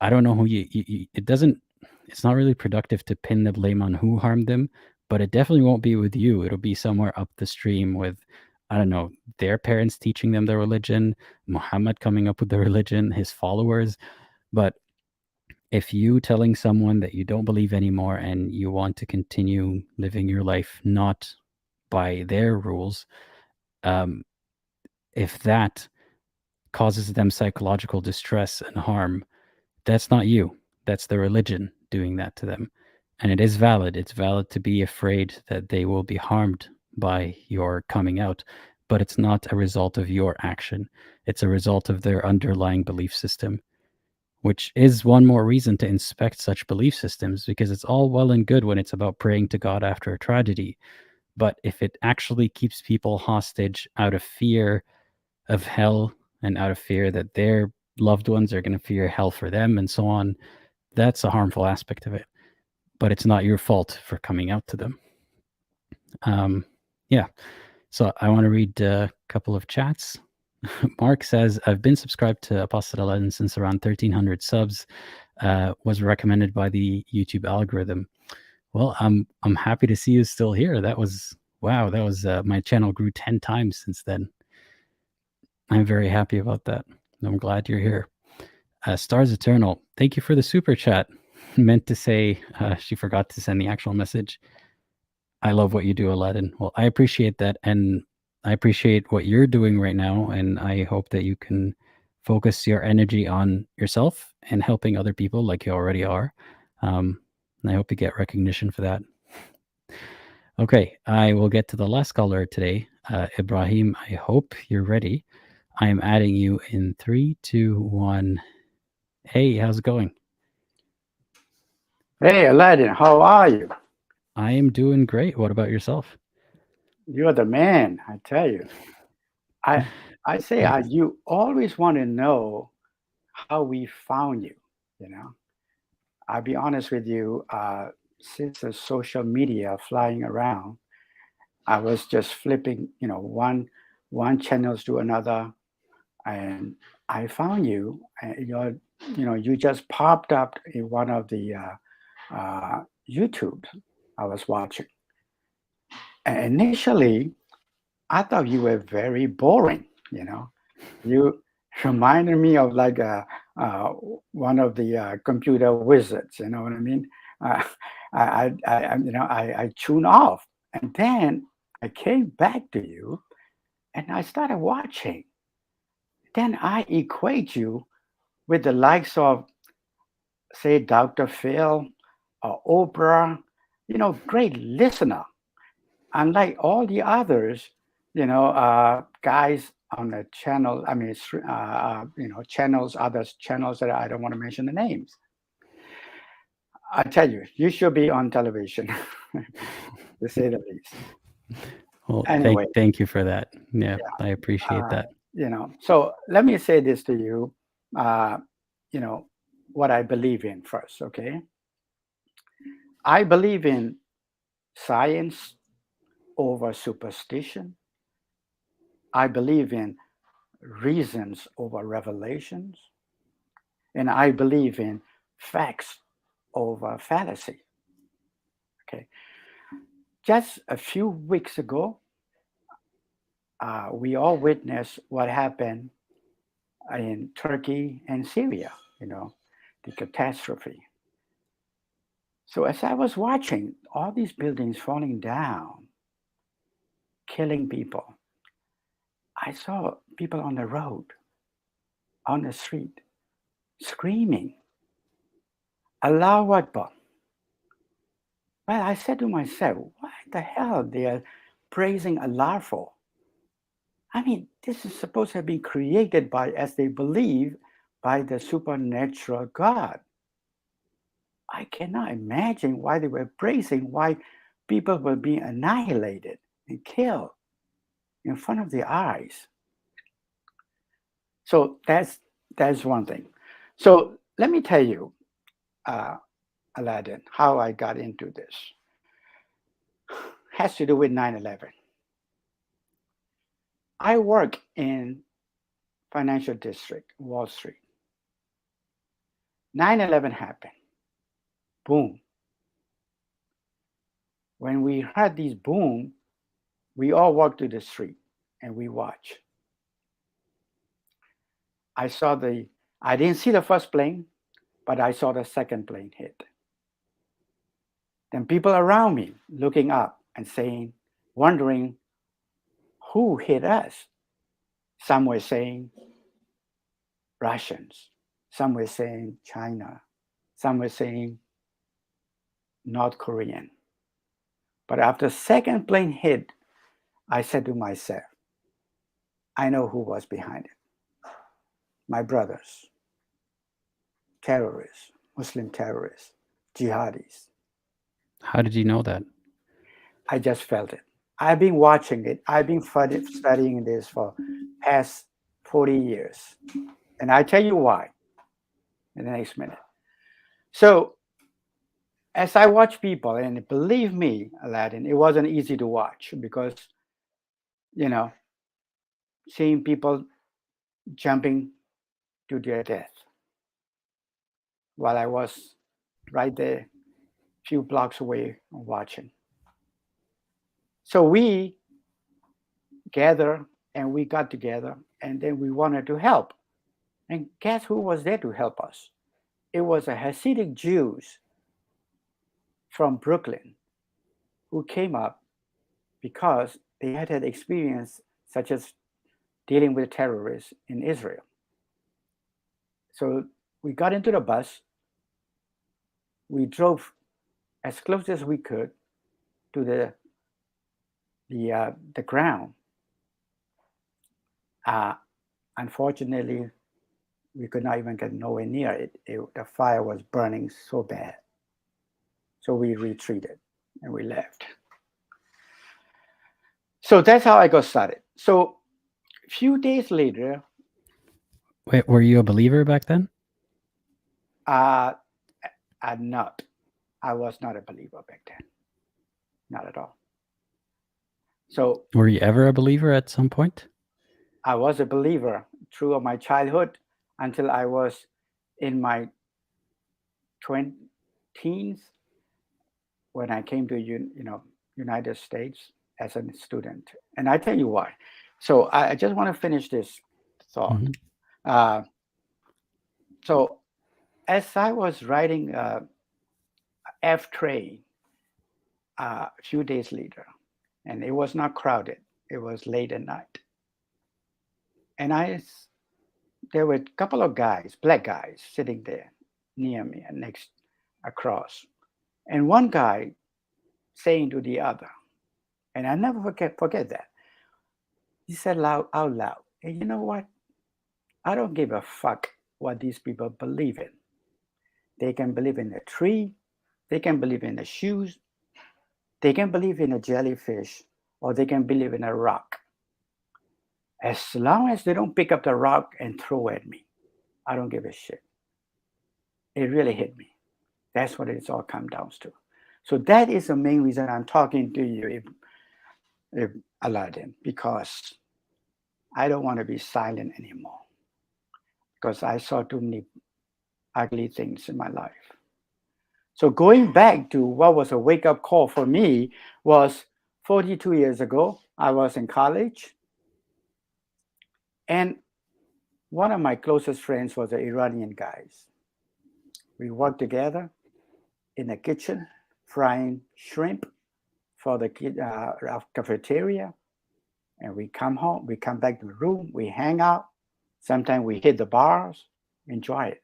I don't know who it's not really productive to pin the blame on who harmed them, but it definitely won't be with you. It'll be somewhere up the stream with, I don't know, their parents teaching them the religion, Muhammad coming up with the religion, his followers. But if you telling someone that you don't believe anymore and you want to continue living your life not by their rules, if that causes them psychological distress and harm, that's not you. That's the religion doing that to them. And it is valid. It's valid to be afraid that they will be harmed by your coming out, but it's not a result of your action. It's a result of their underlying belief system, which is one more reason to inspect such belief systems, because it's all well and good when it's about praying to God after a tragedy. But if it actually keeps people hostage out of fear of hell and out of fear that their loved ones are going to fear hell for them and so on, that's a harmful aspect of it. But it's not your fault for coming out to them. So I want to read a couple of chats. Mark says, I've been subscribed to Apostate Aladdin since around 1,300 subs. Was recommended by the YouTube algorithm. Well, I'm happy to see you still here. That was my channel grew 10 times since then. I'm very happy about that. I'm glad you're here. Stars Eternal, thank you for the super chat. Meant to say she forgot to send the actual message. I love what you do, Aladdin. Well, I appreciate that, and I appreciate what you're doing right now, and I hope that you can focus your energy on yourself and helping other people like you already are. And I hope you get recognition for that. Okay, I will get to the last caller today. Ebrahim, I hope you're ready. I am adding you in 3, 2, 1. Hey, how's it going? Hey, Aladdin, how are you? I am doing great. What about yourself? You're the man, I tell you. I say you always want to know how we found you, I'll be honest with you, since the social media flying around, I was just flipping, one channels to another, and I found you, and you just popped up in one of the YouTube I was watching. And initially, I thought you were very boring, You reminded me of like one of the computer wizards. You know what I mean? Uh, I tune off, and then I came back to you, and I started watching. Then I equate you with the likes of, say, Dr. Phil or Oprah. Great listener. Unlike all the others, guys on the channel, channels, other channels that I don't want to mention the names. I tell you, you should be on television, to say the least. Well, Anyway. thank you for that. Yeah, I appreciate that. So let me say this to you, what I believe in first, okay? I believe in science over superstition. I believe in reasons over revelations. And I believe in facts over fallacy. Okay. Just a few weeks ago, we all witnessed what happened in Turkey and Syria, the catastrophe. So as I was watching all these buildings falling down, killing people, I saw people on the road, on the street, screaming, Allahu Akbar. Well, I said to myself, what the hell they are praising Allah for? I mean, this is supposed to have been created by, as they believe, by the supernatural God. I cannot imagine why they were praising, why people were being annihilated and killed in front of their eyes. So that's one thing. So let me tell you, Aladdin, how I got into this. Has to do with 9/11. I work in financial district, Wall Street. 9/11 happened. Boom. When we heard these boom, we all walked to the street and we watched. I didn't see the first plane, but I saw the second plane hit. Then people around me looking up and saying, wondering who hit us. Some were saying Russians. Some were saying China. Some were saying North Korean. But after second plane hit, I said to myself, I know who was behind it. My brothers, terrorists, Muslim terrorists, jihadis. How did you know that? I just felt it. I've been watching it. I've been studying this for past 40 years. And I tell you why in the next minute. So as I watch people, and believe me, Aladdin, it wasn't easy to watch because, seeing people jumping to their death while I was right there, a few blocks away watching. So we gathered and we got together and then we wanted to help. And guess who was there to help us? It was a Hasidic Jews from Brooklyn who came up because they had experience such as dealing with terrorists in Israel. So we got into the bus. We drove as close as we could to the ground. Unfortunately, we could not even get nowhere near it. The fire was burning so bad. So we retreated and we left. So that's how I got started. So a few days later. Wait, were you a believer back then? I'm not. I was not a believer back then. Not at all. So were you ever a believer at some point? I was a believer through my childhood until I was in my teens when I came to United States as a student. And I tell you why. So I just want to finish this thought. Mhm. So as I was riding F train a few days later, and it was not crowded, it was late at night, and there were a couple of guys, black guys, sitting there near me and next across, and one guy saying to the other, and I never forget that. He said out loud, "Hey, you know what? I don't give a fuck what these people believe in. They can believe in a tree, they can believe in the shoes, they can believe in a jellyfish, or they can believe in a rock. As long as they don't pick up the rock and throw at me, I don't give a shit." It really hit me. That's what it's all come down to. So that is the main reason I'm talking to you, Aladdin, because I don't want to be silent anymore, because I saw too many ugly things in my life. So going back to what was a wake-up call for me was 42 years ago. I was in college, and one of my closest friends was the Iranian guys. We worked together in the kitchen, frying shrimp for the cafeteria, and we come home, we come back to the room, we hang out. Sometimes we hit the bars, enjoy it.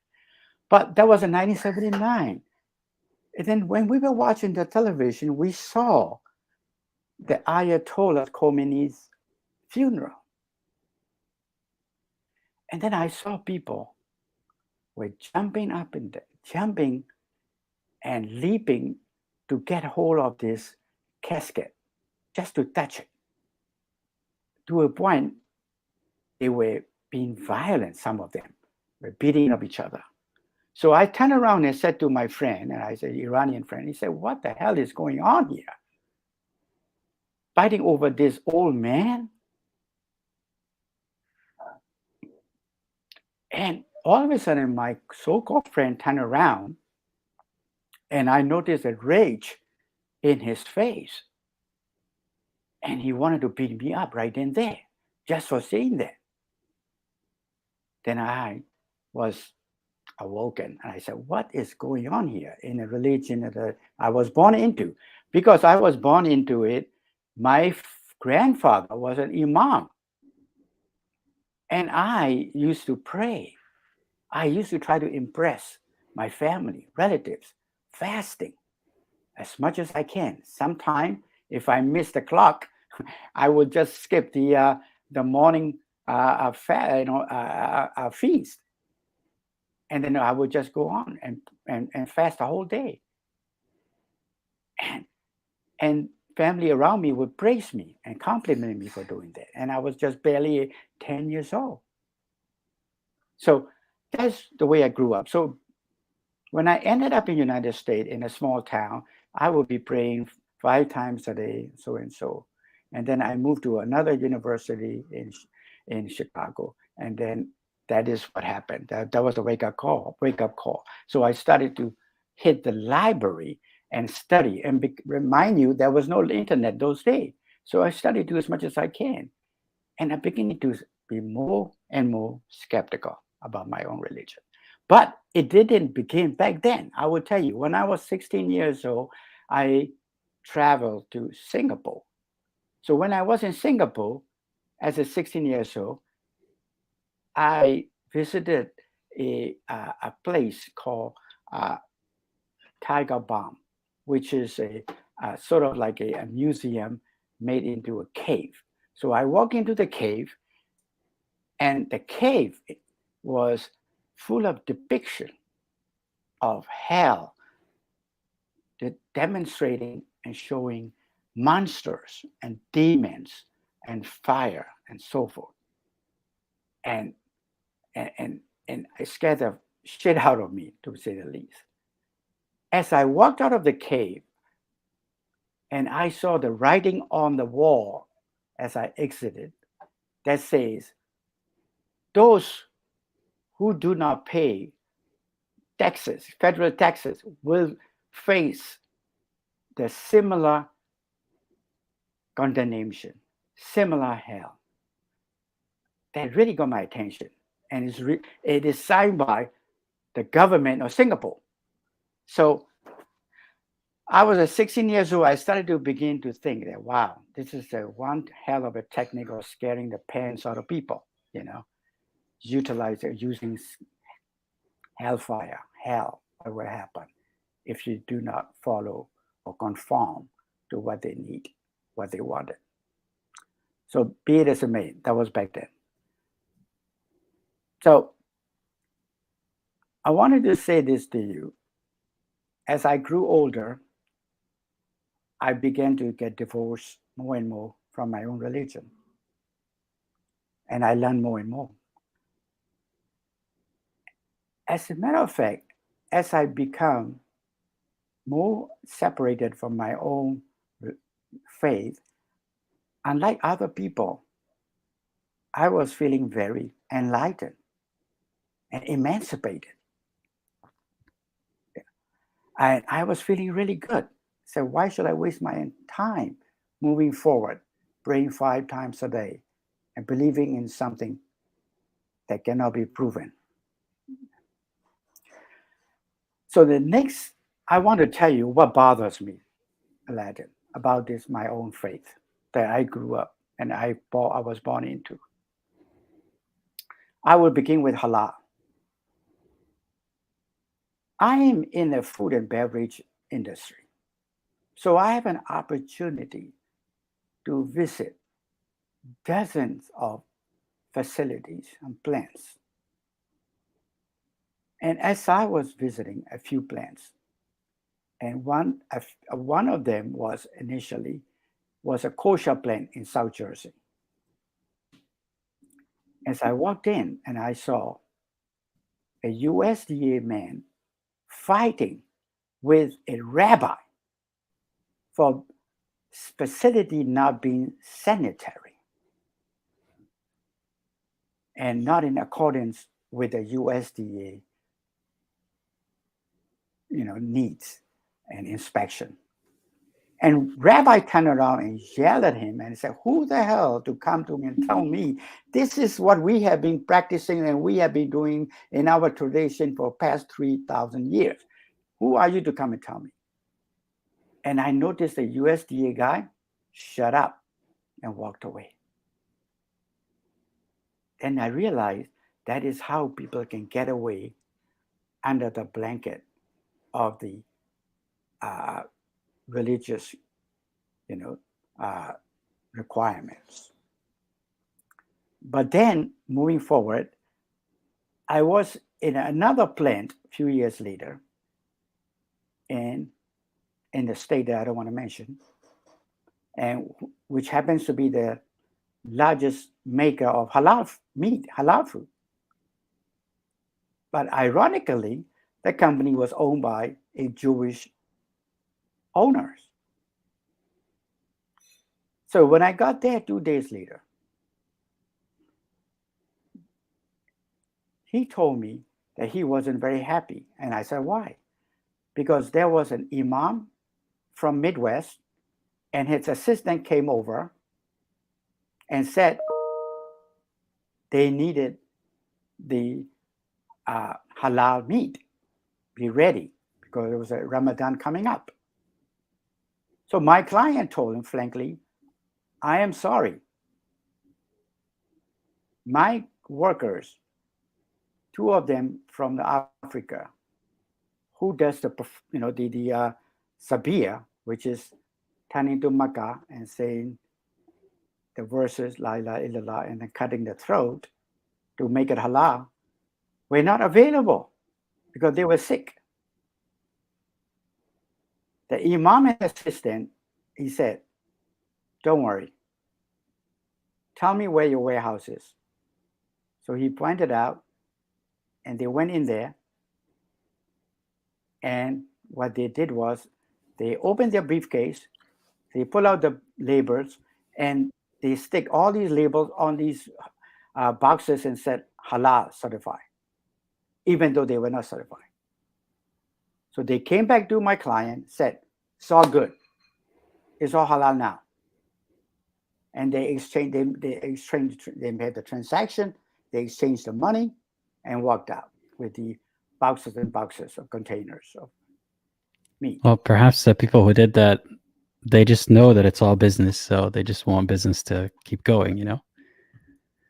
But that was in 1979. And then when we were watching the television, we saw the Ayatollah Khomeini's funeral. And then I saw people were jumping up and jumping and leaping to get hold of this casket, just to touch it. To a point, they were being violent, some of them were beating up each other. So I turned around and said to my friend, and I said, Iranian friend, he said, "What the hell is going on here? Fighting over this old man?" And all of a sudden, my so-called friend turned around, and I noticed a rage in his face. And he wanted to beat me up right then and there, just for saying that. Then I was awoken, and I said, "What is going on here in a religion that I was born into?" Because I was born into it, my grandfather was an imam. And I used to pray. I used to try to impress my family, relatives, fasting as much as I can. Sometimes, if I miss the clock, I would just skip the morning feast, and then I would just go on and fast the whole day. And family around me would praise me and compliment me for doing that. And I was just barely 10 years old. So that's the way I grew up. So when I ended up in the United States in a small town, I would be praying 5 times a day, so and so. And then I moved to another university in Chicago. And then that is what happened. That was a wake-up call. So I started to hit the library and study. And remind you, there was no internet those days. So I studied to as much as I can. And I'm beginning to be more and more skeptical about my own religion. But it didn't begin back then. I will tell you, when I was 16 years old, I traveled to Singapore. So when I was in Singapore, as a 16 years old, I visited a place called Tiger Balm, which is a sort of like a museum made into a cave. So I walked into the cave, and the cave was full of depiction of hell, demonstrating and showing monsters and demons and fire and so forth. And it scared the shit out of me, to say the least. As I walked out of the cave, and I saw the writing on the wall as I exited that says, "Those who do not pay taxes, federal taxes, will face the similar condemnation, similar hell." that really got my attention. And it is signed by the government of Singapore. So I was 16 years old. I started to begin to think that, wow, this is one hell of a technique of scaring the pants out of people, using hellfire, hell, what will happen if you do not follow or conform to what they need, what they wanted. So be it as it may, that was back then. So I wanted to say this to you. As I grew older, I began to get divorced more and more from my own religion. And I learned more and more. As a matter of fact, as I become more separated from my own faith, unlike other people, I was feeling very enlightened and emancipated. And I was feeling really good. So why should I waste my time moving forward, praying 5 times a day and believing in something that cannot be proven? So the next, I want to tell you what bothers me, Aladdin, about this, my own faith that I grew up and I was born into. I will begin with halal. I am in the food and beverage industry. So I have an opportunity to visit dozens of facilities and plants. And as I was visiting a few plants, and one of them was a kosher plant in South Jersey. As I walked in and I saw a USDA man fighting with a rabbi for facility not being sanitary and not in accordance with the USDA needs and inspection. And Rabbi turned around and yelled at him and said, who the hell to come to me and tell me this is what we have been practicing and we have been doing in our tradition for past 3,000 years? Who are you to come and tell me? And I noticed the USDA guy shut up and walked away. And I realized that is how people can get away under the blanket of the religious, requirements. But then moving forward, I was in another plant a few years later in the state that I don't want to mention, and which happens to be the largest maker of halal meat, halal food. But ironically, the company was owned by a Jewish owners. So when I got there 2 days later, he told me that he wasn't very happy. And I said, why? Because there was an imam from Midwest and his assistant came over and said they needed the halal meat be ready because there was a Ramadan coming up. So my client told him, frankly, I am sorry. My workers, 2 of them from Africa, who does the sabir, which is turning to Makkah and saying the verses La ilaha illallah and then cutting the throat to make it halal, were not available because they were sick. The imam and assistant, he said, don't worry. Tell me where your warehouse is. So he pointed out, and they went in there. And what they did was they opened their briefcase, they pull out the labels, and they stick all these labels on these boxes and said halal certified, even though they were not certified. So they came back to my client, said, it's all good. It's all halal now. and they made the transaction, they exchanged the money, and walked out with the boxes and boxes of containers of meat. Well, perhaps the people who did that, they just know that it's all business, so they just want business to keep going, you know?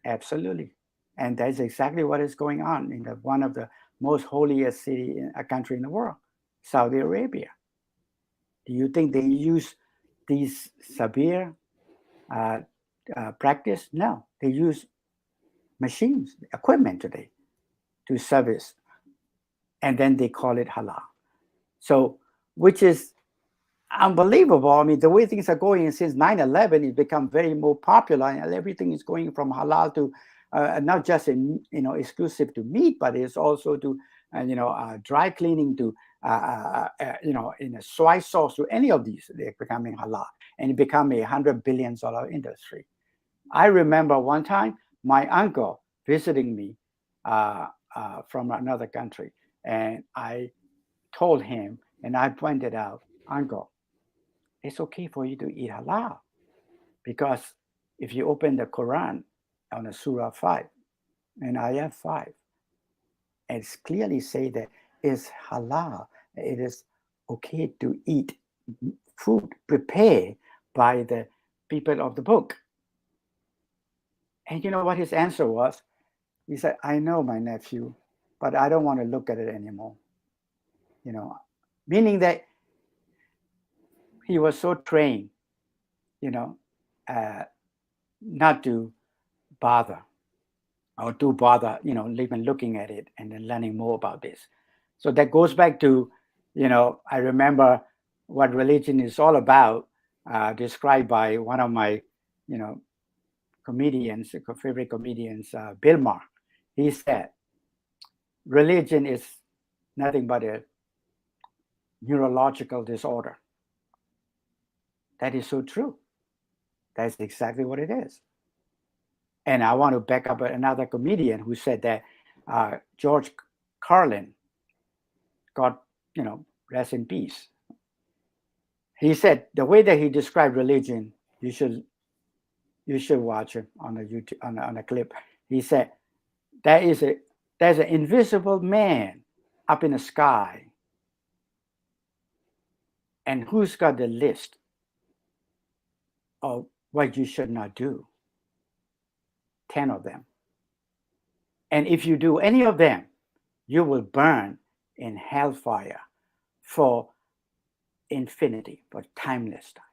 Absolutely. And that's exactly what is going on in one of the most holiest city in a country in the world, Saudi Arabia. Do you think they use these severe practice? No, they use machines, equipment today to service, and then they call it halal. So, which is unbelievable. I mean, the way things are going since 9/11, it's become very more popular, and everything is going from halal to not just exclusive to meat, but it's also to dry cleaning to in a soy sauce, to any of these. They're becoming halal, and it become a $100 billion industry. I remember one time my uncle visiting me from another country, and I told him, and I pointed out, Uncle, it's okay for you to eat halal, because if you open the Quran on the Surah 5 and Ayah 5, it's clearly say that it's halal. It is okay to eat food prepared by the people of the book. And you know what his answer was? He said, I know, my nephew, but I don't want to look at it anymore. Meaning that he was so trained, not to bother or to bother, even looking at it and then learning more about this. So that goes back to, I remember what religion is all about, described by one of my, comedians, favorite comedians, Bill Maher. He said, religion is nothing but a neurological disorder. That is so true. That's exactly what it is. And I want to back up another comedian who said that George Carlin, God, rest in peace. He said the way that he described religion, you should watch it on a YouTube on a clip. He said there's an invisible man up in the sky, and who's got the list of what you should not do? 10 of them. And if you do any of them, you will burn in hellfire for infinity, for timeless time.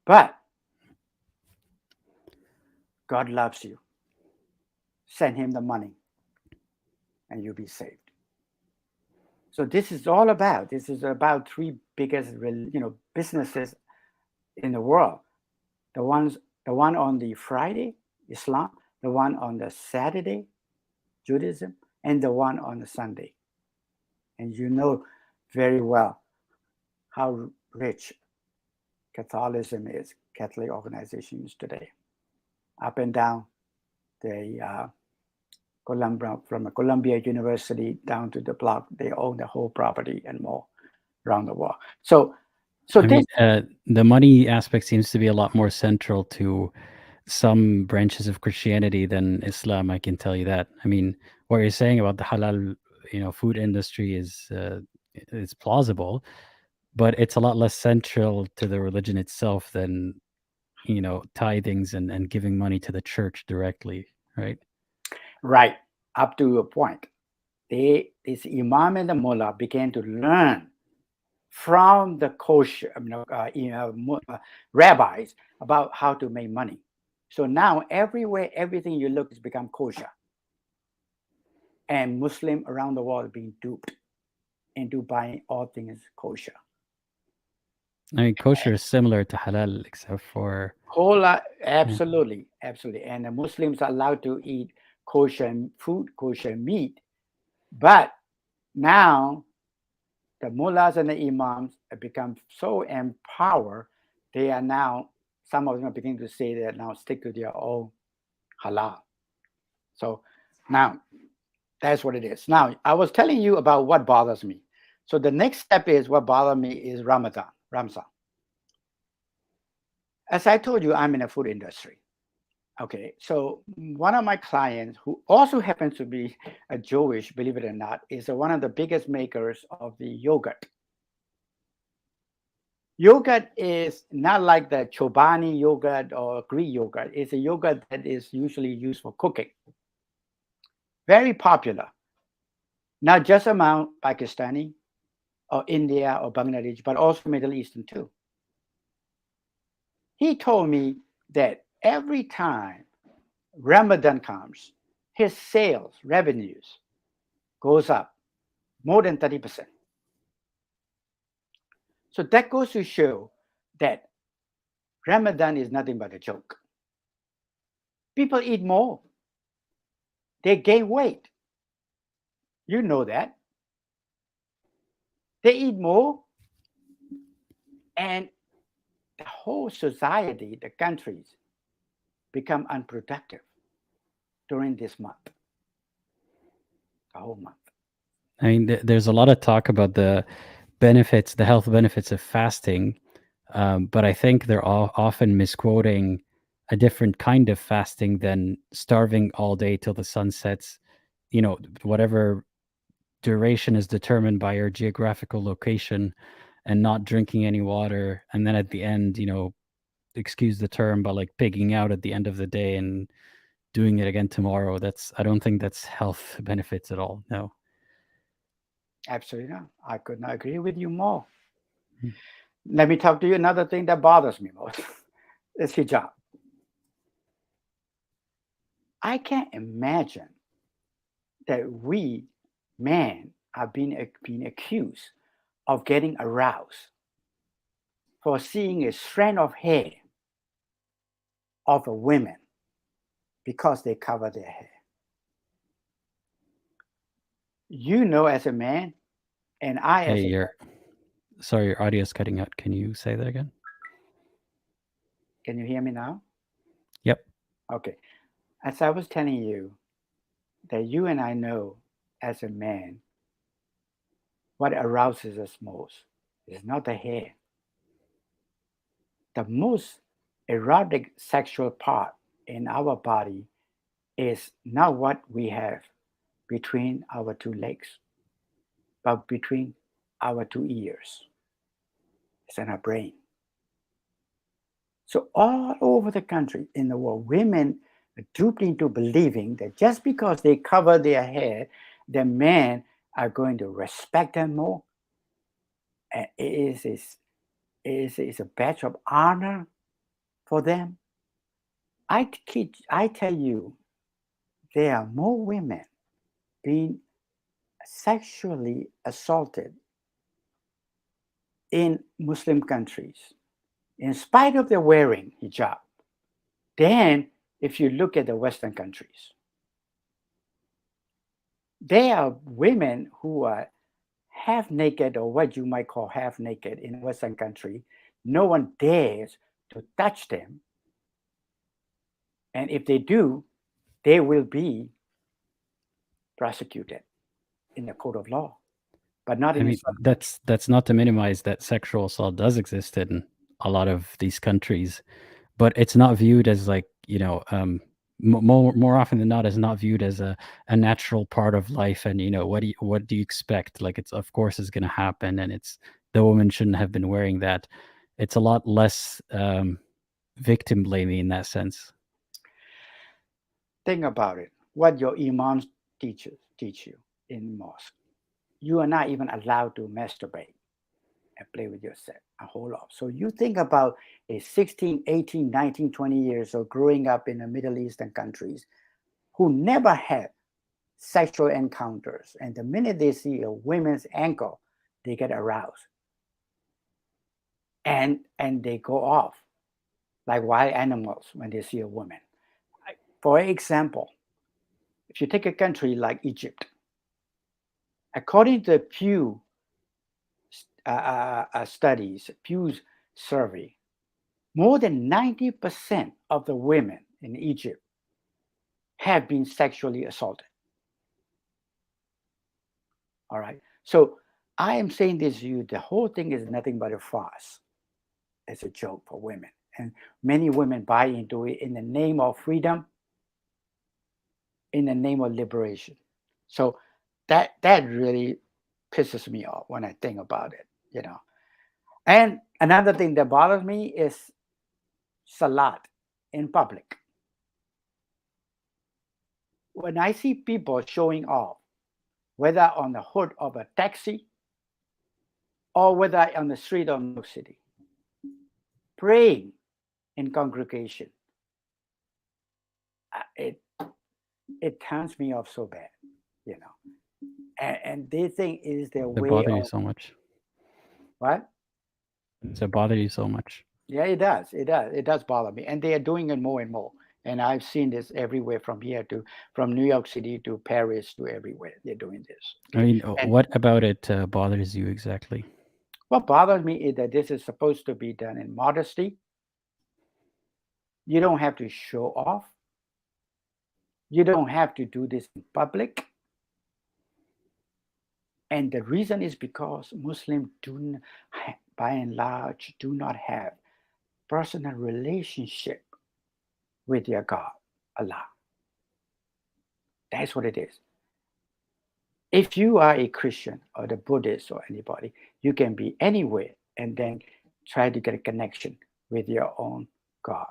But God loves you. Send him the money and you'll be saved. So this is about three biggest businesses in the world. The one on the Friday, Islam, the one on the Saturday, Judaism, and the one on the Sunday. And you know very well how rich Catholicism is, Catholic organizations today. Up and down the from Columbia University down to the block, they own the whole property and more around the world. So the money aspect seems to be a lot more central to some branches of Christianity than Islam. I can tell you that. I mean, what you're saying about the halal, food industry is plausible, but it's a lot less central to the religion itself than tithings and giving money to the church directly, right? Right, up to a point. This imam and the mullah began to learn from the kosher, rabbis about how to make money. So now everywhere, everything you look has become kosher. And Muslim around the world are being duped into buying all things kosher. I mean, kosher is similar to halal, except for absolutely. And the Muslims are allowed to eat kosher food, kosher meat. But now the mullahs and the imams have become so empowered, they are now, some of them are beginning to say that now stick to their own halal. So now that's what it is. Now, I was telling you about what bothers me. So the next step is what bothers me is Ramzan. As I told you, I'm in the food industry. Okay, so one of my clients, who also happens to be a Jewish, believe it or not, is one of the biggest makers of the yogurt. Yogurt is not like the Chobani yogurt or Greek yogurt. It's a yogurt that is usually used for cooking. Very popular, not just among Pakistani or India or Bangladesh, but also Middle Eastern too. He told me that every time Ramadan comes, his sales revenues goes up more than 30%. So that goes to show that Ramadan is nothing but a joke. People eat more. They gain weight. You know that. They eat more, and the whole society, the countries, become unproductive during this month, the whole month. I mean, there's a lot of talk about the benefits, the health benefits of fasting, but I think they're all often misquoting a different kind of fasting than starving all day till the sun sets. You know, whatever duration is determined by your geographical location, and not drinking any water, and then at the end, you know, excuse the term, but like pigging out at the end of the day and doing it again tomorrow. I don't think that's health benefits at all. No. Absolutely not. I could not agree with you more. Hmm. Let me talk to you another thing that bothers me most. It's hijab. I can't imagine that we men are being accused of getting aroused for seeing a strand of hair of a woman because they cover their hair. You know, as a man, and I as Hey, a sorry, your audio is cutting out. Can you say that again? Can you hear me now? Yep. Okay. As I was telling you, that you and I know as a man, what arouses us most is not the hair. The most erotic sexual part in our body is not what we have between our two legs, but between our two ears. It's in our brain. So all over the country, in the world, women are duped into believing that just because they cover their hair, the men are going to respect them more. And it is a badge of honor for them. I tell you, there are more women being sexually assaulted in Muslim countries, in spite of their wearing hijab, than if you look at the Western countries. There are women who are half naked, or what you might call half naked, in a Western country. No one dares to touch them. And if they do, they will be prosecuted in the court of law, but not I in mean, Islam. that's not to minimize that sexual assault does exist in a lot of these countries, but it's not viewed as like, you know, more often than not, is not viewed as a natural part of life. And you know, what do you expect? Like, it's of course is going to happen, and it's the woman shouldn't have been wearing that. It's a lot less victim blaming in that sense. Think about it. What your imams teach you in mosque. You are not even allowed to masturbate and play with yourself a whole lot. So you think about a 16, 18, 19, 20 years old growing up in the Middle Eastern countries who never had sexual encounters. And the minute they see a woman's ankle, they get aroused. And they go off like wild animals when they see a woman. For example, if you take a country like Egypt, according to the Pew studies, Pew's survey, more than 90% of the women in Egypt have been sexually assaulted. All right. So I am saying this to you, the whole thing is nothing but a farce. It's a joke for women. and many women buy into it in the name of freedom, in the name of liberation. So that really pisses me off when I think about it, you know. And another thing that bothers me is salat in public. When I see people showing off, whether on the hood of a taxi or whether on the street of New York City, praying in congregation, it turns me off so bad, you know. And they think it is their It way bother you of so much. what? Does it bother you so much? Yeah, it does. It does bother me, and they are doing it more and more. And I've seen this everywhere from New York City to Paris to everywhere. They're doing this. I mean, And what about it bothers you exactly? what bothers me is that this is supposed to be done in modesty. You don't have to show off. You don't have to do this in public. And the reason is because Muslims by and large, do not have personal relationship with their God, Allah. That's what it is. If you are a Christian or the Buddhist or anybody, you can be anywhere and then try to get a connection with your own God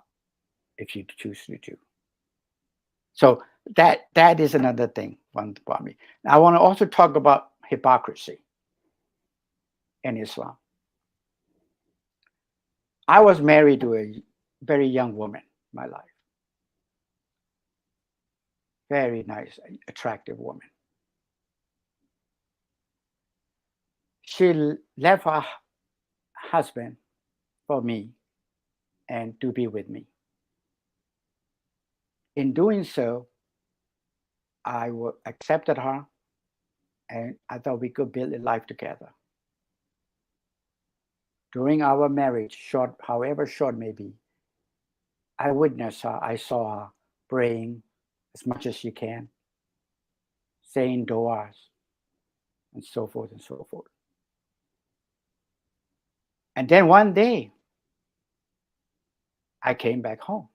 if you choose to do. So that is another thing about me. Now, I want to also talk about hypocrisy in Islam. I was married to a very young woman in my life. Very nice, attractive woman. She left her husband for me and to be with me. In doing so, I accepted her, and I thought we could build a life together. During our marriage, however short may be, I witnessed her, I saw her praying as much as she can, saying du'as, and so forth and so forth. And then one day, I came back home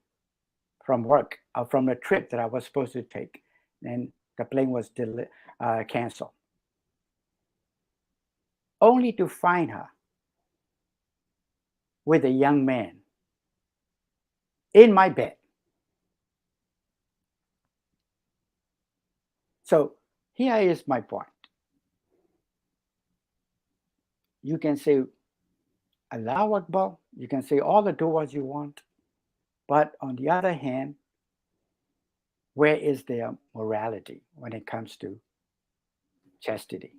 from work, or from a trip that I was supposed to take, and the plane was canceled. Only to find her with a young man in my bed. So here is my point. You can say Allahu Akbar, you can say all the du'as you want, but on the other hand, where is their morality when it comes to chastity?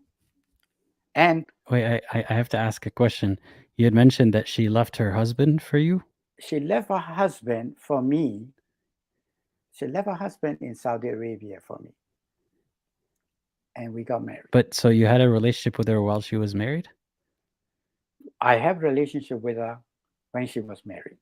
And wait, I have to ask a question. You had mentioned that she left her husband for you? She left her husband for me. She left her husband in Saudi Arabia for me. And we got married. But so you had a relationship with her while she was married? I have a relationship with her when she was married.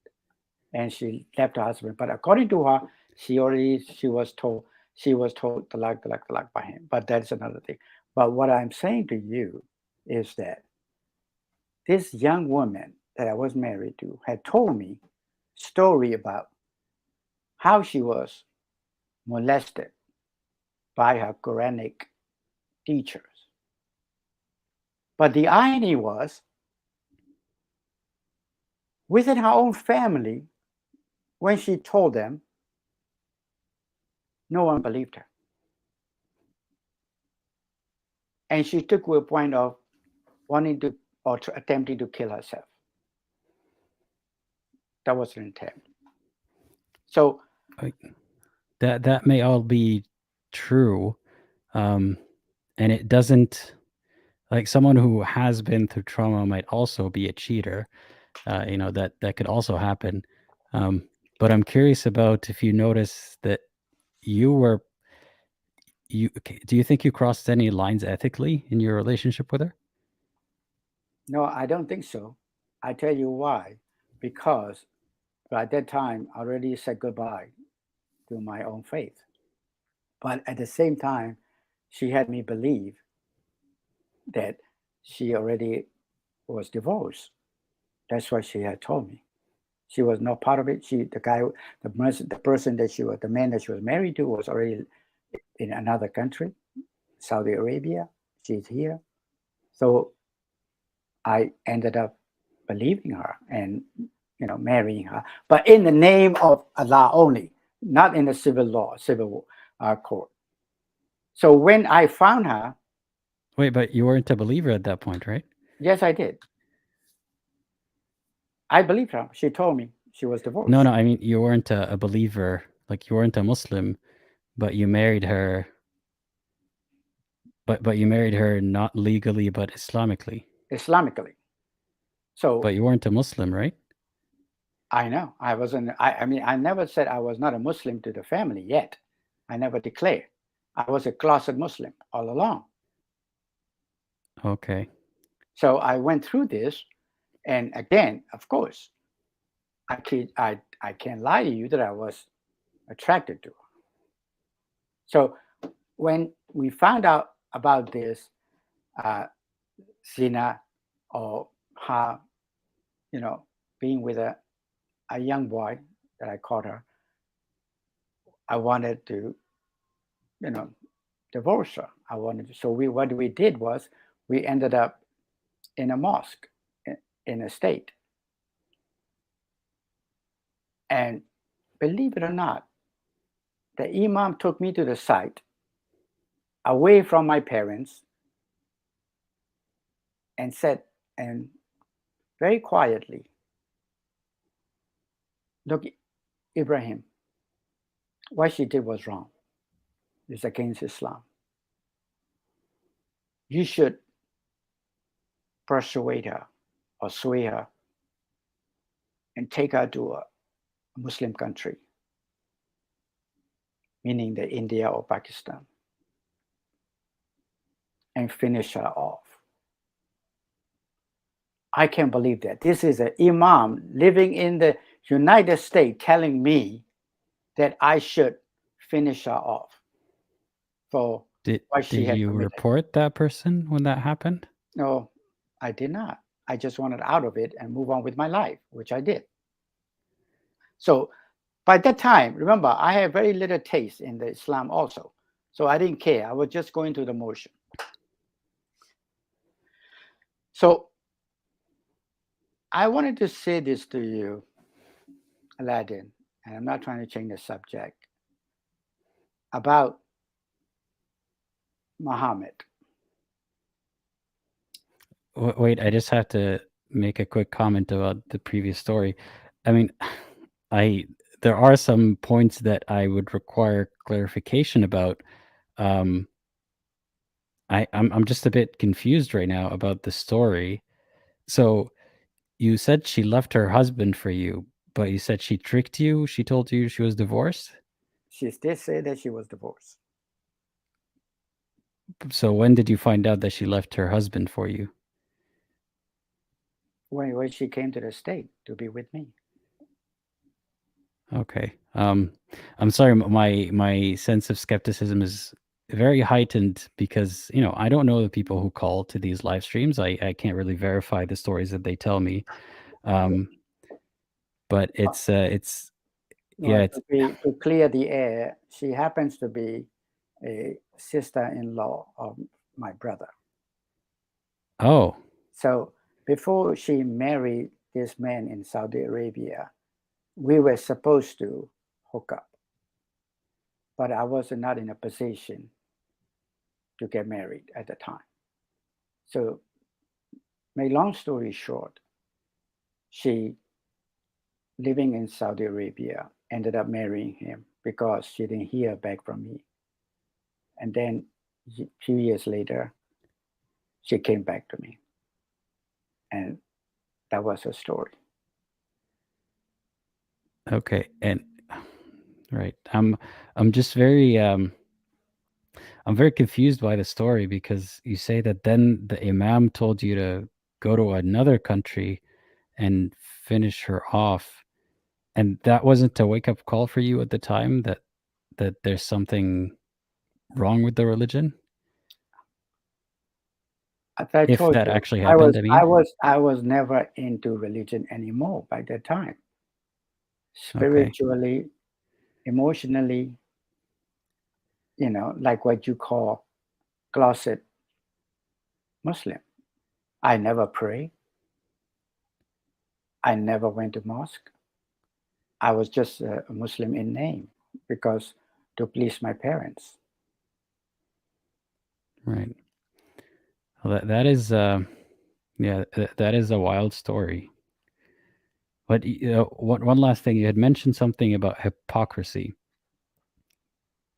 And she left her husband. But according to her, she was told talaq by him. But that's another thing. But what I'm saying to you is that this young woman that I was married to had told me story about how she was molested by her Quranic teachers. But the irony was, within her own family, when she told them, no one believed her. And she took to a point of attempting to kill herself. That was her intent. So that may all be true, and it doesn't, like, someone who has been through trauma might also be a cheater. That could also happen. But I'm curious about if you notice that do you think you crossed any lines ethically in your relationship with her? No, I don't think so. I tell you why. Because by that time, I already said goodbye to my own faith. But at the same time, she had me believe that she already was divorced. That's what she had told me. She was not part of it. The man that she was married to was already in another country, Saudi Arabia. She's here. So I ended up believing her and, marrying her, but in the name of Allah only, not in the civil court. So when I found her. Wait, but you weren't a believer at that point, right? Yes, I did. I believed her. She told me she was divorced. No, I mean, you weren't a believer, like you weren't a Muslim, but you married her. But you married her not legally, but Islamically. Islamically. So. But you weren't a Muslim, right? I know. I wasn't. I mean, I never said I was not a Muslim to the family yet. I never declared. I was a closet Muslim all along. Okay. So I went through this, and again, of course, I can't lie to you that I was attracted to her. So when we found out about this zina, or her, being with a young boy that I caught her, I wanted to, divorce her. So what we did was we ended up in a mosque in a state. And believe it or not, the imam took me to the site away from my parents and said, and very quietly, look, Ebrahim, what she did was wrong. It's against Islam. You should persuade her or sway her and take her to a Muslim country, meaning the India or Pakistan, and finish her off. I can't believe that. This is an imam living in the United States telling me that I should finish her off for what she had Did you committed. report that person when that happened? No, I did not. I just wanted out of it and move on with my life, which I did. So by that time, remember, I had very little taste in the Islam also. So I didn't care. I was just going through the motion. So I wanted to say this to you, Aladdin, and I'm not trying to change the subject, about Muhammad. Wait, I just have to make a quick comment about the previous story. I mean, there are some points that I would require clarification about. I'm just a bit confused right now about the story. So you said she left her husband for you, but you said she tricked you. She told you she was divorced. She did say that she was divorced. So when did you find out that she left her husband for you? When she came to the state to be with me. Okay. I'm sorry, my sense of skepticism is very heightened because, I don't know the people who call to these live streams. I can't really verify the stories that they tell me. But it's to clear the air, she happens to be a sister-in-law of my brother. Oh. So before she married this man in Saudi Arabia, we were supposed to hook up, but I was not in a position to get married at the time. So, make long story short, she, living in Saudi Arabia, ended up marrying him because she didn't hear back from me. And then a few years later, she came back to me. And that was her story. Okay. And right. I'm just very I'm very confused by the story because you say that then the imam told you to go to another country and finish her off. And that wasn't a wake-up call for you at the time that there's something wrong with the religion? If that actually happened, I was never into religion anymore by that time. spiritually, emotionally, like what you call closet Muslim. I never pray. I never went to mosque. I was just a Muslim in name because to please my parents. Right. Well, that is that is a wild story. But one last thing, you had mentioned something about hypocrisy.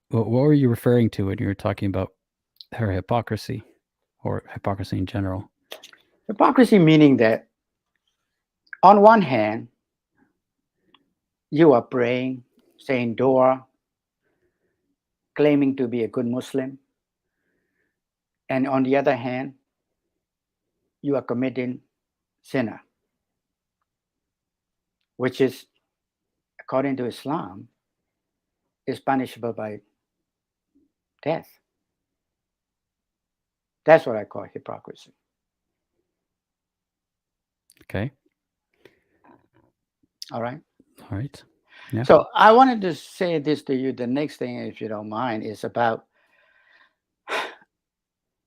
What were you referring to when you were talking about her hypocrisy, or hypocrisy in general? Hypocrisy meaning that on one hand, you are praying, saying dua, claiming to be a good Muslim. And on the other hand, you are committing sinner, which is, according to Islam, is punishable by death. That's what I call hypocrisy. Okay. All right. All right. Yeah. So I wanted to say this to you. The next thing, if you don't mind, is about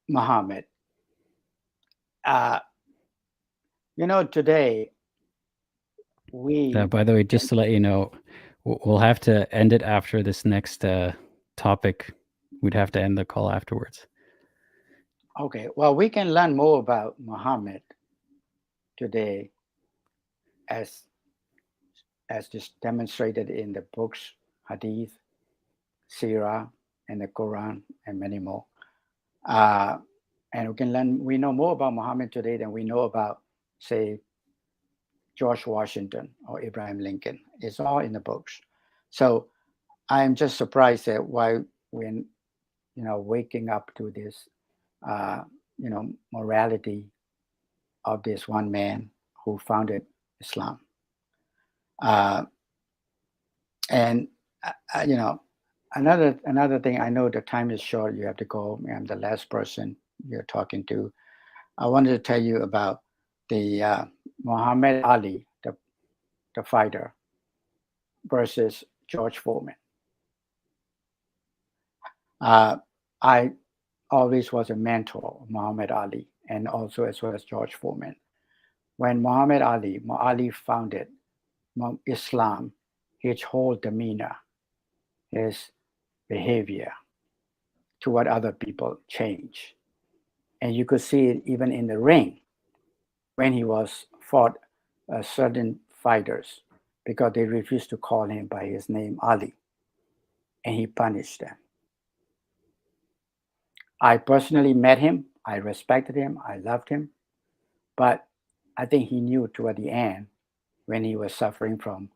Muhammad. Today we. By the way, just to let you know, we'll have to end it after this next topic. We'd have to end the call afterwards. Okay. Well, we can learn more about Muhammad today, as just demonstrated in the books, Hadith, Sirah, and the Quran, and many more. And we know more about Muhammad today than we know about, say, George Washington or Abraham Lincoln. It's all in the books. So I'm just surprised that why we're, waking up to this, morality of this one man who founded Islam. And another thing, I know the time is short, you have to go. I'm the last person you're talking to. I wanted to tell you about the Muhammad Ali, the fighter, versus George Foreman. I always was a mentor of Muhammad Ali, and also as well as George Foreman. When Muhammad Ali founded Islam, his whole demeanor, his behavior toward other people changed. And you could see it even in the ring when he fought certain fighters because they refused to call him by his name Ali, and he punished them. I personally met him. I respected him. I loved him. But I think he knew toward the end, when he was suffering from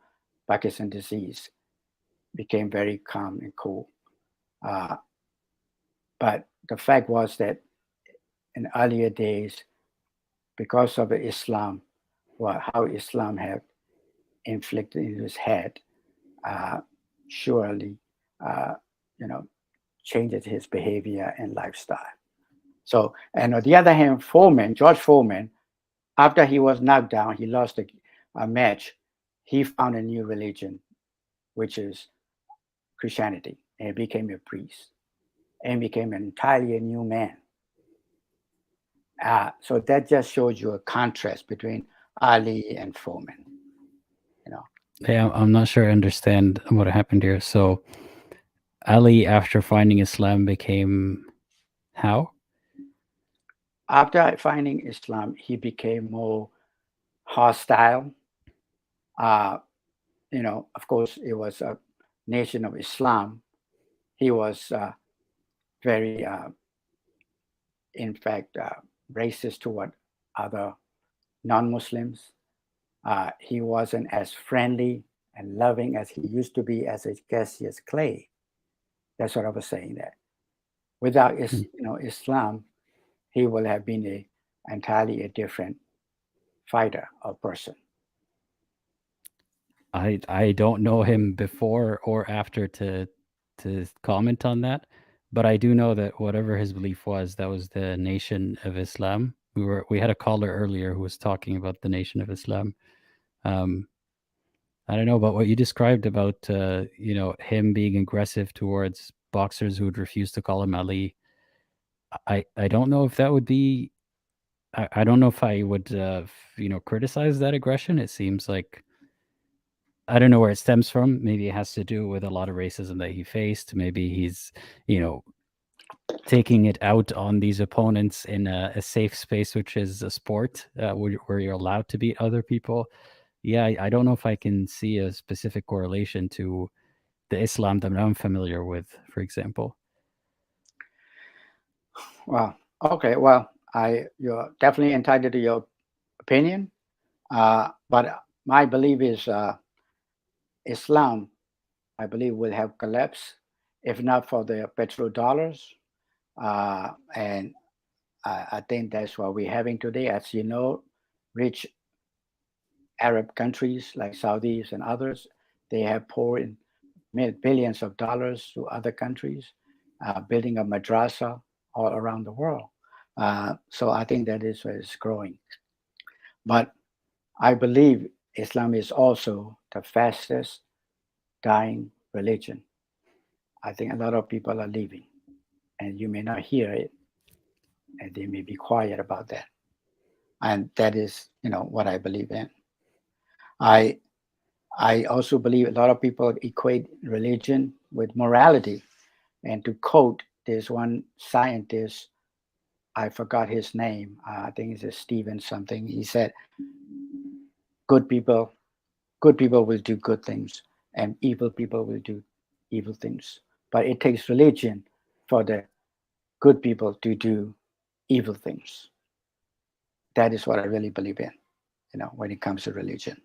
Parkinson's disease, became very calm and cool. But the fact was that in earlier days, because of Islam, how Islam had inflicted in his head, surely, changes his behavior and lifestyle. So, and on the other hand, George Foreman, after he was knocked down, he lost a match, he found a new religion, which is Christianity, and became a priest, and became an entirely new man. So that just shows you a contrast between Ali and Foreman. Yeah, I'm not sure I understand what happened here. So Ali, after finding Islam, became how? After finding Islam, he became more hostile. Of course, it was a nation of Islam. He was very, in fact, racist toward other non-Muslims. He wasn't as friendly and loving as he used to be as a Cassius Clay. That's what I was saying there. Without Islam, he would have been entirely a different fighter or person. I don't know him before or after to comment on that, but I do know that whatever his belief was, that was the Nation of Islam. We had a caller earlier who was talking about the Nation of Islam. I don't know about what you described about him being aggressive towards boxers who would refuse to call him Ali. I don't know if that would be. I don't know if I would criticize that aggression. It seems like I don't know where it stems from. Maybe it has to do with a lot of racism that he faced. Maybe he's taking it out on these opponents in a safe space, which is a sport where you're allowed to beat other people. Yeah, I don't know if I can see a specific correlation to the Islam that I'm familiar with, for example. Well, okay. Well, you're definitely entitled to your opinion, but my belief is Islam, I believe, will have collapsed if not for the petrodollars, and I think that's what we're having today. As you know, rich Arab countries like Saudis and others, they have poured in billions of dollars to other countries, building a madrasa all around the world. So I think that is what is growing. But I believe Islam is also the fastest dying religion. I think a lot of people are leaving, and you may not hear it, and they may be quiet about that. And that is, what I believe in. I also believe a lot of people equate religion with morality. And to quote this one scientist, I forgot his name. I think it's Stephen something. He said, good people will do good things, and evil people will do evil things. But it takes religion for the good people to do evil things. That is what I really believe in, when it comes to religion.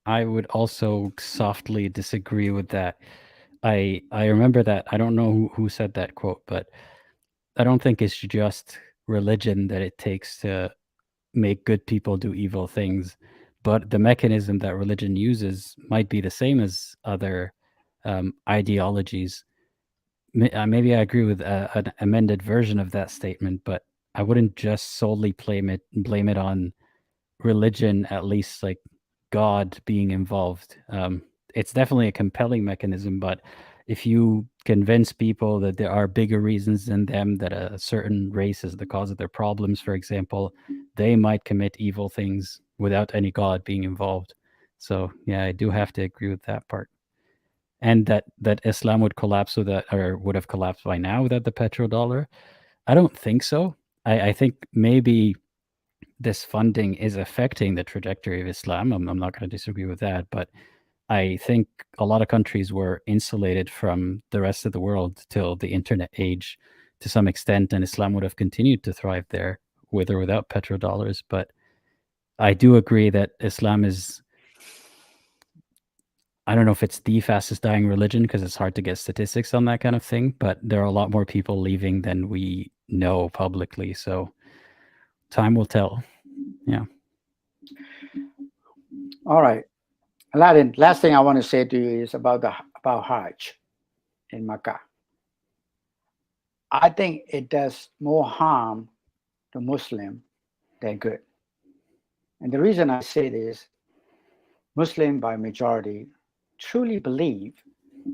I would also softly disagree with that. I remember that. I don't know who said that quote, but I don't think it's just religion that it takes to make good people do evil things, but the mechanism that religion uses might be the same as other ideologies. Maybe I agree with an amended version of that statement, but I wouldn't just solely blame it on religion, at least like God being involved. It's definitely a compelling mechanism, but if you convince people that there are bigger reasons than them, that a certain race is the cause of their problems, for example, they might commit evil things without any God being involved. So yeah, I do have to agree with that part. And that Islam would collapse or would have collapsed by now without the petrodollar. I don't think so. I think maybe this funding is affecting the trajectory of Islam. I'm not going to disagree with that, but I think a lot of countries were insulated from the rest of the world till the internet age to some extent, and Islam would have continued to thrive there with or without petrodollars. But I do agree that Islam is, I don't know if it's the fastest dying religion because it's hard to get statistics on that kind of thing, but there are a lot more people leaving than we know publicly. So time will tell. Yeah. All right. Aladdin, last thing I want to say to you is about Hajj in Mecca. I think it does more harm to Muslim than good. And the reason I say this, Muslim by majority truly believe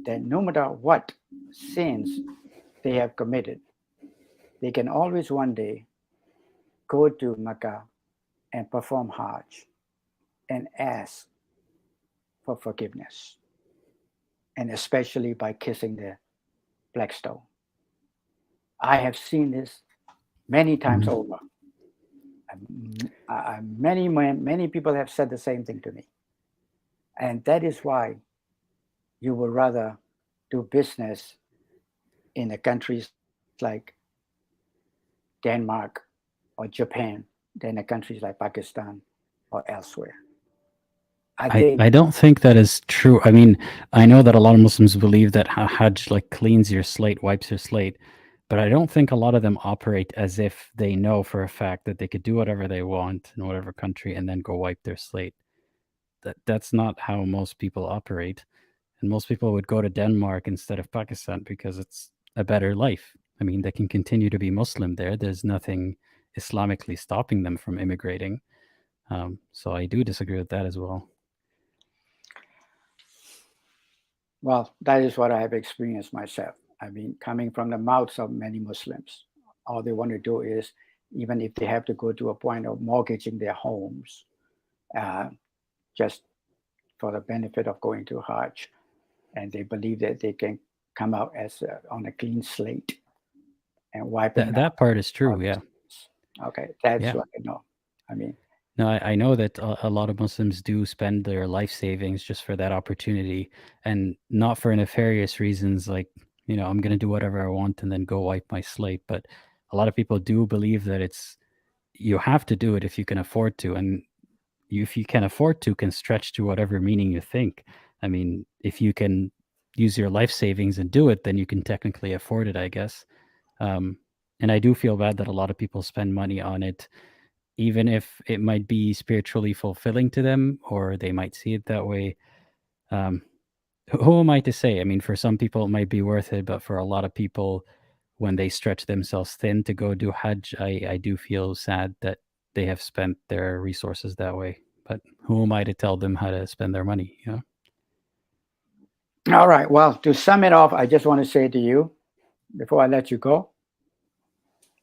that no matter what sins they have committed, they can always one day go to Mecca and perform Hajj and ask for forgiveness, and especially by kissing the black stone. I have seen this many times over. Many people have said the same thing to me. And that is why you would rather do business in the countries like Denmark or Japan than the countries like Pakistan or elsewhere. I don't think that is true. I mean, I know that a lot of Muslims believe that Hajj like cleans your slate, wipes your slate, but I don't think a lot of them operate as if they know for a fact that they could do whatever they want in whatever country and then go wipe their slate. That's not how most people operate. And most people would go to Denmark instead of Pakistan because it's a better life. I mean, they can continue to be Muslim there. There's nothing Islamically stopping them from immigrating. So I do disagree with that as well. Well, that is what I have experienced myself. I mean, coming from the mouths of many Muslims, all they want to do is, even if they have to go to a point of mortgaging their homes, just for the benefit of going to Hajj, and they believe that they can come out as on a clean slate and wiping That part is true, yeah. Okay, that's Yeah. what I know. I mean, No, I know that a lot of Muslims do spend their life savings just for that opportunity, and not for nefarious reasons like, I'm going to do whatever I want and then go wipe my slate. But a lot of people do believe that you have to do it if you can afford to. And if you can afford to, can stretch to whatever meaning you think. I mean, if you can use your life savings and do it, then you can technically afford it, I guess. And I do feel bad that a lot of people spend money on it, even if it might be spiritually fulfilling to them, or they might see it that way. Who am I to say? I mean, for some people it might be worth it, but for a lot of people, when they stretch themselves thin to go do Hajj, I do feel sad that they have spent their resources that way. But who am I to tell them how to spend their money? all right. Well, to sum it off, I just want to say to you, before I let you go,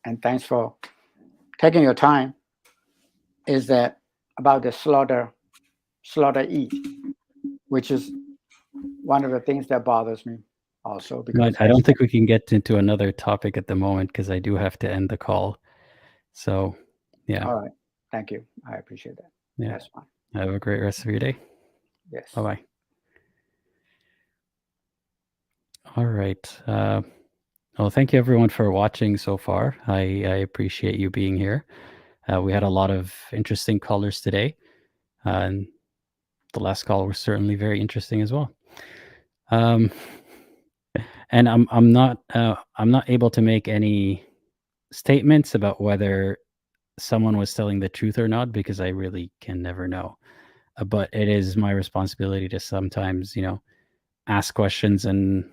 and thanks for taking your time, is that about the slaughter eat, which is one of the things that bothers me also. Because I don't think we can get into another topic at the moment because I do have to end the call. So, yeah. All right. Thank you. I appreciate that. Yeah. That's fine. Have a great rest of your day. Yes. Bye-bye. All right. Well, thank you everyone for watching so far. I appreciate you being here. We had a lot of interesting callers today, and the last call was certainly very interesting as well. And I'm not able to make any statements about whether someone was telling the truth or not, because I really can never know. But it is my responsibility to sometimes, ask questions and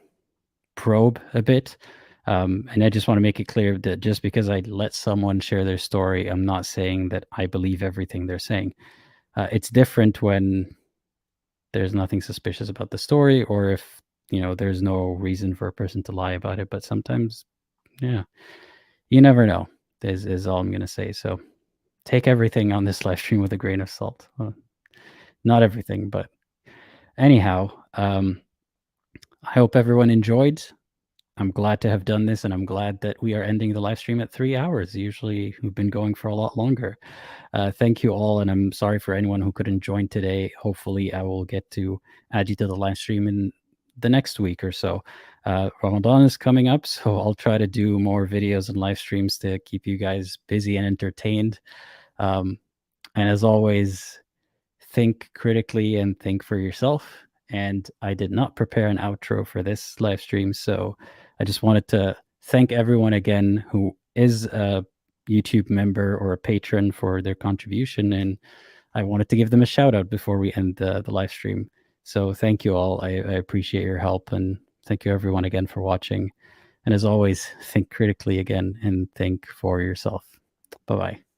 probe a bit. And I just want to make it clear that just because I let someone share their story, I'm not saying that I believe everything they're saying. It's different when there's nothing suspicious about the story, or if, there's no reason for a person to lie about it. But sometimes, yeah, you never know, is all I'm going to say. So take everything on this live stream with a grain of salt. Not everything, but anyhow, I hope everyone enjoyed. I'm glad to have done this, and I'm glad that we are ending the live stream at 3 hours. Usually we've been going for a lot longer. Thank you all, and I'm sorry for anyone who couldn't join today. Hopefully I will get to add you to the live stream in the next week or so. Ramadan is coming up, so I'll try to do more videos and live streams to keep you guys busy and entertained. And as always, think critically and think for yourself. And I did not prepare an outro for this live stream, so I just wanted to thank everyone again who is a YouTube member or a patron for their contribution, and I wanted to give them a shout out before we end the live stream. So thank you all. I appreciate your help, and thank you everyone again for watching. And as always, think critically again and think for yourself. Bye-bye.